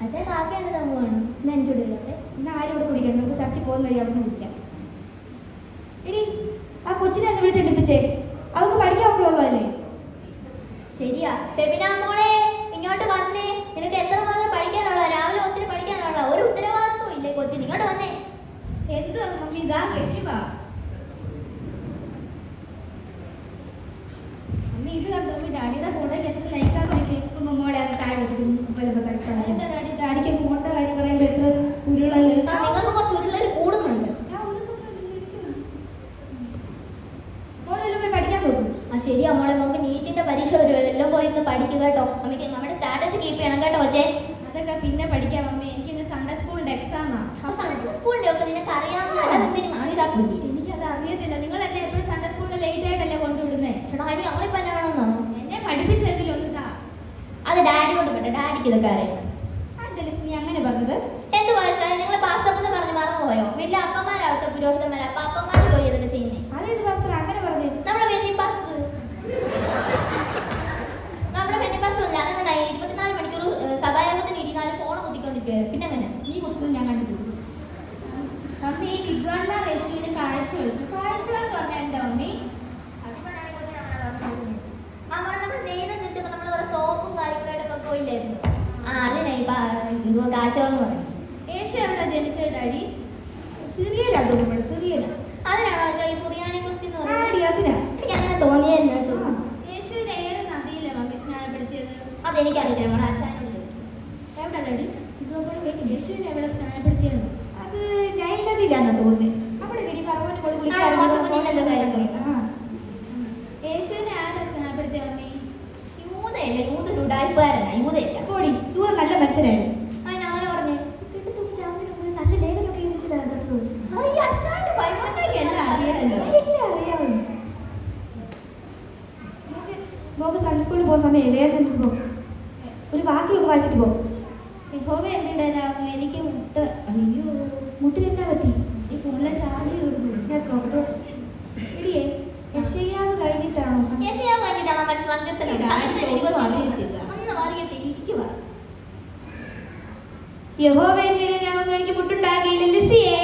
അച്ഛൻ കാപ്പി എന്നെ തമ്മുവാണ്. ഇന്ന് എനിക്കിടില്ല. ഇന്ന് ആരും ഇവിടെ കുടിക്കണം. നമുക്ക് ചർച്ചിൽ പോകുന്ന വഴി അവിടെ നിന്ന് കുടിക്കാം. ഇനി ആ കൊച്ചിനെ ഒന്ന് വിളിച്ചെടുപ്പിച്ചേ. അവർക്ക് പഠിക്കാനൊക്കെ ഉള്ളതല്ലേ? ശരിയാ. ഫെബിന മോളെ, ഇങ്ങോട്ട് വന്നേ. നിനക്ക് എത്രമാത്രം പഠിക്കാനുള്ള? രാവിലെ ഒത്തിരി പഠിക്കാനുള്ള ഒരു ഉത്തരവാദിത്വം ഇല്ലേ കൊച്ചിന്? ഇങ്ങോട്ട് വന്നേ. എന്തുവാ മമ്മി? ഇതാ കഴിവാ മമ്മി. ഇത് കണ്ടോ മമ്മി? ഡാഡിയുടെ ഫോണിൽ എത്ര ലൈക്കാന്ന് നോക്കി. മോളെ അത് താഴെ വെച്ചിട്ട് എന്താ ഡാഡി? ഡാഡിക്ക് ഫോണിന്റെ കാര്യം പറയുമ്പോൾ എത്ര ഉരുളല്ലേ? നിങ്ങൾക്ക് കുറച്ച് ഉരുളൽ കൂടുന്നുണ്ട്. ശരിയാ മോളെ, നമുക്ക് നീറ്റിന്റെ പരീക്ഷ എല്ലാം പോയി ഇന്ന് പഠിക്കുക കേട്ടോ. നമുക്ക് നമ്മുടെ സ്റ്റാറ്റസ് കീപ്പ് ചെയ്യണം കേട്ടോ കൊച്ചേ. അതൊക്കെ പിന്നെ പഠിക്കാം മമ്മി. എനിക്ക് ഇന്ന് സൺഡേ സ്കൂളിന്റെ എക്സാമാ. സൺഡേ സ്കൂളിന്റെ ഒക്കെ നിനക്ക് അറിയാവുന്ന കാണിച്ചാൽ കൂടി. എനിക്കത് അറിയത്തില്ല. നിങ്ങൾ എന്നെ എപ്പോഴും സൺഡേ സ്കൂളിൽ ലേറ്റ് ആയിട്ടല്ലേ കൊണ്ടുവിടുന്നേ? ചേട്ടാ അടി നമ്മളിപ്പോ എന്നെ വേണമെന്നോ? എന്നെ പഠിപ്പിച്ചതിലൊന്നുതാ. അത് ഡാഡി കൊണ്ട് പറ്റേ. ഡാഡിക്ക് ഇതൊക്കെ അറിയാം. അതല്ലേ നീ അങ്ങനെ പറഞ്ഞത്? എന്ത് വായിച്ചാൽ നിങ്ങൾ പാസ്റ്റർ പറഞ്ഞ് മറന്നുപോയോ? വീട്ടിലെ അപ്പന്മാരാവട്ടെ പുരോഹിതന്മാരാ അപ്പന്മാർ ജോലി ഇതൊക്കെ ചെയ്യുന്നേ. അതേത് പാസ്റ്റർ അങ്ങനെ പറഞ്ഞേ? നമ്മുടെ വെന്നി പാസ്റ്റർ. നമ്മുടെ വെന്നി പാസ്റ്റർ ഉണ്ട്. അതങ്ങനെ 24 മണിക്കൂർ സഭായോഗത്തിന് 24 ഫോൺ കുത്തിക്കൊണ്ടിരിക്കുകയായിരുന്നു. പിന്നെ അങ്ങനെ നീ കുത്തുന്നത് ഞാൻ കണ്ടിട്ടുണ്ട്. മമ്മി, ഈ വിദ്വാൻമാർ യേശുവിന് കാഴ്ച വെച്ചു. കാഴ്ചകൾ എന്ന് പറഞ്ഞാൽ എന്താ മമ്മി? നമ്മൾ നെയ്തം ചുറ്റുമ്പോൾ നമ്മൾ കുറെ സോപ്പും കാര്യങ്ങളായിട്ടൊക്കെ പോയില്ലായിരുന്നു. അതിനായി കാഴ്ചകളെന്ന് പറയും. യേശു എവിടെ ജനിച്ചത് ഡാഡി? സിറിയയിലാ തോന്നുന്നു. സിറിയയിലാ. അതിനാണോ ഈ സുറിയാനി ക്രിസ്തി എന്ന് പറയുന്നത്? അതിനാ എനിക്ക് അങ്ങനെ തോന്നിയായിരുന്നു കേട്ടോ. യേശുവിനെ ഏത് നദിയിലെ മമ്മി സ്നാനപ്പെടുത്തിയത്? അതെനിക്കറിയില്ല. നമ്മുടെ അച്ഛനോട് ചോദിച്ചു. എവിടെ ഡാഡി? ഇതുപോലെ കേട്ടു. യേശുവിനെ എവിടെ സ്നാനപ്പെടുത്തിയത്? അത് നൈൽ നദിയിലാന്നാ തോന്നുന്നത്. അവിടെ ഫറവോനെ യേശുവിനെ ആരാ സ്നാനപ്പെടുത്തിയ മമ്മി? യൂതയല്ല, യൂത ഉടായ്പാരനാ, യൂതയല്ല. പോടി, യൂത നല്ല മനുഷ്യനായിരുന്നു. അതിന് അങ്ങനെ പറഞ്ഞു. നല്ല ലേഖനമൊക്കെ എഴുതിച്ചിട്ടാണ് ചട്ടു. അയ്യോ, അച്ഛാന്റെ ഭയങ്കരല്ല അറിയാമല്ലോ. മോക്ക് സൺഡേ സ്കൂളിൽ പോകുന്ന സമയം വേഗം എന്നിട്ട് പോകും. ഒരു വാക്യമൊക്കെ വായിച്ചിട്ട് പോകും. യഹോവ എന്തിടാനാകുന്നു എനിക്ക് മുട്ട. അയ്യോ, മുട്ടിലെന്നാ പറ്റി? ഈ ഫോണിലെ ചാർജ് തീർന്നു. ഞാൻ നോക്കട്ടെ. എടിയേ, യെശയ്യാവ് കഴിഞ്ഞിട്ടാണോ യെശയ്യാവ് കഴിഞ്ഞിട്ടാണോ മറ്റു സങ്കീർത്തനം? അറിയത്തില്ല. ഒന്നും അറിയത്തില്ല, ഇരിക്കുക. യഹോവ എന്തിടാനാകുന്നു എനിക്ക് മുട്ടുണ്ടാകിയില്ല. ലിസിയേ,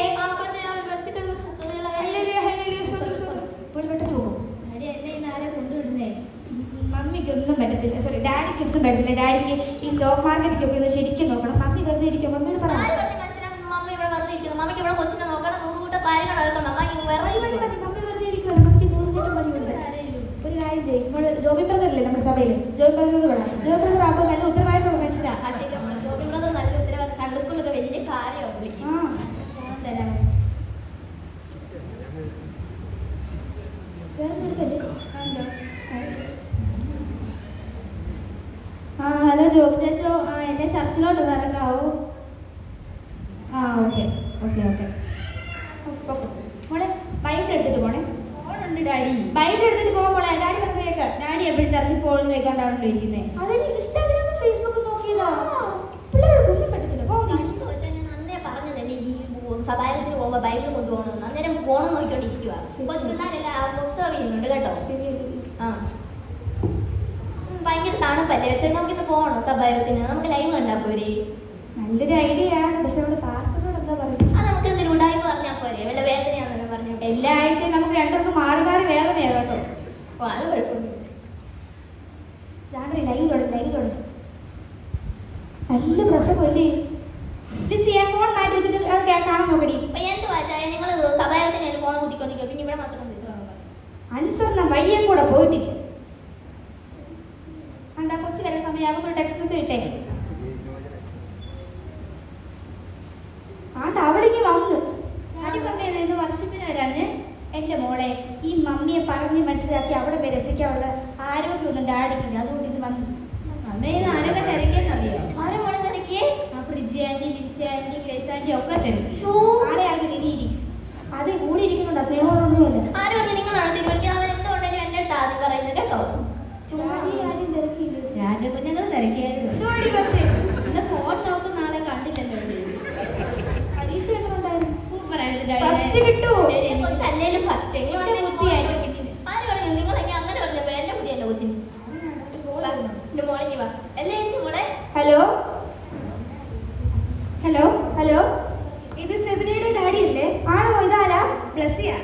പെട്ടെന്ന് പോകും. ഡാഡി എന്നെ ഇന്ന് ആരാ കൊണ്ടുവിടുന്നേ? മമ്മിക്കൊന്നും പറ്റത്തില്ല. സോറി, ഡാഡിക്കൊന്നും പറ്റത്തില്ല. ഡാഡിക്ക് ഈ സ്റ്റോക്ക് മാർക്കറ്റിലൊക്കെ ഒന്ന് ശരിക്കും നോക്കണം. മമ്മി വെറുതെ ഇരിക്കും. മമ്മിയോട് പറ. മമ്മി ഇവിടെ വെറുതെ ഇരിക്കുന്നു. മമ്മിക്ക് ഇവിടെ കൊച്ചിനെ നോക്കണം. 100 കൂട്ടം കാര്യങ്ങൾ കേൾക്കണം. മമ്മി വെറുതെ ഇരിക്കുമല്ലോ. മമ്മിക്ക് 100 കൂട്ടം പണിയുണ്ട്. ഒരു കാര്യം ചെയ്യും. നമ്മൾ ജോബി ബ്രദർ അല്ലേ നമ്മുടെ സഭയിൽ? ജോബി ബ്രദർ വേണം. ജോബി ബ്രദർ ആകുമ്പോൾ നല്ല ഉത്തരവാദിത്തമുള്ള മനുഷ്യനാ. ജോബി ബ്രദർ നല്ല ഉത്തരവാദിത്തം. സൺഡേ സ്കൂളിലൊക്കെ വലിയ കാര്യമാണ് വിളിക്കും. ഫോൺ തരാം. ഹലോ ജോബി ചേച്ചോ, എന്നെ ചർച്ചിലോട്ട് ഇറക്കാവോ? Okay okay okay. മോളെ ബൈബിൾ എടുത്തിട്ട് പോണേ. ഫോണുണ്ട് ഡാഡി. ബൈബിൾ എടുത്തിട്ട് പോകാൻ മോളെ. ഡാഡി പറഞ്ഞത് കേക്ക്. ഡാഡി എപ്പോഴും ചർച്ചിൽ ഫോണൊന്നും വെക്കാണ്ടാണല്ലോ ഇരിക്കുന്നത്. അതെനിക്ക് ഇൻസ്റ്റാഗ്രാമും ഫേസ്ബുക്കും നോക്കിയതാ. പിള്ളേർക്ക് ഒന്നും പറ്റത്തില്ല. ഞാൻ അന്നേ പറഞ്ഞതല്ലേ ഈ സഭായത്തിന് പോകുമ്പോൾ ബൈബിൾ കൊണ്ടുപോകണമെന്ന്. അന്നേരം ഫോണും നോക്കിക്കൊണ്ടിരിക്കുക. പിള്ളേരെല്ലാം ഒബ്സർവ് ചെയ്യുന്നുണ്ട് കേട്ടോ. ശരിയാ ശരി. ഭയങ്കര തണുപ്പല്ലേ അച്ഛൻ? നമുക്കിന്ന് പോകണം സഭായത്തിന്. നമുക്ക് ലൈവ് കണ്ടാ പോരെ? നല്ലൊരു ഐഡിയ ആണ്. പക്ഷെ നമ്മുടെ പാസ്റ്ററിനോട് എന്താ പറയുക? അത് നമുക്ക് എന്തെങ്കിലും ഉടായ്പ പറഞ്ഞാൽ പോരെ? വല്ല വേദനയാണെന്ന് പറഞ്ഞു. എല്ലാ ആഴ്ചയും നമുക്ക് രണ്ടുപേർക്കും മാറി മാറി വേദനയാണ് കേട്ടോ. അത് കുഴപ്പമൊന്നുമില്ല. ലൈവ് തുടങ്ങി. നല്ല പ്രശ്നമല്ലേ? ഫോൺ മാറ്റി വെച്ചിട്ട് അത് കാണാൻ നോക്കടി. എന്തുവാ ചായ നിങ്ങൾ സഭായത്തിന് ഫോൺ കുത്തിക്കൊണ്ടിരിക്കുക? പിന്നെ ഇവിടെ മാത്രം അനുസരണ വഴിയും കൂടെ പോയിട്ടില്ല. കണ്ടാ കൊച്ചു വരെ സമയം അവർക്ക് ടെക്സ്റ്റ് മെസ്സേജ് ഇട്ടേ. ആണ്ട് അവിടെ വന്ന് അടിപ്പമ്മ വർഷത്തിന് വരാഞ്ഞ്. എന്റെ മോളെ, ഈ മമ്മിയെ പറഞ്ഞ് മനസ്സിലാക്കി അവിടെ വരെ എത്തിക്കാനുള്ള ആരോഗ്യമൊന്നും ഡാഡിക്കില്ല. അതുകൊണ്ട് ഇത് വന്നു. അമ്മേന്ന് ആരൊക്കെ തിരക്കിയെന്നറിയോ? ആരോ മോളെ തിരക്കിയേ? ഫ്രിഡ്ജ് aunty, Lincy aunty, Grace aunty ഒക്കെ തിരക്കി. ആളെ ആൾക്ക് ഇരിക്കും. അത് കൂടി ഇരിക്കുന്നുണ്ടോ? സ്നേഹമൊന്നുമില്ല. ആരും പറഞ്ഞു നിങ്ങളാണ് തീരുമാനിക്കുക. അവൻ എന്തുകൊണ്ടെങ്കിലും എൻ്റെ അടുത്ത് ആദ്യം പറയുന്നത് കേട്ടോ. ആരും തിരക്കിയില്ല. രാജകുഞ്ഞുങ്ങൾ തിരക്കിയായിരുന്നു. ഇന്ന് ഫോൺ നോക്കുന്ന ആളെ കണ്ടില്ലല്ലോ. പരീക്ഷ എങ്ങനെ ഉണ്ടായിരുന്നു? സൂപ്പർ ആയിരുന്നു. കൊച്ചല്ലേലും ഫസ്റ്റ്. ആര് പറഞ്ഞു? നിങ്ങളെങ്കിൽ അങ്ങനെ പറഞ്ഞപ്പോ എന്റെ പുതിയല്ലോ കൊച്ചിന്. എന്റെ മോളിങ്ങി വാ. എല്ലാം എഴുതി മോളെ. ഹലോ ഹലോ ഹലോ, ഇത് ഫെബിനയുടെ ഡാഡി അല്ലേ? ആണോ? ഇതാരാ? ബ്ലസ്സിയാ.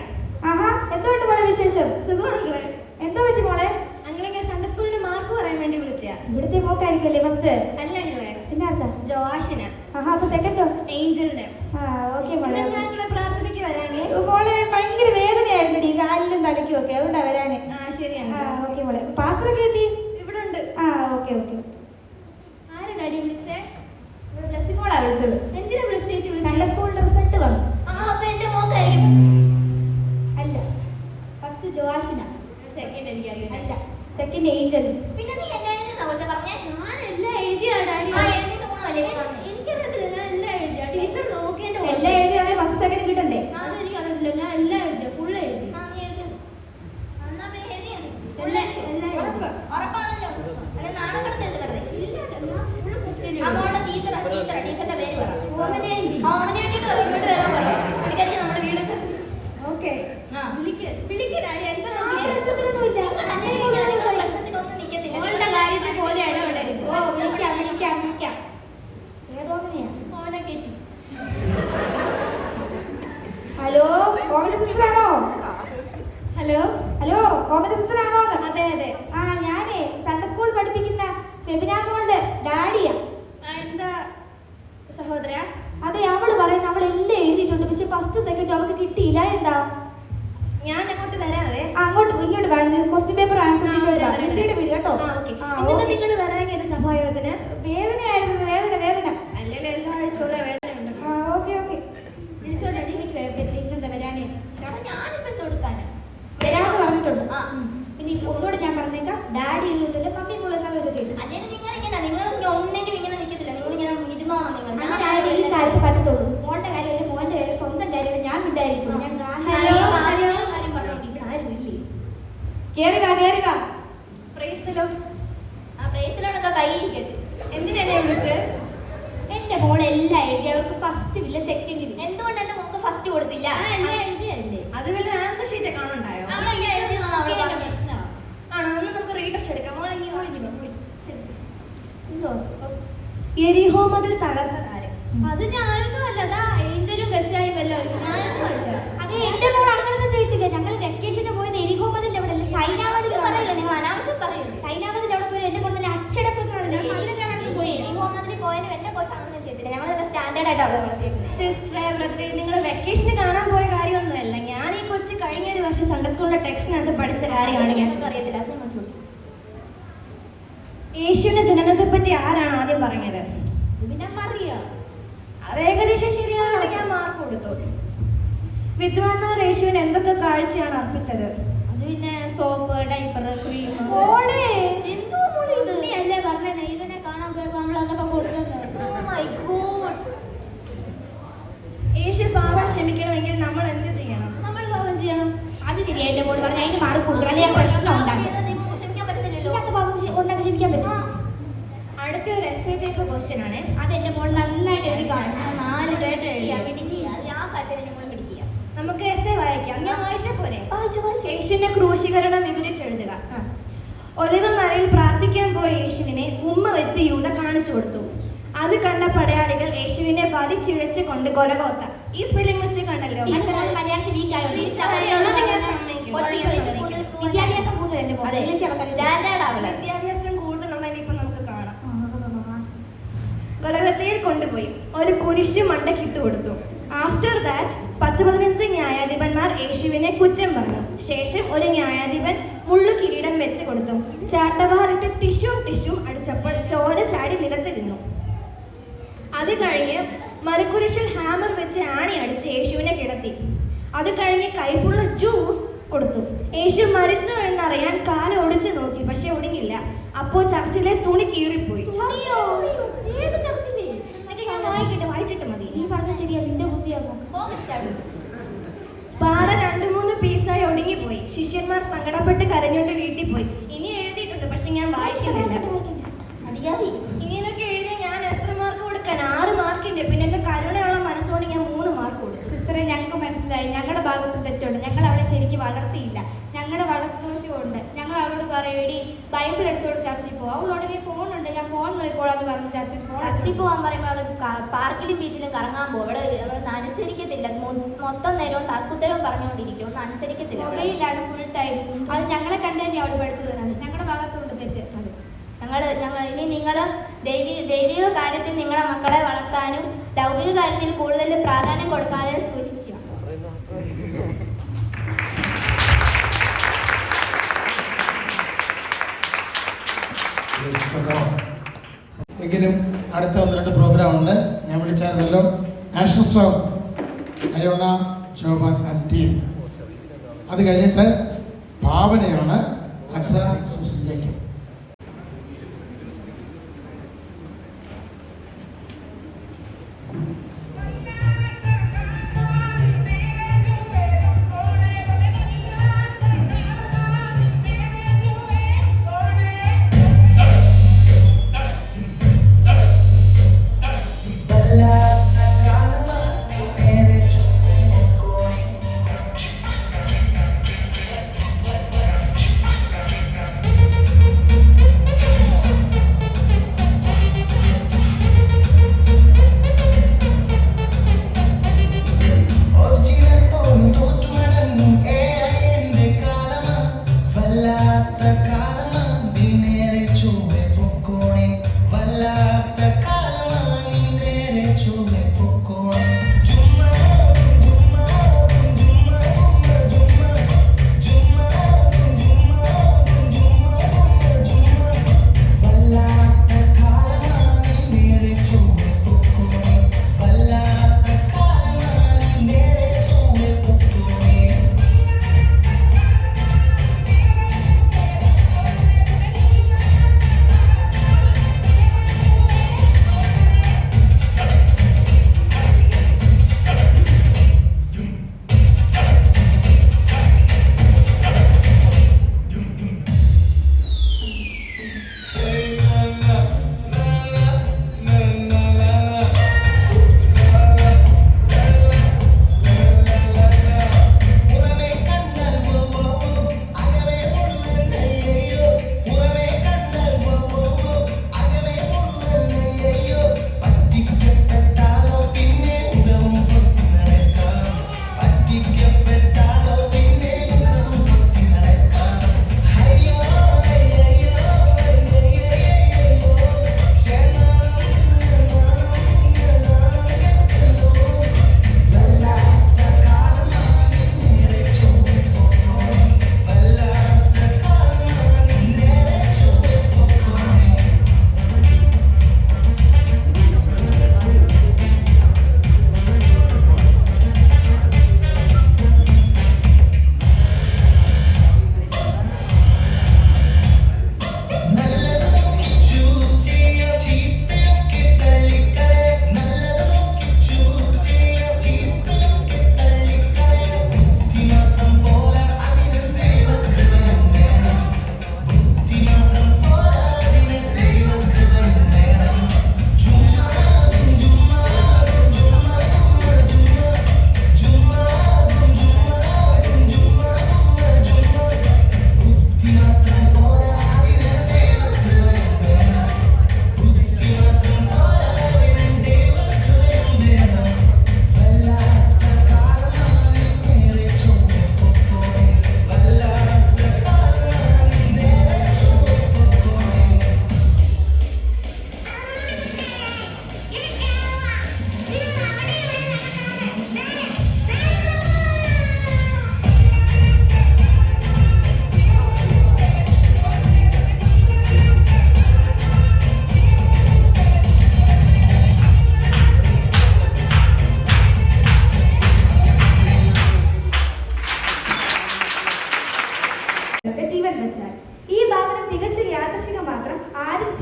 ആഹാ, എന്തുകൊണ്ട് മോളെ വിശേഷം? സുഖമാണല്ലേ? എന്തോ പറ്റി മോളെ? അങ്ങളെ സൺഡേ സ്കൂളിന്റെ മാർക്ക് പറയാൻ വേണ്ടി വിളിച്ചാ. ഇവിടുത്തെ മോക്കായിരിക്കല്ലേ ഫസ്റ്റ്? അല്ല അങ്ങളെ, പിന്നെ ആർക്കാ? ജോഷിന. ആഹാ, അപ്പൊ സെക്കൻഡോ? ഏഞ്ചലിന്റെ. ഓക്കെ മോളെ. ഞങ്ങളെ പ്രാർത്ഥനയ്ക്ക് വരാനേ. മോളെ ഭയങ്കര വേദനയായിരുന്നു ഡി, കാലിലും തലയ്ക്കും ഒക്കെ. അതുകൊണ്ടാ വരാന്. ശരിയാണ്. ഓക്കെ മോളെ. പാസ്റ്ററൊക്കെ എന്തി? ഇവിടെ ഉണ്ട്. Okay okay. ആരാ ഡാഡി വിളിച്ചേ? ബ്ലസ്സിംഗ് മോളാ വിളിച്ചത്. എന്തിനാ വിളിച്ചേച്ചി? സൺഡേ സ്കൂളിന്റെ റിസൾട്ട് വന്നു. അപ്പൊ എന്റെ മോക്കായിരിക്കും. അല്ല, ഫസ്റ്റ് ജോഷിന. സെക്കൻഡ് എനിക്കറിയാം. അല്ല, സെക്കൻഡ് ഏഞ്ചൽ. പിന്നെ നീ എന്നെ എഴുതിയെന്നാ കൊച്ചാ പറഞ്ഞേ? ഞാൻ എല്ലാം എഴുതിയാ ഡാഡി. എഴുതിയിട്ട് ഗുണമല്ലേ? എനിക്കറിയത്തില്ല. ഞാൻ എല്ലാം എഴുതിയ. ടീച്ചർ നോക്കിയെന്റെ എല്ലാം എഴുതിയാണെ ഫസ്റ്റ് സെക്കൻഡ് കിട്ടണ്ടേ? അതെനിക്ക് അറിയത്തില്ല. ഞാൻ എല്ലാം എഴുതിയ. ഫുൾ എഴുതി. എന്നാ പിന്നെ എഴുതിയാ ഉറപ്പാണല്ലോ. അല്ലെ നാളെ കിടത്തരുത് വെറുതെ. അമ്മോടെ ടീച്ചറിന്റെ പേര് പറ. ഓമനെ വേണ്ടിട്ട് ഇങ്ങോട്ട് വരാൻ പറ. പുള്ളിക്കാരിക്ക് നമ്മുടെ വീടൊക്കെ. ഓക്കെ. വിളിക്ക് ഡാഡി. എന്താ ഇഷ്ടത്തിനൊന്നുമില്ല. പ്രശ്നത്തിനൊന്നും നിൽക്കത്തില്ല. അവളുടെ കാര്യത്തിൽ പോലെയാണ് അവിടെ. വിളിക്കാം. ഏതോമനെയാ? ഓനെ കെട്ടി. ഹലോ, കോമഡി സിസ്റ്റർ ആണോ? ഹലോ ഹലോ, കോമഡി സിസ്റ്റർ ആണോ? അതെ അതെ. ഞാനേ സൺഡേ സ്കൂൾ പഠിപ്പിക്കുന്ന ഫെബിന മോളുടെ ഡാഡിയാ. എന്താ സഹോദര? അതെ, അവള് പറയുന്ന അവളെല്ലാം എഴുതിയിട്ടുണ്ട്. പക്ഷെ ഫസ്റ്റ് സെക്കൻഡ് അവൾക്ക് കിട്ടിയില്ല. എന്താ? ഞാൻ അങ്ങോട്ട് വരാവേ. ഇങ്ങോട്ട് വാ. ക്വസ്റ്റ്യൻ പേപ്പർ ആൻസർ ഷീറ്റ് വീട് കേട്ടോ. നിങ്ങൾ വരാൻ സഭായോഗത്തിന് വേദനയായിരുന്നു. വേദന അല്ലെങ്കിൽ എല്ലാ ആഴ്ച ഓരോ വേദന ഉണ്ട്. ഓക്കെ വിളിച്ചോട്ടെ. ഇന്നെന്താ വരാനേ? ഞാനിപ്പോ എന്ത് കൊടുക്കാനാ? വരാന്ന് പറഞ്ഞിട്ടുണ്ട്. പിന്നെ ഒന്നുകൂടെ ഞാൻ പറഞ്ഞേക്കാം, ഡാഡി എഴുതുന്നില്ല, മമ്മി മോള് എന്താന്ന് വെച്ചാൽ എന്തോ എരിഹോ മതിൽ തകർത്ത താരം. അത് ഞാനൊന്നും അല്ല. അതാ ഏഞ്ചലും ഗസ്റ്റായും വല്ലവരും. ഞാനൊന്നും അല്ല. അത് എന്റെ മോൾ അങ്ങനൊന്നും ചെയ്തില്ല. ഞങ്ങൾ വെക്കേഷന് പോയത് എരിഹോ മതിൽ അവിടെ അല്ല, ചൈന മതിൽ പറയില്ല, നിങ്ങൾ അനാവശ്യം പറയില്ല. ചൈന മതിൽ അവിടെ പോയി എന്റെ മോൾ നല്ല അച്ചടക്കൊക്കെ മതിൽ കാണാൻ പോയി. ഹോമത്തിൽ പോയാലും എന്റെ കോച്ച് അങ്ങനെ ചെയ്തില്ല. ഞങ്ങൾ സ്റ്റാൻഡേർഡ് ആയിട്ട് അവിടെ വളർത്തിയേക്കുന്നത്. സിസ്റ്ററെ ബ്രദറെ, നിങ്ങൾ വെക്കേഷന് കാണാൻ പോയ കാര്യമൊന്നുമല്ല. ഞാൻ ഈ കൊച്ചു കഴിഞ്ഞ ഒരു വർഷം സൺഡേ സ്കൂളിന്റെ ടെക്സ്റ്റിനകത്ത് പഠിച്ച കാര്യമാണ് ഞാൻ അറിയത്തില്ല, അത് നമ്മൾ ചോദിച്ചു. യേശുവിന്റെ ജനനത്തെ പറ്റി ആരാണ് ആദ്യം പറഞ്ഞത്? പിന്നെ മറിയോ? അത് ഏകദേശം ശരിയാണെന്ന് ഞാൻ മാർക്ക് കൊടുത്തു. വിദ്വാൻമാർ യേശുവിന് എന്തൊക്കെ കാഴ്ചയാണ് അർപ്പിച്ചത്? അത് പിന്നെ സോപ്പ്, ഡൈപ്പർ, ക്രീം. എന്തോ മോളെ ഇത് അല്ലേ പറഞ്ഞത്? ഇതിനെ കാണാൻ പോയപ്പോ നമ്മൾ അതൊക്കെ കൊടുത്തത്. Oh my God. യേശു പാപം ക്ഷമിക്കണമെങ്കിൽ നമ്മൾ എന്ത് ചെയ്യണം? നമ്മൾ പാപം ചെയ്യണം. അത് ശരിയാ എന്റെ മോൾ പറഞ്ഞ അതിന് മാർക്ക് കൊടുക്കണം, അല്ലെങ്കിൽ പ്രശ്നം ഉണ്ടാക്കും. ക്ഷമിക്കാൻ പറ്റുന്നില്ലല്ലോ. ഇല്ലാത്ത പാപം ഉണ്ടാക്കി ക്ഷമിക്കാൻ പറ്റും. അടുത്ത ഒരു എസ്സേ ടൈപ്പ് ക്വസ്റ്റ്യൻ ആണ്. അത് എന്റെ മോൾ നന്നായിട്ട് എഴുതി കാണും. 4 പേജ് എഴുതിയാ പിടിക്കുക. അത് ആ കാര്യത്തിൽ നമ്മൾ പിടിക്കുക. നമുക്ക് എസ്സേ വായിക്കാം. ഞാൻ വായിച്ച പോലെ യേശുവിന്റെ ക്രൂശീകരണം വിവരിച്ചെഴുതുക. ഒലിവ് മലയിൽ പ്രാർത്ഥിക്കാൻ പോയ യേശുവിനെ ഉമ്മ വെച്ച് യൂദ കാണിച്ചു കൊടുത്തു. അത് കണ്ട പടയാളികൾ യേശുവിനെ വലിച്ചിഴച്ച് കൊണ്ട് കൊലകോത്ത. ഈ സ്പെല്ലിംഗ് മിസ്റ്റേക്ക് ഉണ്ടല്ലോ, മലയാളത്തിൽ വീക്കായോ? വിദ്യാഭ്യാസം കൂടുതൽ എന്റെ മോൾ വിദ്യാഭ്യാസം കൂടുതലുള്ളതിന് ഇപ്പൊ നമുക്ക് കാണാം. കൊലകത്തയിൽ കൊണ്ടുപോയി ഒരു കുരിശ് മണ്ടക്കിട്ട് കൊടുത്തു. ആഫ്റ്റർ ദാറ്റ് 10-15 ന്യായാധിപന്മാർ യേശുവിനെ കുറ്റം പറഞ്ഞു. ശേഷം ഒരു ന്യായാധിപൻ മുള്ളു കിരീടം വെച്ച് കൊടുത്തു. ചാട്ടവാറിട്ട് ടിഷ്യൂം അടിച്ചപ്പോൾ ചോര ചാടി നിലത്തിരുന്നു. അത് കഴിഞ്ഞ് മരക്കുരിശിൽ ഹാമർ വെച്ച് ആണി അടിച്ച് യേശുവിനെ കിടത്തി. അത് കഴിഞ്ഞ് കൈപ്പുള്ള ജ്യൂസ് കൊടുത്തു. യേശു മരിച്ചു എന്നറിയാൻ കാലോടിച്ച് നോക്കി, പക്ഷെ ഒടുങ്ങില്ല. അപ്പോൾ ചർച്ചിലെ തുണി കീറിപ്പോയി. ഏത് ചർച്ചിലെ? ഞാൻ വായിച്ചിട്ട് മതി. നീ പറഞ്ഞ ശരിയാ, നിന്റെ ബുദ്ധിയാ നോക്ക്. പാറ 2-3 പീസായി ഒടുങ്ങിപ്പോയി. ശിഷ്യന്മാർ സങ്കടപ്പെട്ട് കരഞ്ഞുകൊണ്ട് വീട്ടിൽ പോയി. ഇനി എഴുതിയിട്ടുണ്ട്, പക്ഷെ ഞാൻ വായിക്കുന്നില്ല. മതിയായി. ഇങ്ങനെയൊക്കെ എഴുതി ഞാൻ എത്ര മാർക്ക് കൊടുക്കാൻ? 6 മാർക്കിന്റെ. പിന്നെ എന്റെ കരുണയുള്ള മനസ്സുകൊണ്ട് ഞാൻ 3 മാർക്ക് കൊടുക്കും. സിസ്റ്ററെ, ഞങ്ങൾക്ക് മനസ്സിലായി ഞങ്ങളുടെ ഭാഗത്ത് തെറ്റുണ്ട്. ഞങ്ങൾ അവളെ ശരിക്കും വളർത്തിയില്ല. ഞങ്ങളുടെ വളർത്തുദോഷമുണ്ട്. ഞങ്ങൾ അവളോട് പറയടി ബൈബിൾ എടുത്തോട് ചർച്ചിൽ പോകും. അവളോട് നീ ഫോൺ ഉണ്ട്, ഞാൻ ഫോൺ നോക്കിക്കോളാന്ന് പറഞ്ഞ് ചർച്ചിൽ പോകാൻ പറയുമ്പോൾ അവള് പാർക്കിലും ബീച്ചിലും കറങ്ങാൻ പോകും. അവളൊന്നും അനുസരിക്കത്തില്ല. മൊത്തം നേരവും തർക്കുത്തരവും പറഞ്ഞുകൊണ്ടിരിക്കും. ഒന്നും അനുസരിക്കത്തില്ല. മൊബൈലിലാണ് ഫുൾ ടൈം. അത് ഞങ്ങളെ കണ്ടു തന്നെ അവൾ പഠിച്ചത്. ഞങ്ങളുടെ ഭാഗത്തുണ്ട് തെറ്റ്. ഇനി നിങ്ങൾ ദൈവിക കാര്യത്തിൽ നിങ്ങളുടെ മക്കളെ വളർത്താനും ലൗകിക കാര്യത്തിൽ കൂടുതൽ പ്രാധാന്യം കൊടുക്കാതെ സൂക്ഷിക്കുക. എങ്കിലും അടുത്ത 1-2 പ്രോഗ്രാം ഉണ്ട്. ഞാൻ വിളിച്ചായിരുന്നല്ലോ, national song Ayona Shobhan and team. അത് കഴിഞ്ഞിട്ട് ഭാവനയാണ് അക്സ സൂസൻ ജേക്കബ്.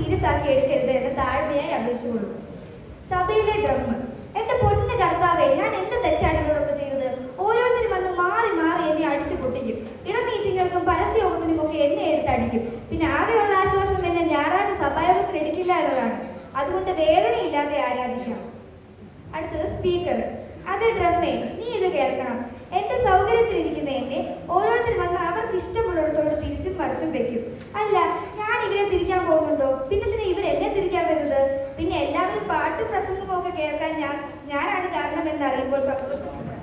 സീരിയസ് ആക്കി എടുക്കരുത് എന്ന് താഴ്മയായി അപേക്ഷിച്ചുകൊള്ളു. സഭയിലെ ഡ്രം. എന്റെ പൊന്ന് കർത്താവേ, ഞാൻ എന്ത് തെറ്റാണ് ഇവരോടൊക്കെ ചെയ്തത്? ഓരോരുത്തരും വന്ന് മാറി മാറി എന്നെ അടിച്ചു പൊട്ടിക്കും. മീറ്റിങ്ങുകൾക്കും പരസ്യയോഗത്തിനും ഒക്കെ എന്നെ എടുത്തടിക്കും. പിന്നെ ആകെയുള്ള ആശ്വാസം എന്നെ ഞായറാഴ്ച സഭായോഗത്തിന് എടുക്കില്ല എന്നതാണ്. അതുകൊണ്ട് വേദനയില്ലാതെ ആരാധിക്കാം. അടുത്തത് സ്പീക്കർ. അതെ ഡ്രമ്മേ, നീ ഇത് കേൾക്കണം. എന്റെ സൗകര്യത്തിലിരിക്കുന്ന എന്നെ ഓരോരുത്തരും വന്ന് അവർക്ക് ഇഷ്ടമുള്ളിടത്തോട് തിരിച്ചും മറിച്ചും വെക്കും. അല്ല, ഞാൻ ഇവരെ തിരിക്കാൻ പോകുന്നുണ്ടോ? പിന്നെ ഇവരെന്നെ തിരിക്കാൻ വരുന്നത്? പിന്നെ എല്ലാവരും പാട്ടും പ്രസംഗവും ഒക്കെ കേൾക്കാൻ ഞാനാണ് കാരണം എന്നറിയുമ്പോൾ സന്തോഷമുണ്ട്.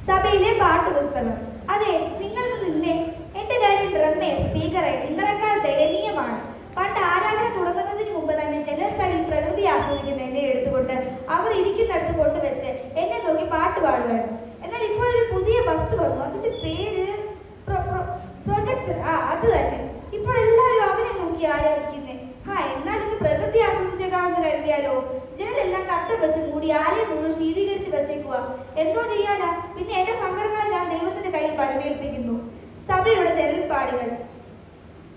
സഭയിലെ പാട്ടുപുസ്തകം. അതെ, നിങ്ങൾ നിന്നേ. എന്റെ കാര്യം ഡ്രമ്മേ, സ്പീക്കറെ, നിങ്ങളെക്കാൾ ദയനീയമാണ്. പണ്ട് ആരാധന തുടങ്ങുന്നതിന് മുമ്പ് തന്നെ ജനൽ സൈഡിൽ പ്രകൃതി ആസ്വദിക്കുന്ന എന്നെ എടുത്തുകൊണ്ട് അവർ ഇരിക്കുന്നിടത്ത് കൊണ്ടുവച്ച് എന്നെ നോക്കി പാട്ട് പാടുമായിരുന്നു. എന്നാൽ ഇപ്പോൾ ഒരു പുതിയ വസ്തു വന്നു. അതിന്റെ പേര് പ്രൊജക്ടർ. അത് തന്നെ. ഇപ്പോൾ എല്ലാവരും അവനെ നോക്കി ആരാധിക്കുന്നേ. എന്നാൽ ഇന്ന് പ്രകൃതി ആസ്വദിച്ചേക്കാമെന്ന് കരുതിയാലോ? ജനലെല്ലാം കട്ട വെച്ച് മൂടി ആരെയും മുഴുവൻ ശീതീകരിച്ച് വെച്ചേക്കുക. എന്തോ ചെയ്യാനാ? പിന്നെ എന്റെ സങ്കടങ്ങളെ ഞാൻ ദൈവത്തിന്റെ കയ്യിൽ പരമേൽപ്പിക്കുന്നു. സഭയുടെ ജനൽപ്പാടുകൾ.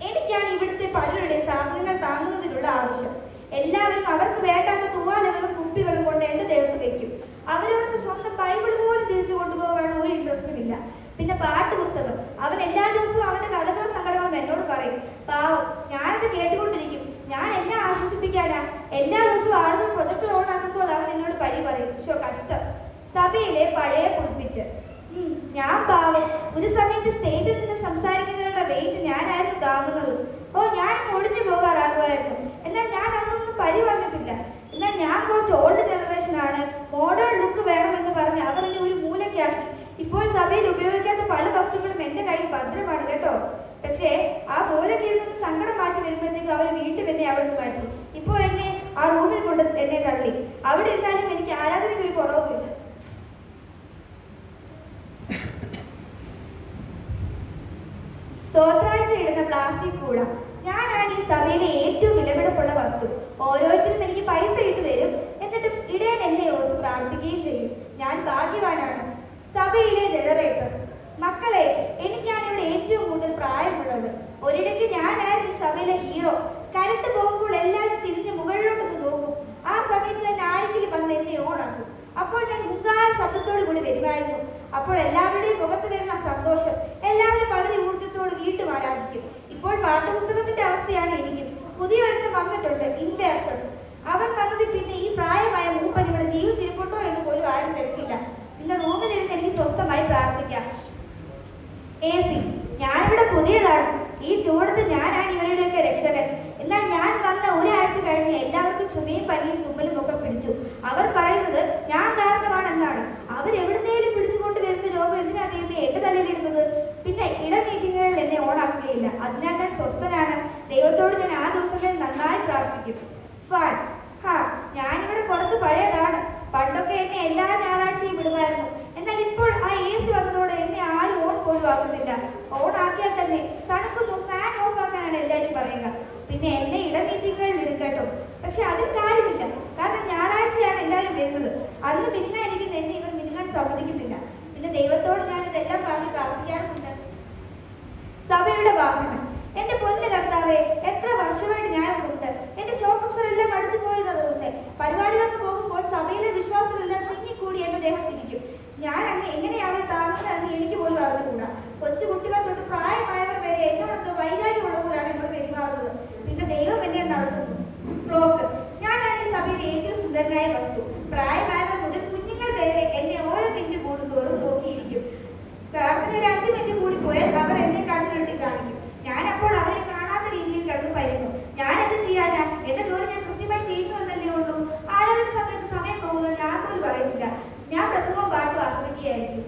എനിക്കാണ് ഇവിടുത്തെ പലരുടെ സാധനങ്ങൾ താങ്ങുന്നതിനുള്ള ആവശ്യം. എല്ലാവരും അവർക്ക് വേണ്ടാത്ത തൂവാലകളും കുപ്പികളും കൊണ്ട് എന്റെ ദേഹത്ത് വെക്കും. അവരവർക്ക് സ്വന്തം ബൈബിൾ പോലും തിരിച്ചു കൊണ്ടുപോകാൻ ഒരു ഇൻട്രസ്റ്റും ഇല്ല. പിന്നെ പാട്ടുപുസ്തകം. അവൻ എല്ലാ ദിവസവും അവന്റെ കഥകളും സങ്കടങ്ങളും എന്നോട് പറയും. പാവം, ഞാനത് കേട്ടുകൊണ്ടിരിക്കും. ഞാൻ എന്നെ ആശ്വസിപ്പിക്കാനാ? എല്ലാ ദിവസവും ആളുകൾ പ്രൊജക്ടർ ഓൺ ആക്കുമ്പോൾ അവൻ എന്നോട് പഴി പറയും. കഷ്ടം. സഭയിലെ പഴയ പുൽപ്പിറ്റ്. ഞാൻ പാവം. ഒരു സമയത്ത് സ്റ്റേജിൽ നിന്ന് സംസാരിക്കുന്നവരുടെ വെയിറ്റ് ഞാനായിരുന്നു താങ്ങുന്നത്. ഞാൻ ഒടിഞ്ഞു പോകാറാകുമായിരുന്നു. എന്നാൽ ഞാൻ അന്നൊന്നും പഴി പറഞ്ഞിട്ടില്ല. എന്നാൽ ഞാൻ കുറച്ച് ഓൾഡ് ജനറേഷൻ ആണ്, മോഡേൺ ലുക്ക് വേണമെന്ന് പറഞ്ഞ് അവർ എന്നെ ഒരു മൂലയ്ക്കാക്കി. ഇപ്പോൾ സഭയിൽ ഉപയോഗിക്കാത്ത പല വസ്തുക്കളും എന്റെ കയ്യിൽ ഭദ്രമാണ് കേട്ടോ. പക്ഷേ ആ മൂലയ്ക്കിൽ നിന്ന് സങ്കടം മാറ്റി വരുമ്പോഴത്തേക്ക് അവർ വീണ്ടും എന്നെ അവിടുന്ന് മാറ്റി. ഇപ്പോൾ എന്നെ ആ റൂമിൽ കൊണ്ട് എന്നെ തള്ളി. അവിടെ ഇരുന്നാലും എനിക്ക് ആരാധനയ്ക്ക് ഒരു കുറവുമില്ല. സ്തോത്രാഴ്ച ഇടുന്ന പ്ലാസ്റ്റിക് കൂട. ഞാനാണ് ഈ സഭയിലെ ഏറ്റവും വിലപിടിപ്പുള്ള വസ്തു. ഓരോരുത്തരും എനിക്ക് പൈസ ഇട്ട് തരും. എന്നിട്ടും ഇടയൻ എന്നെ ഓർത്ത് പ്രാർത്ഥിക്കുകയും ചെയ്യും. ഞാൻ ഭാഗ്യവാനാണ്. സഭയിലെ ജനറേറ്റർ. മക്കളെ, എനിക്കാണ് ഇവിടെ ഏറ്റവും കൂടുതൽ പ്രായമുള്ളത്. ഒരിടയ്ക്ക് ഞാനായിരുന്നു ഈ സഭയിലെ ഹീറോ. കരണ്ട് പോകുമ്പോൾ എല്ലാവരും തിരിഞ്ഞ് മുകളിലോട്ടൊന്ന് നോക്കും. ആ സമയത്ത് തന്നെ ആരെങ്കിലും വന്ന് എന്നെ ഓണാക്കും. അപ്പോൾ ഞാൻ മുങ്കാല ശബ്ദത്തോടു കൂടി വരുമായിരുന്നു. അപ്പോൾ എല്ലാവരുടെയും മുഖത്ത് വരുന്ന സന്തോഷം. എല്ലാവരും വളരെ ഊർജ്ജത്തോട് വീണ്ടും ആരാധിക്കും. ഇപ്പോൾ പാഠപുസ്തകത്തിന്റെ അവസ്ഥയാണ് എനിക്കും. പുതിയൊരുത്തം വന്നിട്ടുണ്ട്, ഇൻവേർട്ടർ. അവൻ വന്നത് പിന്നെ ഈ പ്രായമായ മൂപ്പൻ ഇവിടെ ജീവിച്ചിരിപ്പുണ്ടോ എന്ന് പോലും ആരും തിരക്കില്ല. പിന്നെ റൂമിലിരുന്ന് എനിക്ക് സ്വസ്ഥമായി പ്രാർത്ഥിക്കാം. AC. ഞാനിവിടെ പുതിയതാണ്. ഈ ചൂടത്ത് ഞാനാണ് ഇവരുടെയൊക്കെ രക്ഷകൻ. എന്നാൽ ഞാൻ വന്ന ഒരാഴ്ച കഴിഞ്ഞ് എല്ലാവർക്കും ചുമയും പനിയും തുമ്മലും ഒക്കെ പിടിച്ചു. അവർ പറയുന്നത് ഞാൻ കാരണമാണെന്നാണ്. അവരെവിടുന്നേലും പിടിച്ചുകൊണ്ട് വരുന്ന രോഗം എന്തിനാ ദൈവമേ എന്റെ തലയിലിടുന്നത്? പിന്നെ മീറ്റിങ്ങുകളിൽ എന്നെ ഓണാക്കുകയില്ല. അതിനാൽ ഞാൻ സ്വസ്ഥനാണ്. ദൈവത്തോട് ഞാൻ ആ ദിവസങ്ങളിൽ നന്നായി പ്രാർത്ഥിക്കും. ഫാൻ. ഞാനിവിടെ കുറച്ച് പഴയതാണ്. പണ്ടൊക്കെ എന്നെ എല്ലാ ഞായറാഴ്ചയും വിടുമായിരുന്നു. എന്നാൽ ഇപ്പോൾ ആ AC വന്നതോടെ എന്നെ ആരും ഓൺ പോലും ആക്കുന്നില്ല. ഓൺ ആക്കിയാൽ തന്നെ തണുക്കുന്നു. ഫാൻ ഓഫ് ആക്കാനാണ് എല്ലാവരും പറയുക. പിന്നെ എന്നെ മീറ്റിങ്ങുകളിൽ ഇടും കേട്ടോ. പക്ഷെ അതിൽ കാര്യമില്ല. കാരണം ഞായറാഴ്ചയാണ് എല്ലാവരും വരുന്നത്. അന്ന് മിനുങ്ങാൻ ഇരിക്കുന്ന എന്നെ ഇവർ മിനുങ്ങാൻ സമ്മതിക്കുന്നില്ല. പിന്നെ ദൈവത്തോട് ഞാൻ ഇതെല്ലാം പറഞ്ഞ് പ്രാർത്ഥിക്കാറുമുണ്ട്. സഭയുടെ വാഹനം. എന്റെ പൊന്നു കർത്താവേ, എത്ര വർഷമായിട്ട് ഞാനുണ്ട്. എന്റെ ഷോക്കപ്സർ എല്ലാം അടിച്ചു പോയെന്ന് തോന്നുന്നേ. പരിപാടികൾക്ക് പോകുമ്പോൾ സഭയിലെ വിശ്വാസമെല്ലാം തിങ്ങിക്കൂടി എന്റെ ദേഹത്തിരിക്കും. ഞാൻ എങ്ങനെയാണ് താങ്ങുന്നതെന്ന് എനിക്ക് പോലും അറിഞ്ഞുകൂടാ. കൊച്ചു കുട്ടികൾ തൊട്ട് പ്രായമായവർ വരെ എന്നോടൊത്ത് വൈരാഗ്യമുള്ളവരാണ് എന്നോട് പെരുമാറുന്നത്. പിന്നെ ദൈവം എന്നെ നടത്തുന്നു. ക്ലോക്ക്. ഞാനാണ് ഈ സഭയിലെ ഏറ്റവും സുന്ദരനായ വസ്തു. പ്രായമായവർ മുതൽ കുഞ്ഞുങ്ങൾ വരെ എന്നെ ഓരോ മിനിറ്റ് കൂടുന്തോറും നോക്കിയിരിക്കും. പ്രാർത്ഥന ഒരു 5 മിനിറ്റ് കൂടി പോയാൽ അവർ എന്നെ കണ്ണുരുട്ടി കാണിക്കും. ഞാൻ അപ്പോൾ അവരെ കാണാത്ത രീതിയിൽ കിടന്നു പരുന്നു. ഞാൻ എന്ത് ചെയ്യാനാ? എന്റെ ജോലി ഞാൻ കൃത്യമായി ചെയ്യുന്നു എന്നല്ലേ ഉള്ളൂ. ആരാധന സമയത്ത് സമയം പോകുന്നത് ഞാൻ പോലും പറയുന്നില്ല. ഞാൻ പ്രസംഗവും പാട്ടും ആസ്വദിക്കുകയായിരിക്കും.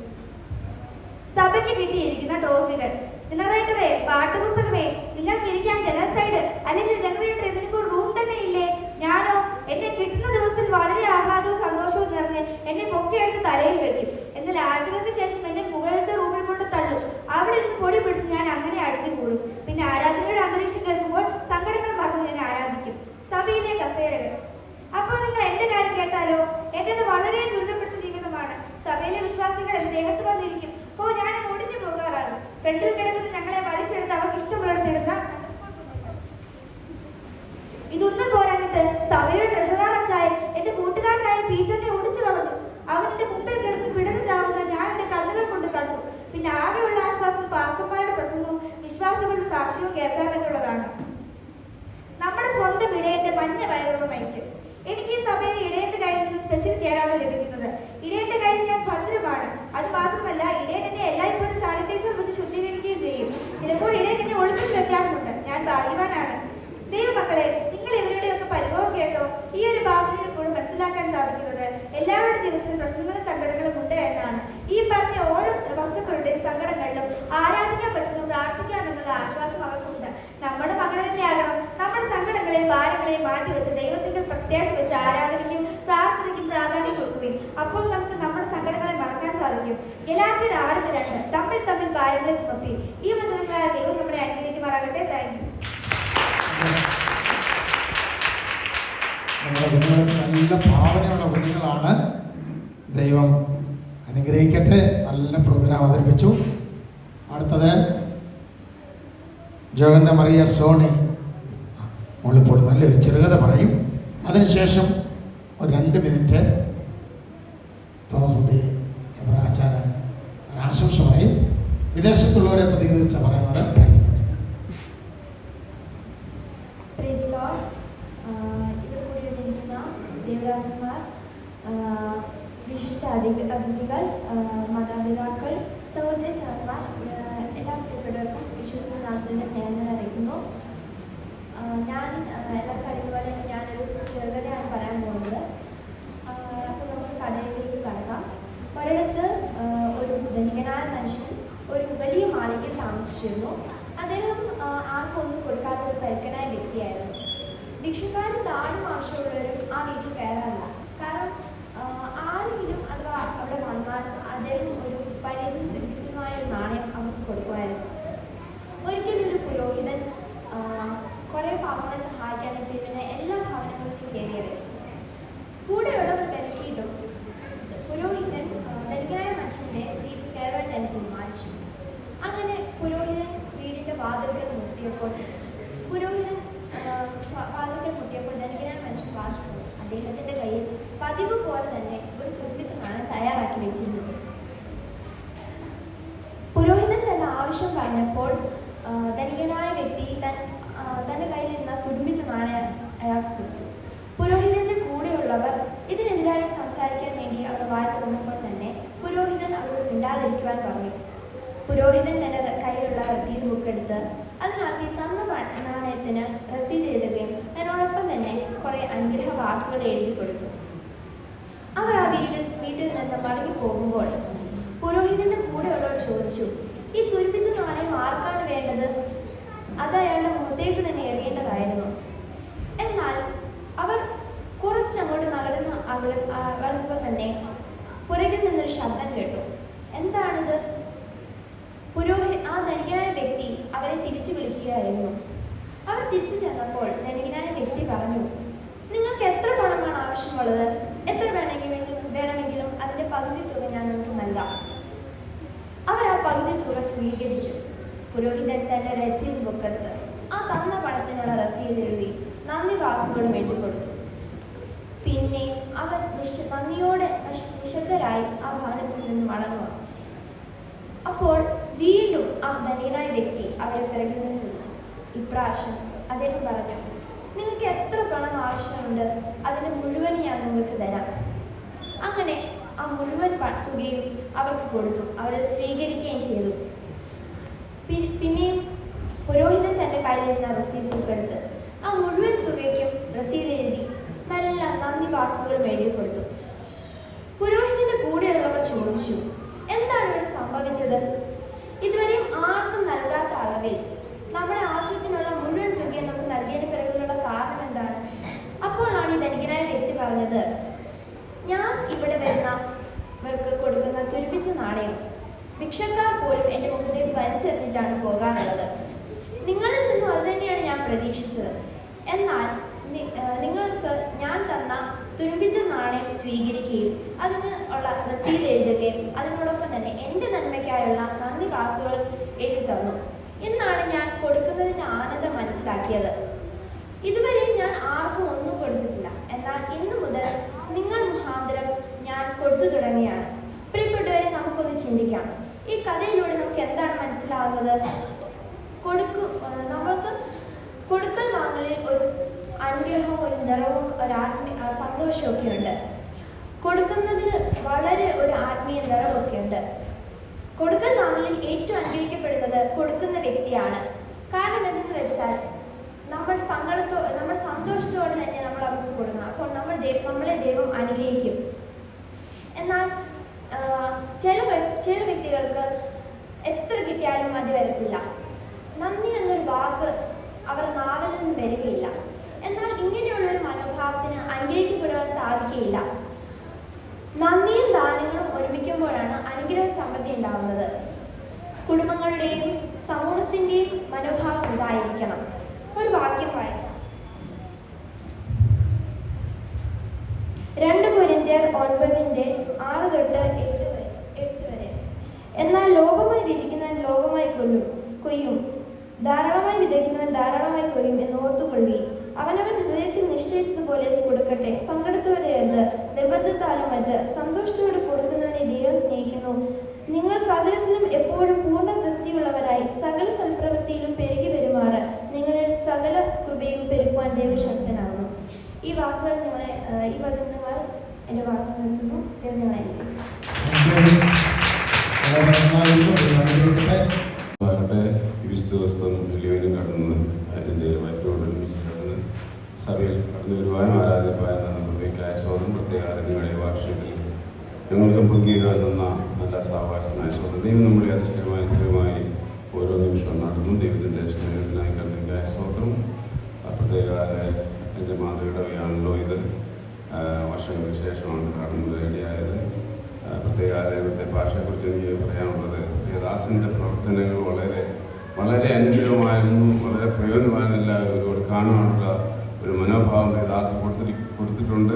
സഭയ്ക്ക് കിട്ടിയിരിക്കുന്ന ട്രോഫികൾ. ജനറേറ്ററെ, പാട്ടുപുസ്തകമേ, നിങ്ങൾക്ക് ഇരിക്കാൻ ജനറൽ സൈഡ് അല്ലെങ്കിൽ ജനറേറ്റർ ഇതിനൊരു റൂം തന്നെ ഇല്ലേ? ഞാനോ എന്നെ കിട്ടുന്ന ദിവസത്തിൽ വളരെ ആഹ്ലാദവും സന്തോഷവും നിറഞ്ഞ് എന്നെ പൊക്കിയെടുത്ത് തലയിൽ വെക്കും. എന്നാൽ ആഴ്ചകൾക്ക് ശേഷം എന്നെ മുകളിലത്തെ റൂമിൽ കൊണ്ട് തള്ളും. അവിടെ ഇരുന്ന് പൊടി പിടിച്ച് ഞാൻ അങ്ങനെ അടിഞ്ഞുകൂടും. പിന്നെ ആരാധനയുടെ അന്തരീക്ഷം കേൾക്കുമ്പോൾ സങ്കടങ്ങൾ മറന്ന് ഞാൻ ആരാധിക്കും. സഭയിലെ കസേരകൾ. അപ്പോൾ നിങ്ങൾ എന്റെ കാര്യം കേട്ടാലോ? എന്റേത് വളരെ ദുരിതം പിടിച്ച ജീവിതമാണ്. സഭയിലെ വിശ്വാസികൾ എന്റെ ദേഹത്ത് വന്നിരിക്കും. ഞാൻ ഒടിഞ്ഞു പോകാറാകും. ഫ്രണ്ടിൽ കിടക്കുന്ന ഞങ്ങളെ വലിച്ചെടുത്ത് അവർക്ക് ഇഷ്ടമുള്ളിടത്തിടുന്ന കേൾക്കാമെന്നുള്ളതാണ്. നമ്മുടെ സ്വന്തം ഇടയന്റെ മഞ്ഞ വയറുള്ള മൈക്ക്. എനിക്ക് ഈ സഭയിൽ ഇടയന്റെ കയ്യിൽ നിന്ന് സ്പെഷ്യൽ കെയറാണ് ലഭിക്കുന്നത്. ഇടയന്റെ കയ്യിൽ ഞാൻ ഭദ്രമാണ്. അത് മാത്രമല്ല, ഇടയൻ എന്നെ എല്ലായ്പ്പോഴും സാനിറ്റൈസർ വെച്ച് ശുദ്ധീകരിക്കുകയും ചെയ്യും. ചിലപ്പോൾ ഇടയൻ എന്നെ ഒളിപ്പിച്ച് വെക്കാറുമുണ്ട്. ഞാൻ ഭാഗ്യവാനാണ്. ദൈവമക്കളെ, നിങ്ങൾ ഇവരുടെയൊക്കെ പരിഭവം കേട്ടോ? ഈ ഒരു ഭാവനയിൽ കൂടെ മനസ്സിലാക്കാൻ സാധിക്കുന്നത് എല്ലാവരുടെ ജീവിതത്തിലും പ്രശ്നങ്ങളും സങ്കടങ്ങളും ഉണ്ട് എന്നാണ്. ഈ പറഞ്ഞ ഓരോ വസ്തുക്കളുടെയും സങ്കടങ്ങളിലും ആരാധിക്കാൻ പറ്റുന്നു, പ്രാർത്ഥിക്കാമെന്നുള്ള ആശ്വാസം അവർക്കുണ്ട്. നമ്മുടെ മകൾ തന്നെയാകണം നമ്മുടെ സങ്കടങ്ങളെയും ഭാരങ്ങളെയും മാറ്റിവെച്ച് ദൈവത്തിന്റെ പ്രത്യാശ വെച്ച് ആരാധനയ്ക്കും പ്രാർത്ഥനയ്ക്കും പ്രാധാന്യം കൊടുക്കുകയും അപ്പോൾ നമുക്ക് നമ്മുടെ സങ്കടങ്ങളെ മറക്കാൻ സാധിക്കും. ഗലാത്യർ 6:2 തമ്മിൽ തമ്മിൽ ഭാരങ്ങളെ ചുമപ്പി. ഈ വചനങ്ങളാൽ ദൈവം നമ്മളെ അനുഗ്രഹിക്കുമാറാകട്ടെ. Thank you. നമ്മുടെ കുഞ്ഞുങ്ങൾക്ക് നല്ല ഭാവനയുള്ള കുഞ്ഞുങ്ങളാണ്. ദൈവം അനുഗ്രഹിക്കട്ടെ. നല്ല പ്രോഗ്രാം അവതരിപ്പിച്ചു. അടുത്തത് ജോഹന്ന മറിയ സോണി മുള്ളിപ്പോൾ നല്ലൊരു ചെറുകഥ പറയും. അതിനുശേഷം ഒരു 2 മിനിറ്റ് തോമസ് കുട്ടി ആചാര്യ ഒരാശംസ പറയും. വിദേശത്തുള്ളവരെ പ്രതിനിധിച്ച പറയുന്നത് 2 മിനിറ്റ്. ദേവദാസന്മാർ, വിശിഷ്ട അതിഥികൾ, മാതാപിതാക്കൾ, സഹോദരി സഹോദരന്മാർ, എല്ലാ പ്രിയപ്പെട്ടവർക്കും വിശ്വസിക്കുന്ന നാട്ടിലെ സ്നേഹങ്ങൾ അറിയിക്കുന്നു. ഞാൻ എല്ലാവർക്കും അറിയുന്നപോലെ ഞാനൊരു ചെറുകഥയാണ് പറയാൻ പോകുന്നത്. അപ്പോൾ നമുക്ക് കഥയിലേക്ക് കടക്കാം. ഒരിടത്ത് ഒരു ധനികനായ മനുഷ്യൻ ഒരു വലിയ മാളികയിൽ താമസിച്ചിരുന്നു. അദ്ദേഹം ആർക്കൊന്നും കൊടുക്കാത്ത ഒരു പരുക്കനായ വ്യക്തിയായിരുന്നു. ഭിക്ഷക്കാരും താഴും ആവശ്യമുള്ളവരും ആ വീട്ടിൽ കയറാറില്ല. കാരണം ആരെങ്കിലും അഥവാ അവിടെ വന്നാൽ അദ്ദേഹം ഒരു പഴയതും തുരുപ്പിച്ചതുമായ ഒരു നാണയം അവർക്ക് കൊടുക്കുമായിരുന്നു. ഒരിക്കലും ഒരു പുരോഹിതൻ കുറേ പാവങ്ങളെ സഹായിക്കാൻ പിന്നെ എല്ലാ ഭവനങ്ങളിലും കയറിയത്. കൂടെയുള്ളവർ തിരക്കിയിട്ടും പുരോഹിതൻ ധനികനായ മനുഷ്യൻ്റെ വീട്ടിൽ കയറാൻ തന്നെ തീരുമാനിച്ചു. അങ്ങനെ പുരോഹിതൻ വീടിൻ്റെ വാതിൽക്കൽ മുട്ടിയപ്പോൾ ധനികനായ മനുഷ്യൻ വാശിച്ചു. അദ്ദേഹത്തിൻ്റെ കയ്യിൽ പതിവ് പോലെ തന്നെ ഒരു തുരുപ്പിച്ച നാണയം തയ്യാറാക്കി വെച്ചിരുന്നു. പുരോഹിതൻ തന്റെ ആവശ്യം പറഞ്ഞപ്പോൾ ധനികനായ വ്യക്തി തന്റെ കയ്യിൽ നിന്ന് തുരുമ്പിച്ച നാണയം അയാൾക്ക് കൊടുത്തു. പുരോഹിതന്റെ കൂടെയുള്ളവർ ഇതിനെതിരായി സംസാരിക്കാൻ വേണ്ടി അവർ വായി തുറന്നപ്പോൾ തന്നെ പുരോഹിതൻ അവരോട് മിണ്ടാതിരിക്കുവാൻ പറഞ്ഞു. പുരോഹിതൻ തന്റെ കയ്യിലുള്ള റസീത് ബുക്ക് എടുത്ത് അതിനകത്ത് തന്ന നാണയത്തിന് റസീത് എഴുതുകയും അതിനോടൊപ്പം തന്നെ കുറെ അനുഗ്രഹ വാക്കുകൾ എഴുതി കൊടുത്തു. അവർ ആ വീട്ടിൽ നിന്ന് മടങ്ങി പോകുമ്പോൾ പുരോഹിതന്റെ കൂടെയുള്ളവർ ചോദിച്ചു, ഈ തുരുപ്പിച്ച നാണയം ആർക്കാണ് വേണ്ടത്? അത് അയാളുടെ മുഖത്തേക്ക് തന്നെ എറിയേണ്ടതായിരുന്നു. എന്നാൽ അവർ കുറച്ചങ്ങോട്ട് വളർന്നപ്പോൾ തന്നെ പുറകിൽ നിന്നൊരു ശബ്ദം കേട്ടു. എന്താണിത്? ആ ധനികനായ വ്യക്തി അവരെ തിരിച്ചു വിളിക്കുകയായിരുന്നു. അവർ തിരിച്ചു ചെന്നപ്പോൾ ധനികനായ വ്യക്തി പറഞ്ഞു, നിങ്ങൾക്ക് എത്ര പണമാണ് ആവശ്യമുള്ളത്? എത്ര വേണമെങ്കിലും അതിന്റെ പകുതി തുക ഞാൻ നിങ്ങൾക്ക് നൽകാം. അവർ ആ പകുതി തുക സ്വീകരിച്ചു. പുരോഹിതൻ തന്റെ രസീത് ബുക്കെടുത്ത് ആ തന്ന പണത്തിനുള്ള റസീത് എഴുതി നന്ദി വാക്കുകളും എഴുതിക്കൊടുത്തു. പിന്നെ അവർ നന്ദിയോടെ നിശബ്ദരായി ആ ഭവനത്തിൽ നിന്ന് മടങ്ങുക. അപ്പോൾ വീണ്ടും ആ ധനികനായ വ്യക്തി അവരെ പിറകിൽ നിന്ന് വിളിച്ചു. ഇപ്രാവശ്യം അദ്ദേഹം പറഞ്ഞു, നിങ്ങൾക്ക് എത്ര പണം ആവശ്യമുണ്ട്? അതിന് മുഴുവൻ ഞാൻ നിങ്ങൾക്ക് തരാം. അങ്ങനെ ആ മുഴുവൻ തുകയും അവർക്ക് കൊടുത്തു. അവരെ സ്വീകരിക്കുകയും ചെയ്തു. പിന്നെയും പുരോഹിതൻ തന്റെ കയ്യിൽ നിന്ന് റസീത് ബുക്കെടുത്ത് ആ മുഴുവൻ തുകയ്ക്കും റസീത് എഴുതി നല്ല നന്ദി വാക്കുകളും എഴുതി കൊടുത്തു. പുരോഹിതന്റെ കൂടെയുള്ളവർ ചോദിച്ചു, എന്താണ് ഇവിടെ സംഭവിച്ചത്? ഇതുവരെയും ആർക്കും നൽകാത്ത അളവിൽ നമ്മുടെ ആവശ്യത്തിനുള്ള മുഴുവൻ തുകയും നമുക്ക് നൽകിയതിന് പിറകിലുള്ള കാരണം എന്താണ്? അപ്പോഴാണ് ഈ ധനികനായ വ്യക്തി പറഞ്ഞത്, ഞാൻ ഇവിടെ വരുന്നവർക്ക് കൊടുക്കുന്ന തുരുപ്പിച്ച നാണയം ഭിക്ഷക്കാർ പോലും എൻ്റെ മുഖത്തേക്ക് വലിച്ചെറിഞ്ഞിട്ടാണ് പോകാനുള്ളത്. നിങ്ങളിൽ നിന്നും അത് തന്നെയാണ് ഞാൻ പ്രതീക്ഷിച്ചത്. എന്നാൽ നിങ്ങൾക്ക് ഞാൻ തന്ന തുരുമ്പിച്ച നാണയം സ്വീകരിക്കുകയും അതിന് ഉള്ള റസീത് എഴുതുകയും അതിനോടൊപ്പം തന്നെ എൻ്റെ നന്മയ്ക്കായുള്ള നന്ദി വാക്കുകൾ എഴുതി തന്നു. എന്നാണ് ഞാൻ കൊടുക്കുന്നതിൻ്റെ ആനന്ദം മനസ്സിലാക്കിയത്. ഇതുവരെയും ഞാൻ ആർക്കും ഒന്നും കൊടുത്തിട്ടില്ല. എന്നാൽ ഇന്നു മുതൽ നിങ്ങൾ മുഖാന്തരം ഞാൻ കൊടുത്തു തുടങ്ങിയാണ്. പ്രിയപ്പെട്ടവരെ, നമുക്കൊന്ന് ചിന്തിക്കാം. ഈ കഥയിലൂടെ നമുക്ക് എന്താണ് മനസ്സിലാവുന്നത്? നമ്മൾ സന്തോഷമൊക്കെ ഉണ്ട്. കൊടുക്കുന്നതിന് വളരെ ഒരു ആത്മീയ നിറവൊക്കെ ഉണ്ട്. കൊടുക്കൽ വാങ്ങലിൽ ഏറ്റവും അനുഗ്രഹിക്കപ്പെടുന്നത് കൊടുക്കുന്ന വ്യക്തിയാണ്. കാരണം എന്തെന്ന് വെച്ചാൽ നമ്മൾ സന്തോഷത്തോടെ തന്നെ നമ്മൾ അവർക്ക് കൊടുക്കണം. അപ്പോൾ നമ്മളെ ദൈവം അനുഗ്രഹിക്കും. എന്നാൽ ചില വ്യക്തികൾക്ക് എത്ര കിട്ടിയാലും മതി വരത്തില്ല. നന്ദി എന്നൊരു വാക്ക് അവർ നാവിൽ നിന്ന് വരികയില്ല. എന്നാൽ ഇങ്ങനെയുള്ളൊരു മനോഭാവത്തിന് അനുഗ്രഹിക്കപ്പെടുവാൻ സാധിക്കുകയില്ല. നന്ദിയും ദാനങ്ങളും ഒരുമിക്കുമ്പോഴാണ് അനുഗ്രഹ സമൃദ്ധി ഉണ്ടാവുന്നത്. കുടുംബങ്ങളുടെയും സമൂഹത്തിൻ്റെയും മനോഭാവം ഇതായിരിക്കണം. ഒരു വാക്യം വായിക്കാം. 2 കൊരിന്ത്യർ 9:6-8 വരെ. എന്നാൽ ലോപമായി വിധിക്കുന്നവൻ ലോപമായി കൊയ്യും, ധാരാളമായി വിതയ്ക്കുന്നവൻ ധാരാളമായി കൊയ്യും എന്ന് ഓർത്തുകൊള്ളുകയും അവനവൻ ഹൃദയത്തിൽ നിശ്ചയിച്ചതുപോലെ കൊടുക്കട്ടെ. സങ്കടത്തോടെ അരുത്, നിർബന്ധത്താലും അരുത്, സന്തോഷത്തോടെ കൊടുക്കുന്നവനെ ദൈവം സ്നേഹിക്കുന്നു. നിങ്ങൾ സകലത്തിലും എപ്പോഴും പൂർണ്ണ തൃപ്തിയുള്ളവരായി സകല സൽപ്രവൃത്തിയിലും പെരുകി വരുമാറ് നിങ്ങളിൽ സകല കൃപയും പെരുക്കുവാൻ ദൈവശക്തനാകുന്നു. ഈ വചനങ്ങൾ എൻ്റെ വാക്കുകൾ നിർത്തുന്നു. ദൈവം നിങ്ങളെ ദിവസം വലിയവനും കടന്ന് അതിൻ്റെ വയറ്റോടൊരുമിച്ച് കടന്ന് സഭയിൽ കടന്നു വരുവാനും ആരാധ്യപ്പായ നമ്മൾക്കായ സ്വന്തം പ്രത്യേക നിങ്ങളുടെ വാർഷികത്തിൽ ഞങ്ങൾക്കും പങ്കുചേരാൻ തന്ന നല്ല സാവകാശത്തിനായ സ്വന്തം ദൈവം നമ്മളെ അതിശയമായി ഓരോ നിമിഷവും നടന്നു. ദൈവത്തിൻ്റെ സ്നേഹത്തിനായി കർമ്മയ്ക്കായ സ്വന്തം പ്രത്യേക എൻ്റെ മാതൃകയാണല്ലോ ഇത്. വർഷങ്ങൾക്ക് ശേഷമാണ് കാണുന്നത് ഇടയായത്. പ്രത്യേക ദൈവത്തെ ഭാഷയെക്കുറിച്ച് എനിക്ക് പറയാനുള്ളത്, ദാസൻ്റെ പ്രവർത്തനങ്ങൾ വളരെ അനുഗ്രഹമായിരുന്നു. വളരെ പ്രയോജനമായിരുന്നില്ല. ഒരുപാട് കാണുവാനുള്ള ഒരു മനോഭാവം ദാസൻ കൊടുത്തിട്ടുണ്ട്.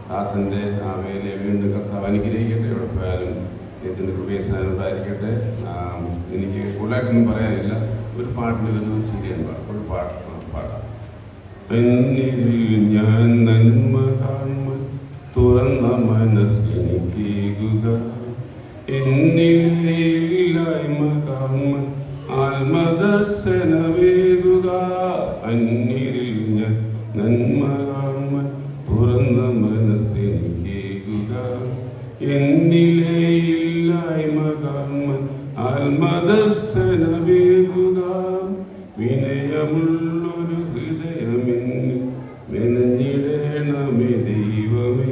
ദാസൻ്റെ ആ വേലയെ വീണ്ടും കർത്താവ് അനുഗ്രഹിക്കട്ടെ. എവിടെ പോയാലും ദൈവത്തിൻ്റെ കൃപേശനം ഉണ്ടായിരിക്കട്ടെ. എനിക്ക് കൂടുതലായിട്ടൊന്നും പറയാനില്ല. ഒരു പാട്ടിന് ഒരു ശരിയാണ് ഒരു പാടാം. ഞാൻ നന്മ കാണുമ്പോൾ തുറന്ന മനസ്സിനിക്കേകുക, എന്നിലെ ഇല്ലായ്മ കാണുമ്പോൾ ആത്മദർശനമേകുക. അന്യരിൽ ഞാൻ നന്മ കാണുമ്പോൾ തുറന്ന മനസ്സിനിക്കേകുക, എന്നിലെ ഇല്ലായ്മ കാണുമ്പോൾ ആത്മദർശനമേകുക. വിനയമുള്ളൊരു ഹൃദയമെന്നിൽ മെനഞ്ഞിടേണമേ ദൈവമേ,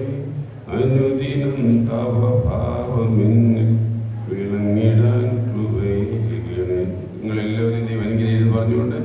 അനുദിനം തവ ഭാവമെന്നിൽ വിളങ്ങിടാൻ കൃപയേകണേ. നിങ്ങളെല്ലാവരും ദൈവം അനുഗ്രഹിക്കുന്നു പറഞ്ഞുകൊണ്ട്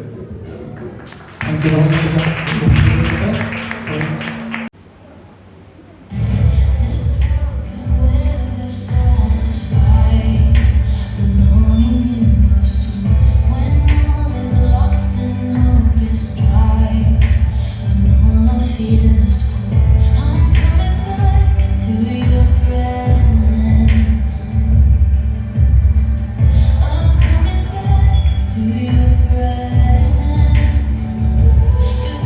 To your presence, 'cause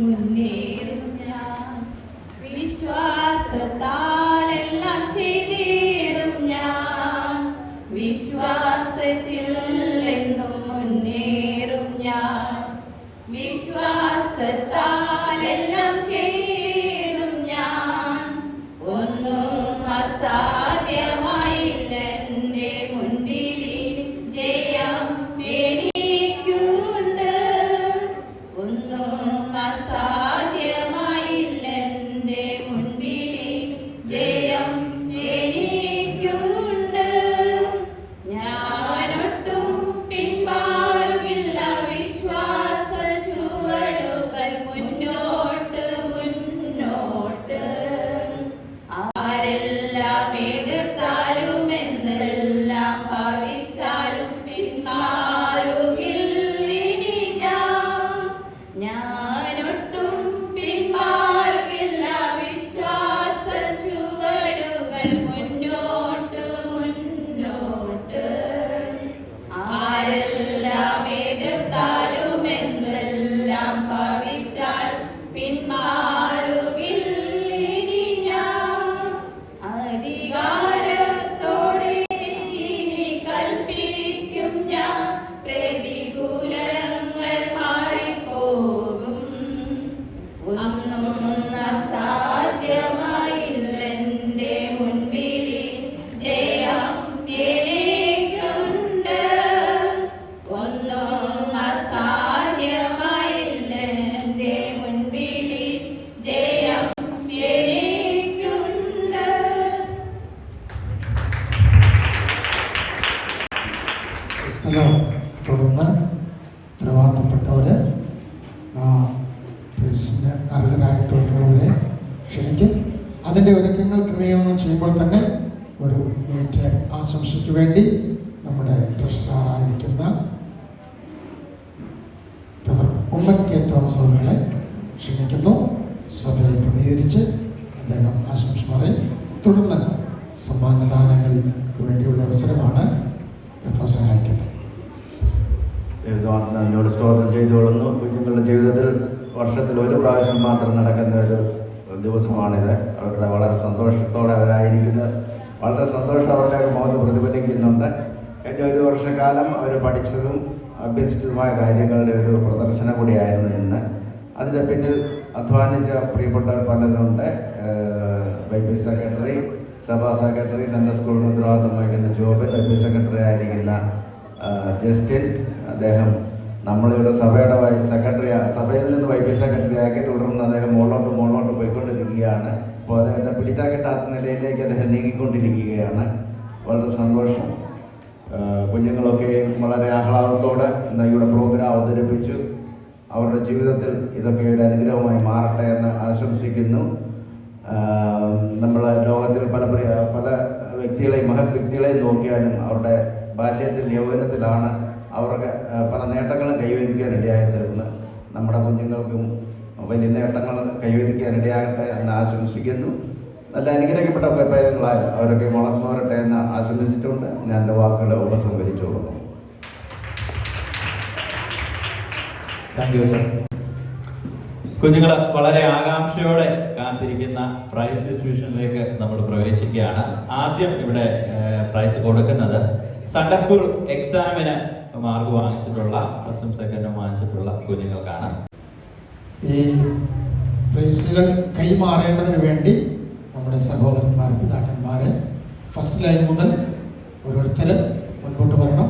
മുന്നേറും ഞാൻ. വിശ്വാസത്താൽ എല്ലാം ചെയ്തിടും ഞാൻ. വിശ്വാസത്തിൽ എന്നും മുന്നേറും ഞാൻ. വിശ്വാസത്താൽ എല്ലാം ചെയ്തിടും ഞാൻ. ഒന്നും അസാധ്യമായില്ല എൻ്റെ മുൻപിൽ. ജയം എനിക്കുണ്ട്. ഒന്നും അസാധ്യമായില്ല എൻ്റെ മുൻപിൽ. ജയം എനിക്കുണ്ട്. ഞാനൊട്ടും പിന്മാറുകില്ല. വിശ്വാസ ചുവടുകൾ മുന്നോട്ട് മുന്നോട്ട്. ആരെല്ലാം എതിർത്താലും എന്തെല്ലാം ഭാവിച്ചാലും പിന്മാറുകില്ലിനി ഞാൻ. ഞാനൊട്ടും പിന്മാറുകില്ല. വിശ്വാസ ചുവടുകൾ മുന്നോട്ട് മുന്നോട്ട്. ആരെല്ലാം എതിർത്താലും എന്തെല്ലാം ഭാവിച്ചാൽ പിന്മാറുകില്ലിനി ഞാൻ. അധികാരത്തോടെ ഇനി കൽപ്പിക്കും ഞാൻ. പ്രതികൂലങ്ങൾ മാറിപ്പോകും. ഒന്നും അസാധ്യമായില്ല എൻ്റെ മുൻപിൽ. ജയം എനിക്കുണ്ട്. ഒന്നും അസാധ്യമായില്ല എൻ്റെ മുൻപിൽ. ജയം എനിക്കുണ്ട്. സ്ഥലം തുടർന്ന് ഉത്തരവാദിത്തപ്പെട്ടവര് പ്രൈസിന് അർഹരായിട്ടുള്ളവരെ ക്ഷണിക്കും. അതിൻ്റെ ഒരുക്കങ്ങൾ ക്രമീകരണം ചെയ്യുമ്പോൾ തന്നെ ഒരു മിനിറ്റ് ആശംസയ്ക്ക് വേണ്ടി നമ്മുടെ ട്രഷററായിരിക്കുന്ന ബ്രദർ ഉമ്മൻ കെ തോമസ് അവരെ ക്ഷണിക്കുന്നു. സഭയെ പ്രതികരിച്ച് അദ്ദേഹം ആശംസ പറയും. തുടർന്ന് സമ്മാനദാനങ്ങൾക്ക് വേണ്ടിയുള്ള അവസരമാണ്. കർത്താവ് സഹായിക്കട്ടെ. എന്നോട് സ്തോത്രം ചെയ്തുകൊള്ളുന്നു. കുഞ്ഞുങ്ങളുടെ ജീവിതത്തിൽ വർഷത്തിൽ ഒരു പ്രാവശ്യം മാത്രം നടക്കുന്ന ഒരു ദിവസമാണിത്. അവരുടെ വളരെ സന്തോഷത്തോടെ അവരായിരിക്കുന്നത് വളരെ സന്തോഷം അവരുടെ മുഖത്ത് പ്രതിഫലിക്കുന്നുണ്ട്. കഴിഞ്ഞ ഒരു വർഷക്കാലം അവർ പഠിച്ചതും അഭ്യസിച്ചതുമായ കാര്യങ്ങളുടെ ഒരു പ്രദർശനം കൂടിയായിരുന്നു ഇന്ന്. അതിൻ്റെ പിന്നിൽ അധ്വാനിച്ച പ്രിയപ്പെട്ടവർ പലരുണ്ട്. വൈപി സെക്രട്ടറി, സഭാ സെക്രട്ടറി, സൺഡേ സ്കൂളിൽ ഉത്തരവാദിത്വം വഹിക്കുന്ന ജോബിൻ, വൈപി സെക്രട്ടറി ആയിരിക്കുന്ന ജസ്റ്റിൻ, അദ്ദേഹം നമ്മളിവിടെ സഭയുടെ സഭയിൽ നിന്ന് വൈപി സെക്രട്ടറി ആക്കി തുടർന്ന് അദ്ദേഹം മുകളിലോട്ട് പോയിക്കൊണ്ടിരിക്കുകയാണ്. അപ്പോൾ അദ്ദേഹത്തെ പിടിച്ചാൽ കിട്ടാത്ത നിലയിലേക്ക് അദ്ദേഹം നീങ്ങിക്കൊണ്ടിരിക്കുകയാണ്. വളരെ സന്തോഷം. കുഞ്ഞുങ്ങളൊക്കെ വളരെ ആഹ്ലാദത്തോടെ ഇവിടെ പ്രോഗ്രാം അവതരിപ്പിച്ചു. അവരുടെ ജീവിതത്തിൽ ഇതൊക്കെ ഒരു അനുഗ്രഹമായി മാറട്ടെ എന്ന് ആശംസിക്കുന്നു. നമ്മൾ ലോകത്തിൽ പല വ്യക്തികളെയും മഹത് വ്യക്തികളെയും നോക്കിയാലും അവരുടെ ബാല്യത്തിൽ യൗവനത്തിലാണ് അവർക്ക് പല നേട്ടങ്ങളും കൈവരിക്കാനിടയായി തീർന്ന്. നമ്മുടെ കുഞ്ഞുങ്ങൾക്കും വലിയ നേട്ടങ്ങൾ കൈവരിക്കാനിടയാകട്ടെ എന്ന് ആശംസിക്കുന്നു. നല്ല അനുഗ്രഹിക്കപ്പെട്ട പൈതങ്ങളാൽ അവരൊക്കെ വളർന്നു വരട്ടെ എന്ന് ആശംസിച്ചിട്ടുണ്ട്. ഞാൻ എൻ്റെ വാക്കുകൾ ഉപസംഹരിച്ചുകൊള്ളുന്നു. Thank you sir. കുഞ്ഞുങ്ങൾ വളരെ ആകാംക്ഷയോടെ കാത്തിരിക്കുന്ന പ്രൈസ് ഡിസ്ട്രിബ്യൂഷനിലേക്ക് നമ്മൾ പ്രവേശിക്കുകയാണ്. ആദ്യം ഇവിടെ പ്രൈസ് കൊടുക്കുന്നത് സൺഡേ സ്കൂൾ എക്സാമിന് മാർക്ക് വാങ്ങിച്ചിട്ടുള്ള ഫസ്റ്റും സെക്കൻഡും വാങ്ങിച്ചിട്ടുള്ള കുഞ്ഞുങ്ങൾക്കാണ്. ഈ പ്രൈസുകൾ കൈമാറേണ്ടതിന് വേണ്ടി നമ്മുടെ സഹോദരന്മാർ, പിതാക്കന്മാരെ ഫസ്റ്റ് ലൈൻ മുതൽ ഓരോരുത്തർ മുൻപോട്ട് വരണം.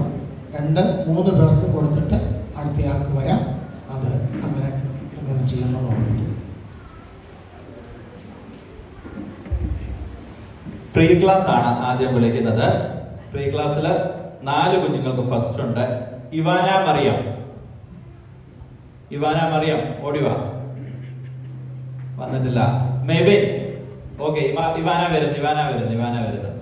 2-3 പേർക്ക് കൊടുത്തിട്ട് അടുത്തയാൾക്ക് വരാം. അത് അങ്ങനെ ചെയ്യുന്നത് ഓർമ്മിക്കും. പ്രീ ക്ലാസ് ആണ് ആദ്യം വിളിക്കുന്നത്. പ്രീ ക്ലാസ്സിൽ 4 കുഞ്ഞുങ്ങൾക്ക് ഫസ്റ്റ് ഉണ്ട്. ഇവാന മറിയം ഓടിവാ. വന്നിട്ടില്ല. മെബിൻ. ഓക്കെ, ഇവാന വരുന്നു.